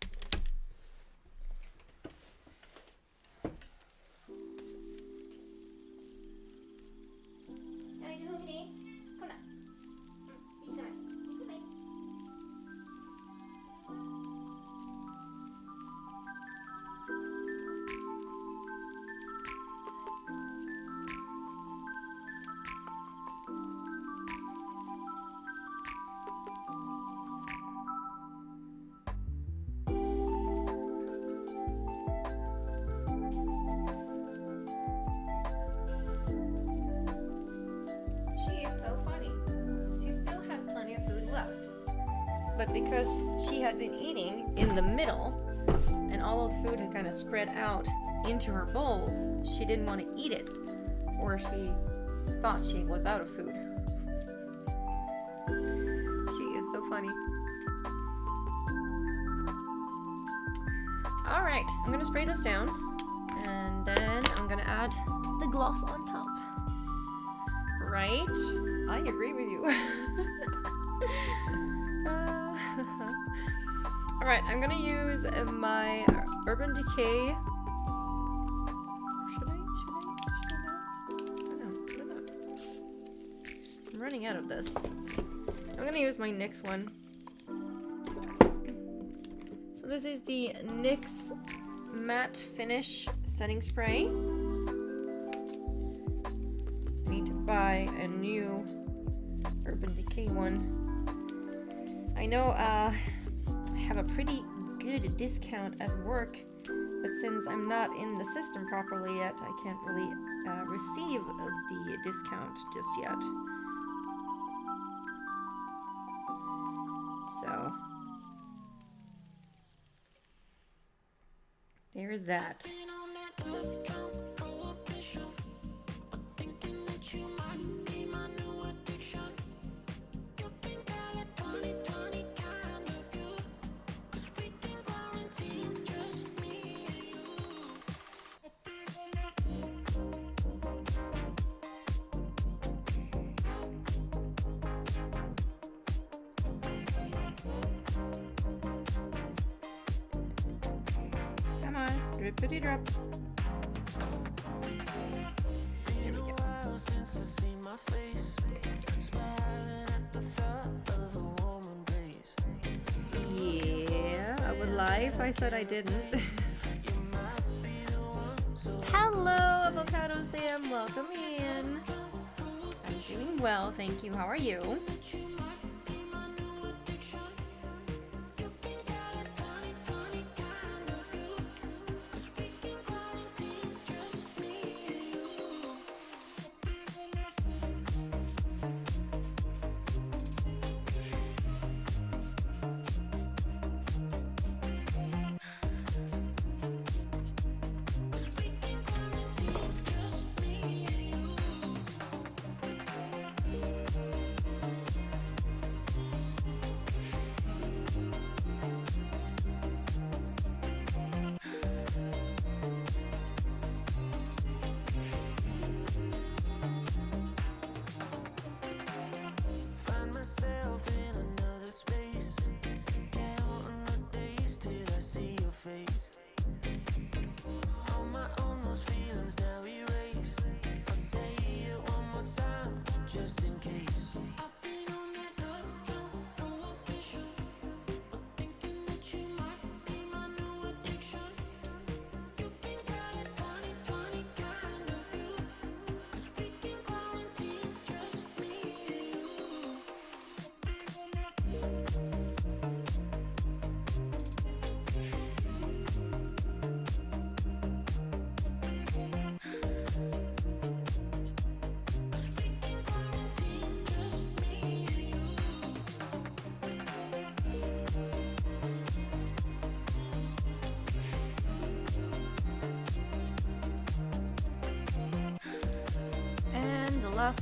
But because she had been eating in the middle and all of the food had kind of spread out into her bowl, she didn't want to eat it, or she thought she was out of food. She is so funny. All right, I'm gonna spray this down and then I'm gonna add the gloss on top. Right? I agree with you. Alright, I'm gonna use my Urban Decay. Should I now? I don't know. I'm running out of this. I'm gonna use my NYX one. So this is the NYX Matte Finish Setting Spray. I need to buy a new Urban Decay one. I know I have a pretty good discount at work, but since I'm not in the system properly yet, I can't really receive the discount just yet. So there's that. Drippity drop. There we go. Yeah, I would lie if I said I didn't. Hello, Avocado Sam. Welcome in. I'm doing well, thank you. How are you?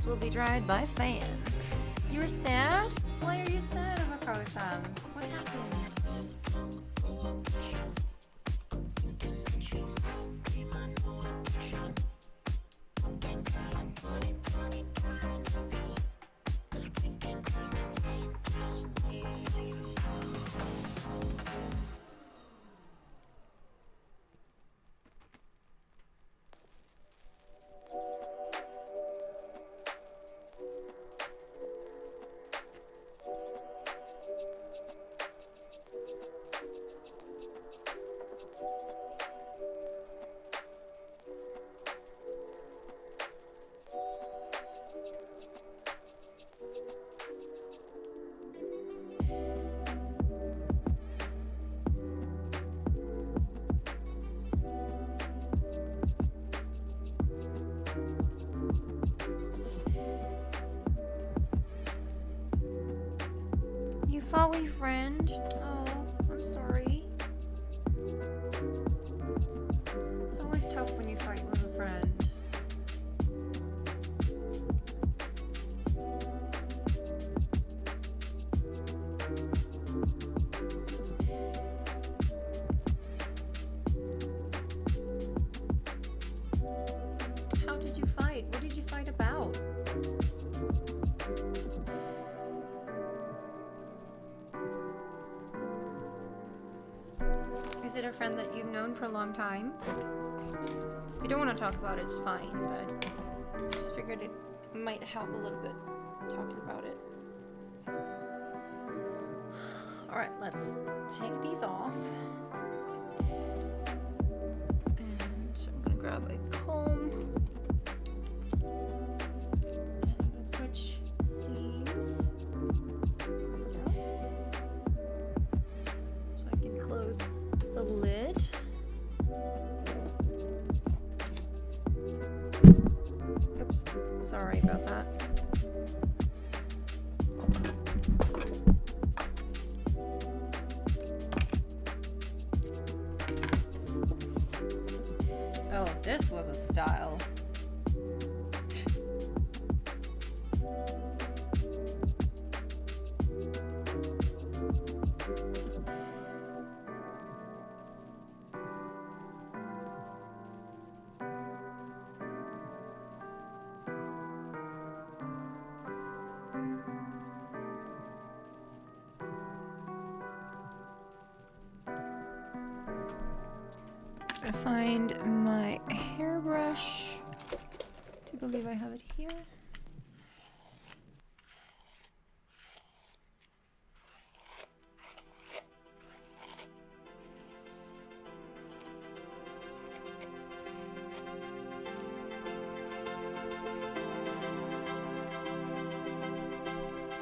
Will be dried by fan. You're sad? Why are you sad, Avocado-san? What happened? Fought with friend? Oh, I'm sorry. It's always tough when you fight with a friend. How did you fight? What did you fight about? Is it a friend that you've known for a long time? If you don't want to talk about it, it's fine, but I just figured it might help a little bit talking about it. Alright, let's take these off. And I'm gonna grab a comb. And I'm gonna switch seams. So I can close the lid. Oops, sorry about that. Oh, this was a style. gonna find my hairbrush. I believe I have it here.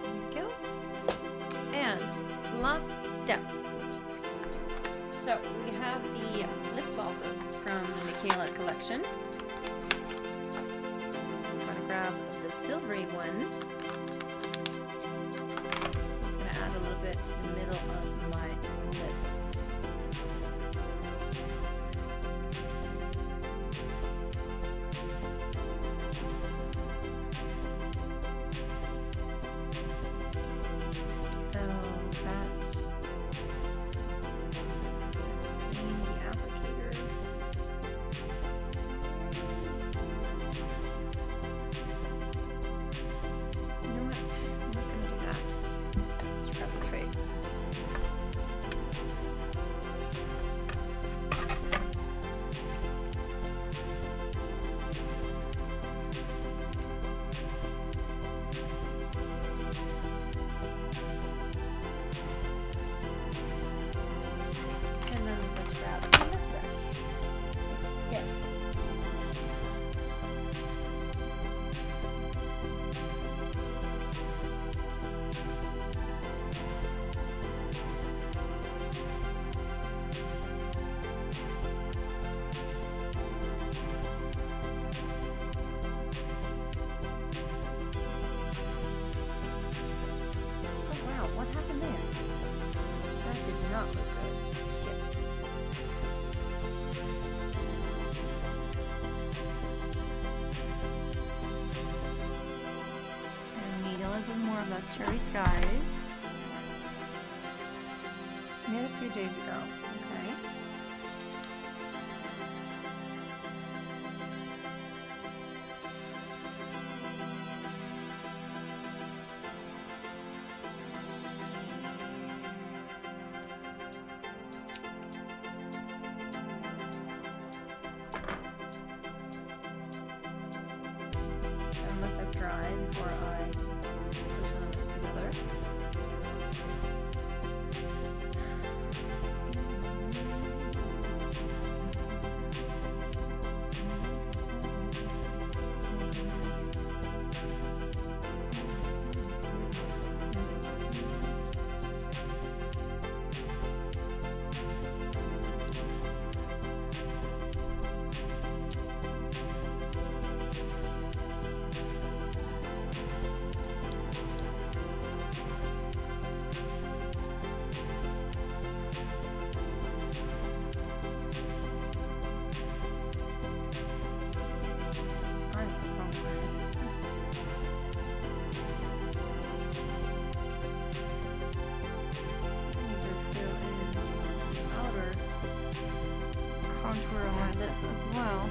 There we go. And last step. So we have the lip glosses from the Mikayla collection. I'm gonna grab the silvery one. I'm just gonna add a little bit to the middle of my lips. Stained the applicator. You know what? I'm not gonna do that. Let's grab the tray. And then let's grab a lip brush. Instead. Oh wow, what happened there? That did not look good. Shit. I need a little bit more of that cherry skies. Made a few days ago. Okay. And let that dry before I push on this together. I'm hungry. I need to fill in the outer contour on my lips as well.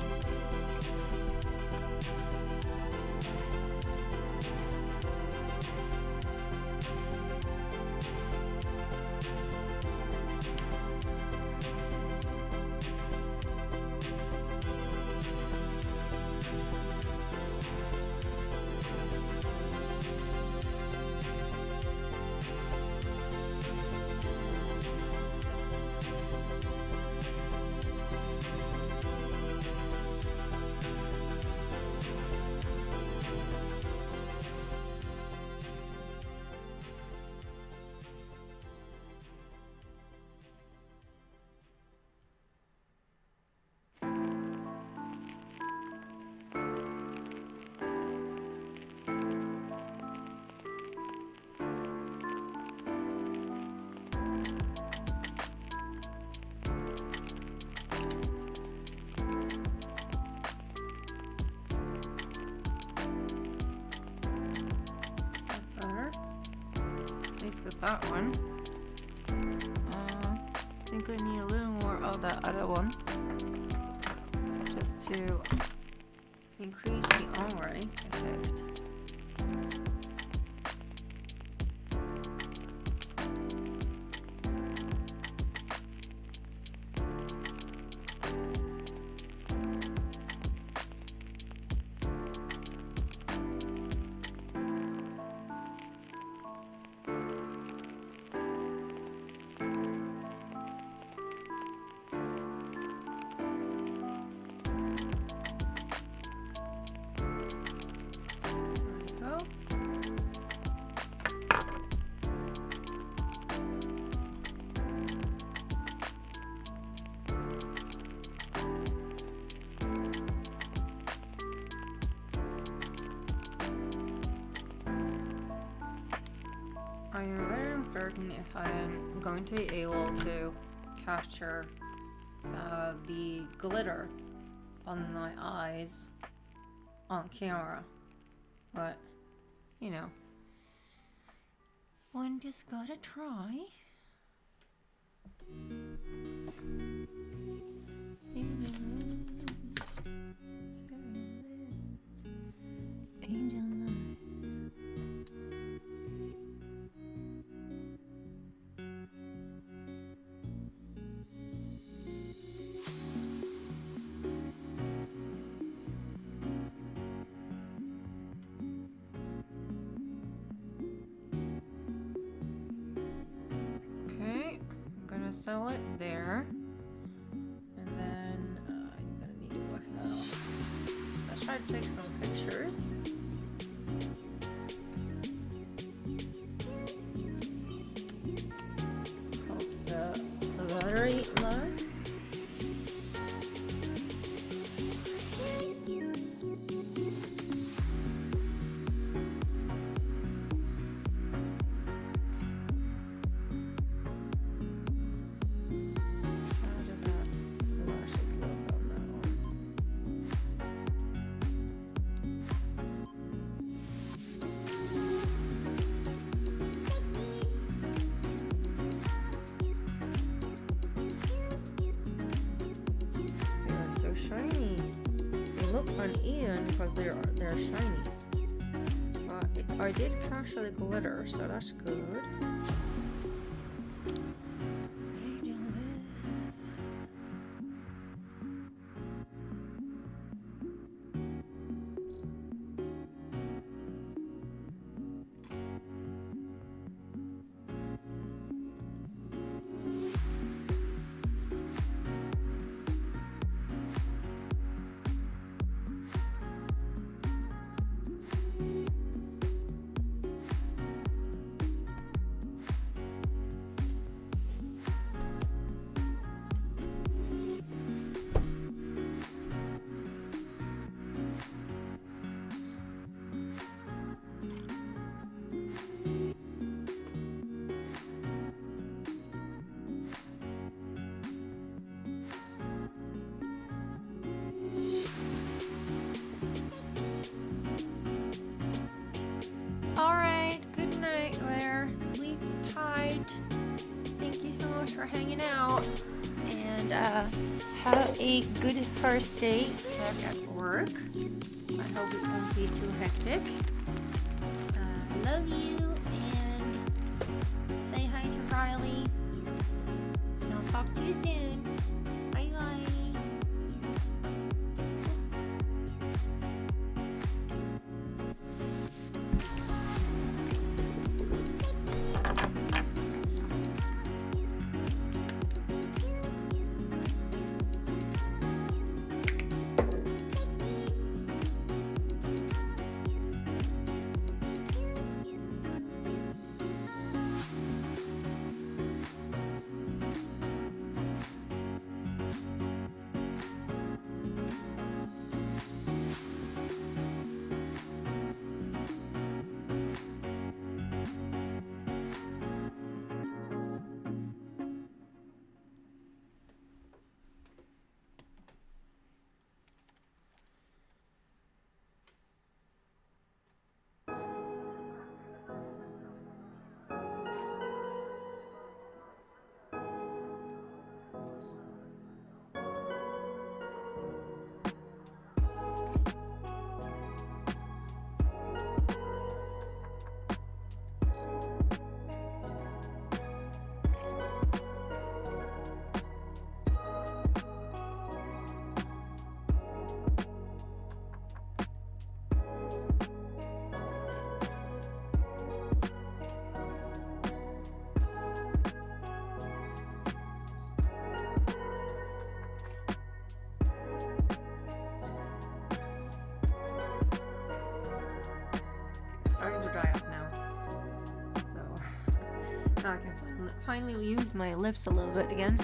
With that one, I think I need a little more of that other one just to increase the ombre effect. I am very uncertain if I am going to be able to capture the glitter on my eyes on camera, but you know, one just gotta try. Angel eyes. Okay, I'm gonna sell it there. And then I'm gonna need to wash that off. Let's try to take some pictures. Hope the battery lasts. How did that lashes look on that one? They are so shiny. They look uneven because they're shiny. But I did capture the glitter, so that's good. Angel lips. Alright, good night, Claire. Sleep tight. Thank you so much for hanging out. And have a good first day back at work. I hope it won't be too hectic. Love you, and say hi to Riley. And I'll talk to you soon. Bye bye. Starting to dry up now. So now I can finally use my lips a little bit again.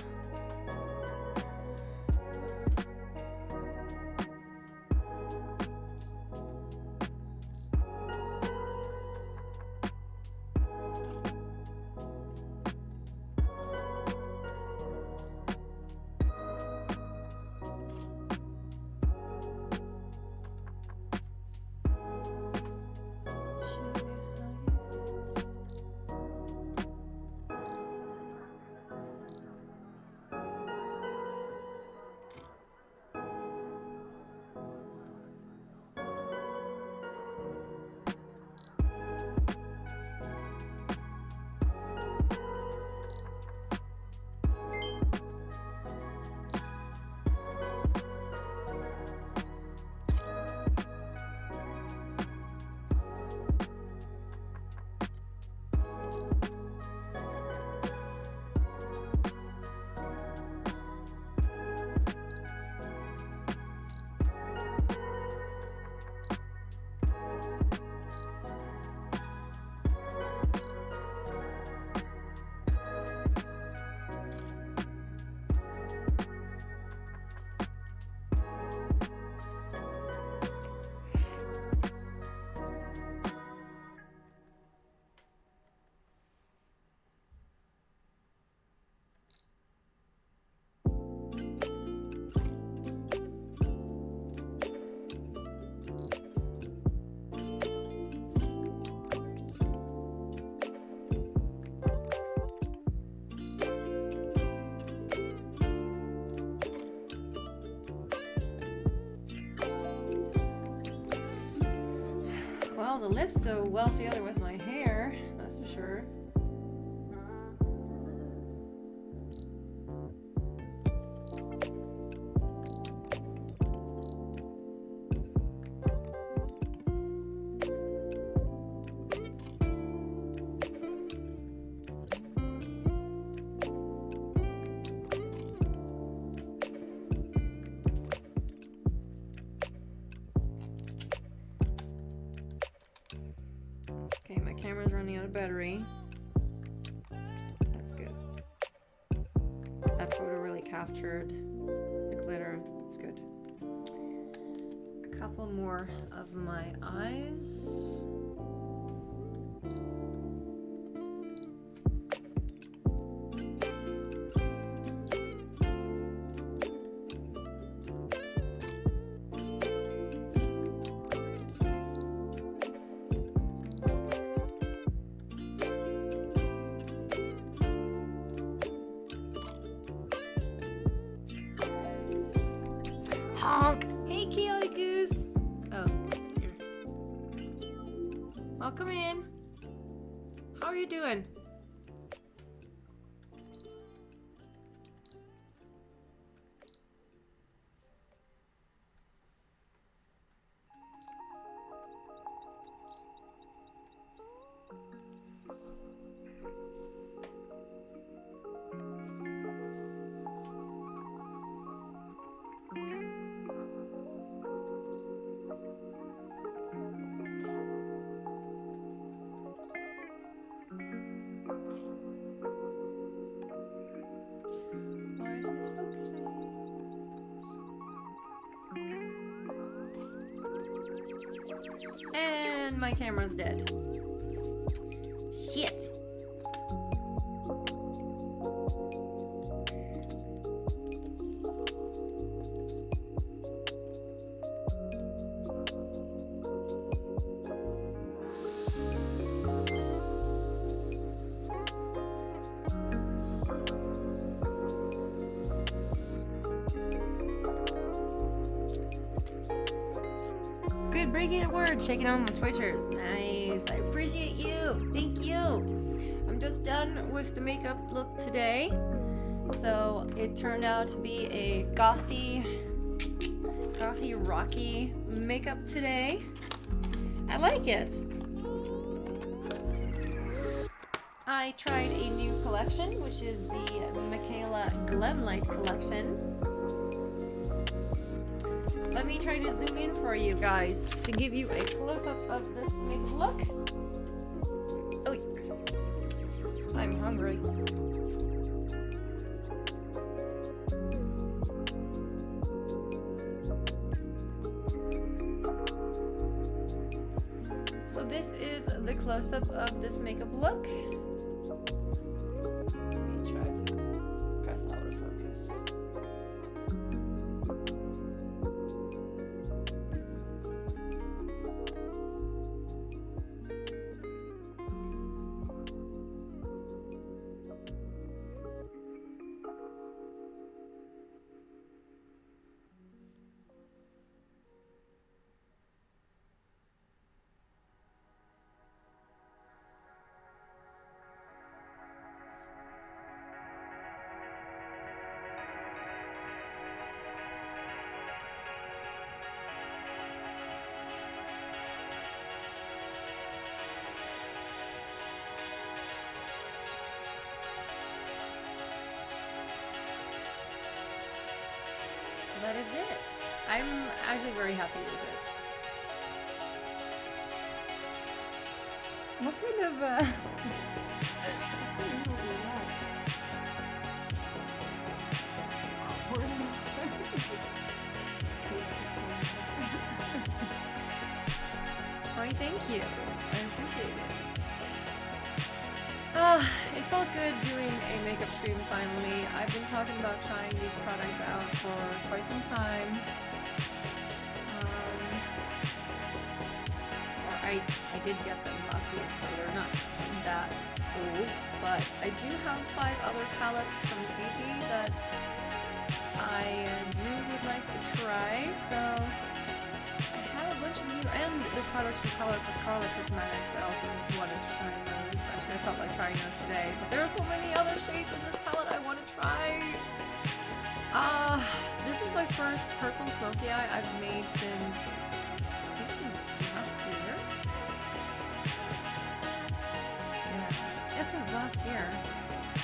the lips go well together with my hair, that's for sure. Okay, my camera's running out of battery. That's good. That photo really captured the glitter. That's good. A couple more of my eyes. Honk! Hey, Chaotic Goose! Oh, here. Welcome in. How are you doing? Why isn't it focusing? And my camera's dead. Shit. Good, breaking a word, shaking on my Twitchers. Nice, I appreciate you. Thank you. I'm just done with the makeup look today. So it turned out to be a gothy, rocky makeup today. I like it. I tried a new collection, which is the Mikayla GlamLite collection. Let me try to zoom in for you guys to give you a close-up of this makeup look. Oh, I'm hungry. So this is the close-up of this makeup look. Let me try to press autofocus. So that is it. I'm actually very happy with it. What kind of what kind of evil was that? Corn Why, thank you. I appreciate it. It felt good doing a makeup stream finally. I've been talking about trying these products out for quite some time. I did get them last week, so they're not that old, but I do have 5 other palettes from ZZ that I would like to try, so I have a bunch of new, and the products from Carla Cosmetics. I also wanted to try those. Actually, I felt like trying those today. But there are so many other shades in this palette I want to try. This is my first purple smoky eye I've made since, I think since last year. Yeah, this is last year.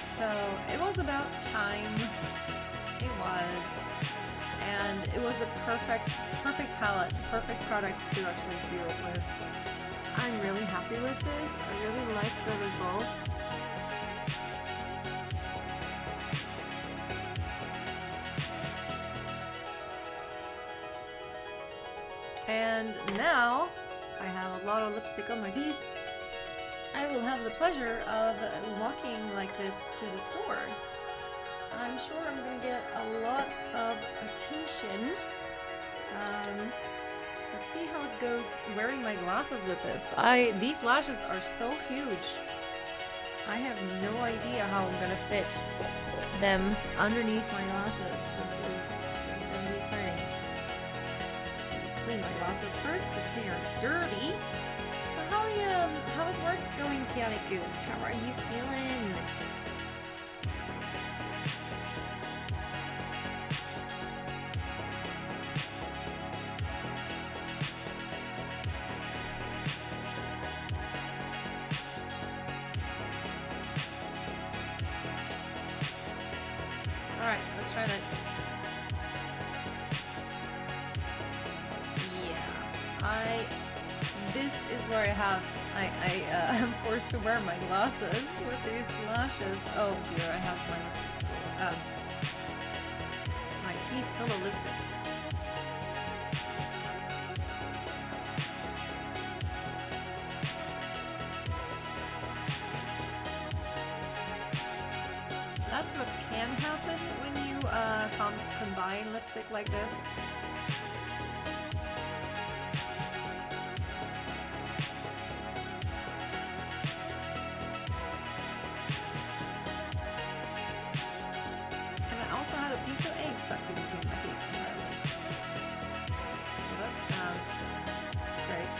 So it was about time. It was. And it was the perfect palette, perfect products to actually do it with. I'm really happy with this. I really like the results. And now I have a lot of lipstick on my teeth. I will have the pleasure of walking like this to the store. I'm sure I'm gonna get a lot of attention. Let's see how it goes wearing my glasses with this. These lashes are so huge. I have no idea how I'm gonna fit them underneath my glasses. This is gonna be exciting. I'm just gonna clean my glasses first because they are dirty. So how is work going, Chaotic Goose? How are you feeling? Alright, let's try this. Yeah, this is where I am forced to wear my glasses with these lashes. Oh dear, I have my lipstick full. My teeth full of lipstick. That's what can happen when you combine lipstick like this. And I also had a piece of egg stuck in between my teeth, apparently. So that's great.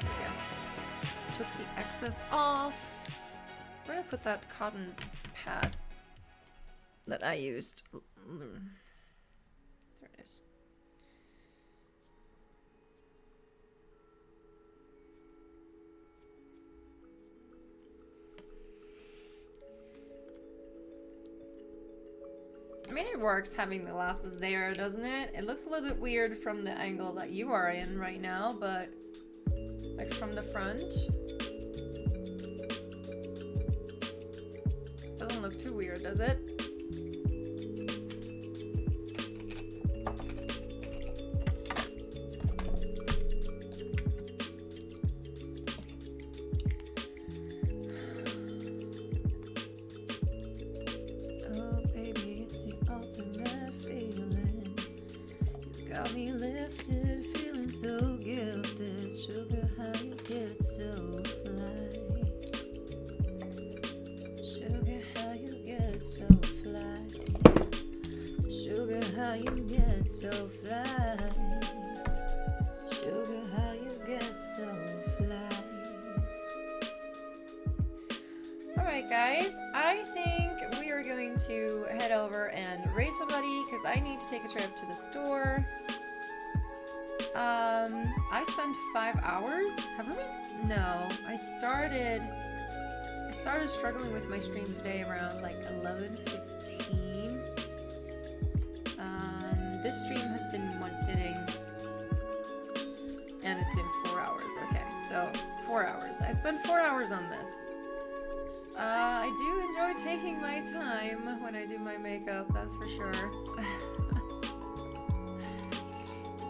There we go. Took the excess off. Where did I put that cotton pad that I used? There it is. I mean, it works having the glasses there, doesn't it? It looks a little bit weird from the angle that you are in right now, but like from the front. Doesn't look too weird, does it? Oh baby, it's the ultimate feeling. You got me lifted, feeling so gifted. Sugar, how you get so fly. Sugar, how you get so fly. Sugar, how you get so fly. Sugar, how you get so fly. Alright guys, I think we are going to head over and raid somebody because I need to take a trip to the store. I spent 5 hours. Haven't we? No. I started struggling with my stream today around like 11:15. This stream has been one sitting and it's been 4 hours. Okay, so 4 hours. I spent 4 hours on this. I do enjoy taking my time when I do my makeup, that's for sure.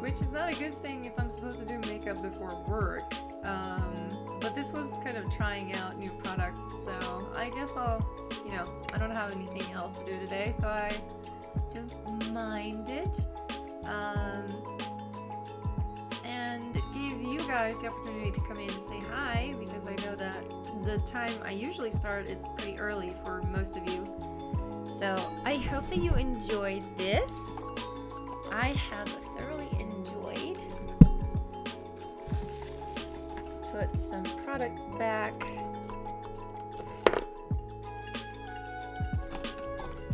Which is not a good thing if I'm supposed to do makeup before work. But this was kind of trying out new products, so I guess I don't have anything else to do today, so I don't mind it. And give you guys the opportunity to come in and say hi, because I know that the time I usually start is pretty early for most of you. So I hope that you enjoyed this. I have thoroughly enjoyed. Let's put some products back.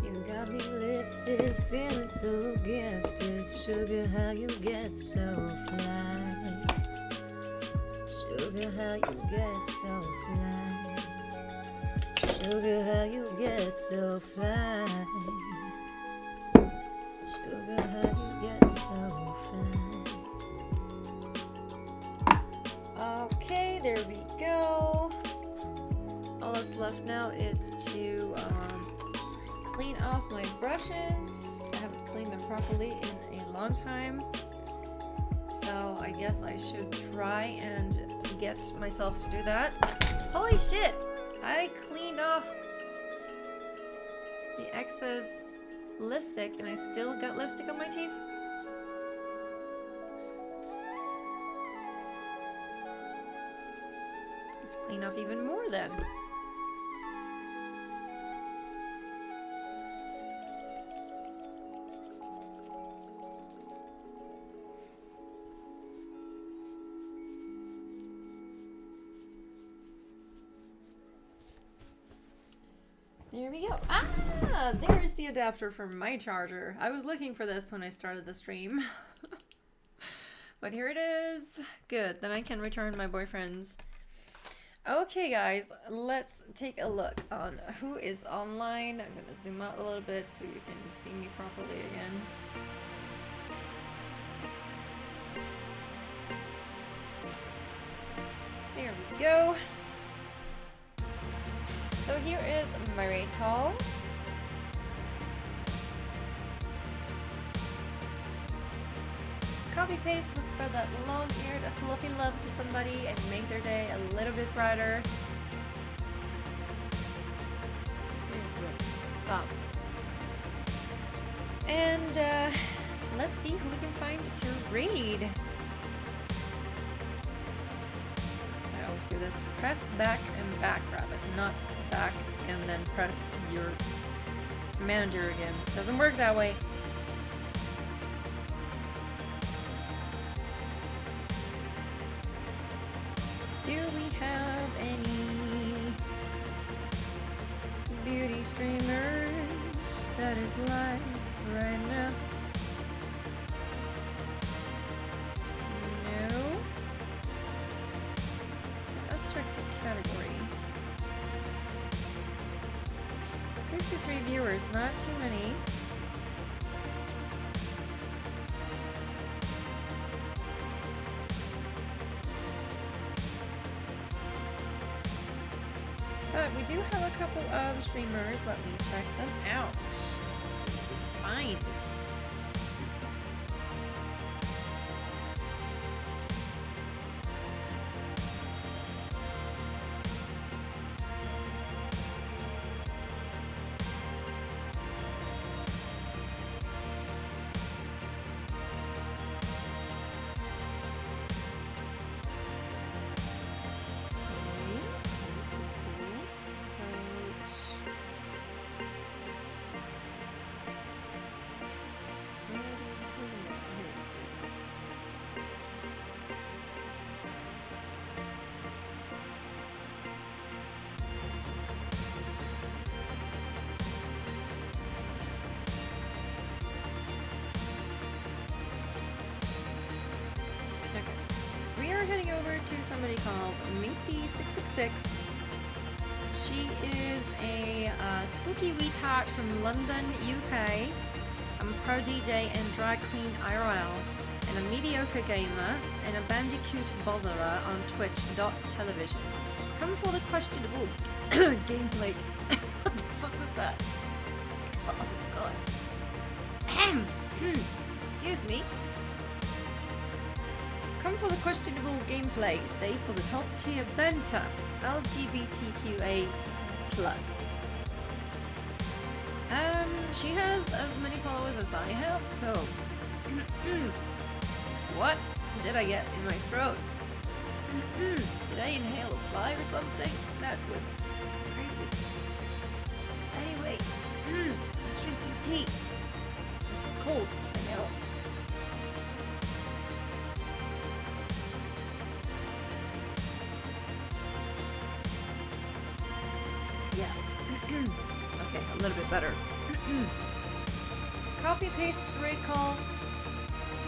You got me lifted, feeling so gifted. Sugar, how you get so fly. Sugar, how you get so fly. Sugar, how you get so fly. Sugar, how you get so fly. Okay, there we go. All that's left now is to clean off my brushes. I haven't cleaned them properly in a long time. So I guess I should try and get myself to do that. Holy shit! I cleaned off the excess lipstick and I still got lipstick on my teeth. Let's clean off even more then. There we go. Ah, there's the adapter for my charger. I was looking for this when I started the stream. But here it is. Good, then I can return my boyfriend's. Okay guys, let's take a look on who is online. I'm gonna zoom out a little bit so you can see me properly again. There we go. So here is Mikayla. Copy paste, let's spread that long-eared fluffy love to somebody and make their day a little bit brighter. Seriously, stop. And let's see who we can find to read. I always do this. Press back and back, rabbit, not back and then press your manager again. Doesn't work that way. Do we have any beauty streamers that is live right now? No. Let's check the category. 53 viewers, not too many. But we do have a couple of streamers. Let me check them out. See what we can find. We are heading over to somebody called Minxie666. She is a spooky wee tart from London, UK. I'm a pro DJ and drag queen IRL, and a mediocre gamer and a bandicoot botherer on Twitch.television. Come for the questionable gameplay. What the fuck was that? Oh god. Excuse me. Come for the questionable gameplay, stay for the top tier banter, LGBTQA+. She has as many followers as I have, so... What did I get in my throat? Did I inhale a fly or something? That was crazy. Anyway, drink some tea. Which is cold, I know. Yeah. Okay, a little bit better. Copy paste thread call.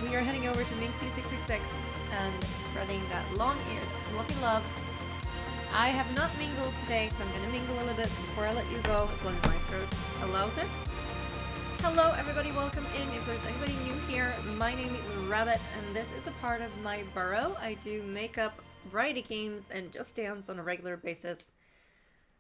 We are heading over to Minksy666 and spreading that long ear fluffy love. I have not mingled today, so I'm gonna mingle a little bit before I let you go, as long as my throat allows it. Hello everybody, welcome in. If there's anybody new here, my name is Rabbit and this is a part of my burrow. I do makeup, variety games, and just dance on a regular basis.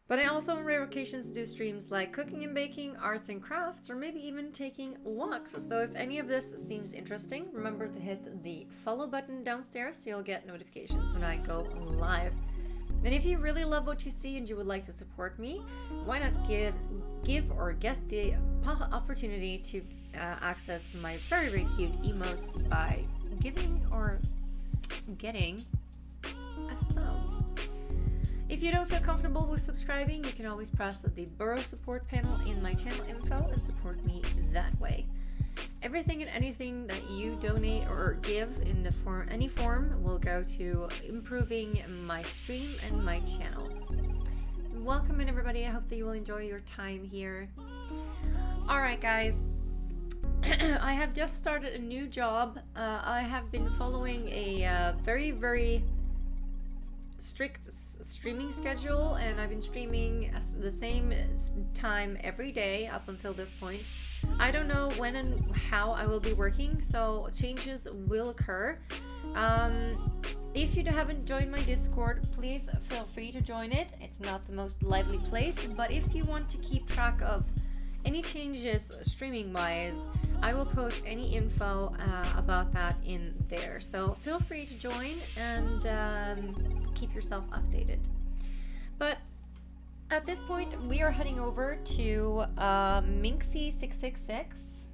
But I also on rare occasions do streams like cooking and baking, arts and crafts, or maybe even taking walks. So if any of this seems interesting, remember to hit the follow button downstairs so you'll get notifications when I go live. And if you really love what you see and you would like to support me, why not give or get the opportunity to access my very, very cute emotes by giving or getting a sub. If you don't feel comfortable with subscribing, you can always press the burrow support panel in my channel info and support me that way. Everything and anything that you donate or give in the any form will go to improving my stream and my channel. Welcome in everybody, I hope that you will enjoy your time here. Alright guys, I have just started a new job. I have been following a very, very strict streaming schedule, and I've been streaming the same time every day up until this point. I don't know when and how I will be working, so changes will occur. If you haven't joined my Discord, please feel free to join it. It's not the most lively place, but if you want to keep track of any changes streaming wise, I will post any info about that in there. So feel free to join and keep yourself updated. But at this point, we are heading over to Minksy666.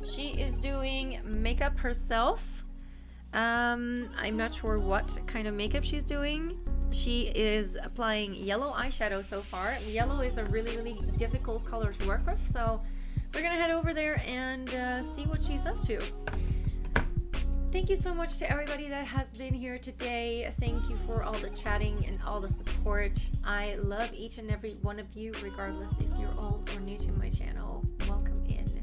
She is doing makeup herself. I'm not sure what kind of makeup she's doing. She is applying yellow eyeshadow so far. Yellow is a really, really difficult color to work with, so we're gonna head over there and see what she's up to. Thank you so much to everybody that has been here today. Thank you for all the chatting and all the support. I love each and every one of you, regardless if you're old or new to my channel. Welcome in.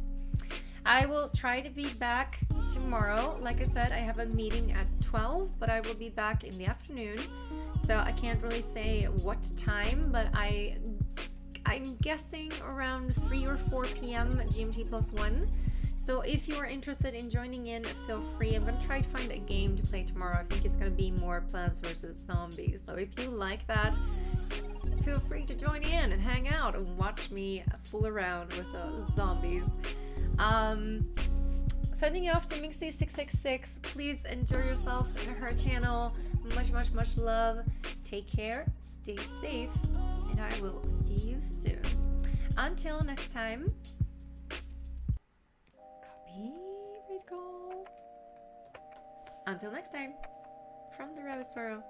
I will try to be back tomorrow. Like I said, I have a meeting at 12, but I will be back in the afternoon. So I can't really say what time, but I'm guessing around 3 or 4 p.m. GMT +1. So if you are interested in joining in, feel free. I'm going to try to find a game to play tomorrow. I think it's going to be more Plants vs. Zombies. So if you like that, feel free to join in and hang out and watch me fool around with the zombies. Sending you off to Minksy666. Please enjoy yourselves in her channel. Much, much, much love. Take care, stay safe, and I will see you soon. Until next time. Copy, read, call. Until next time, from the Rabbit's Burrow.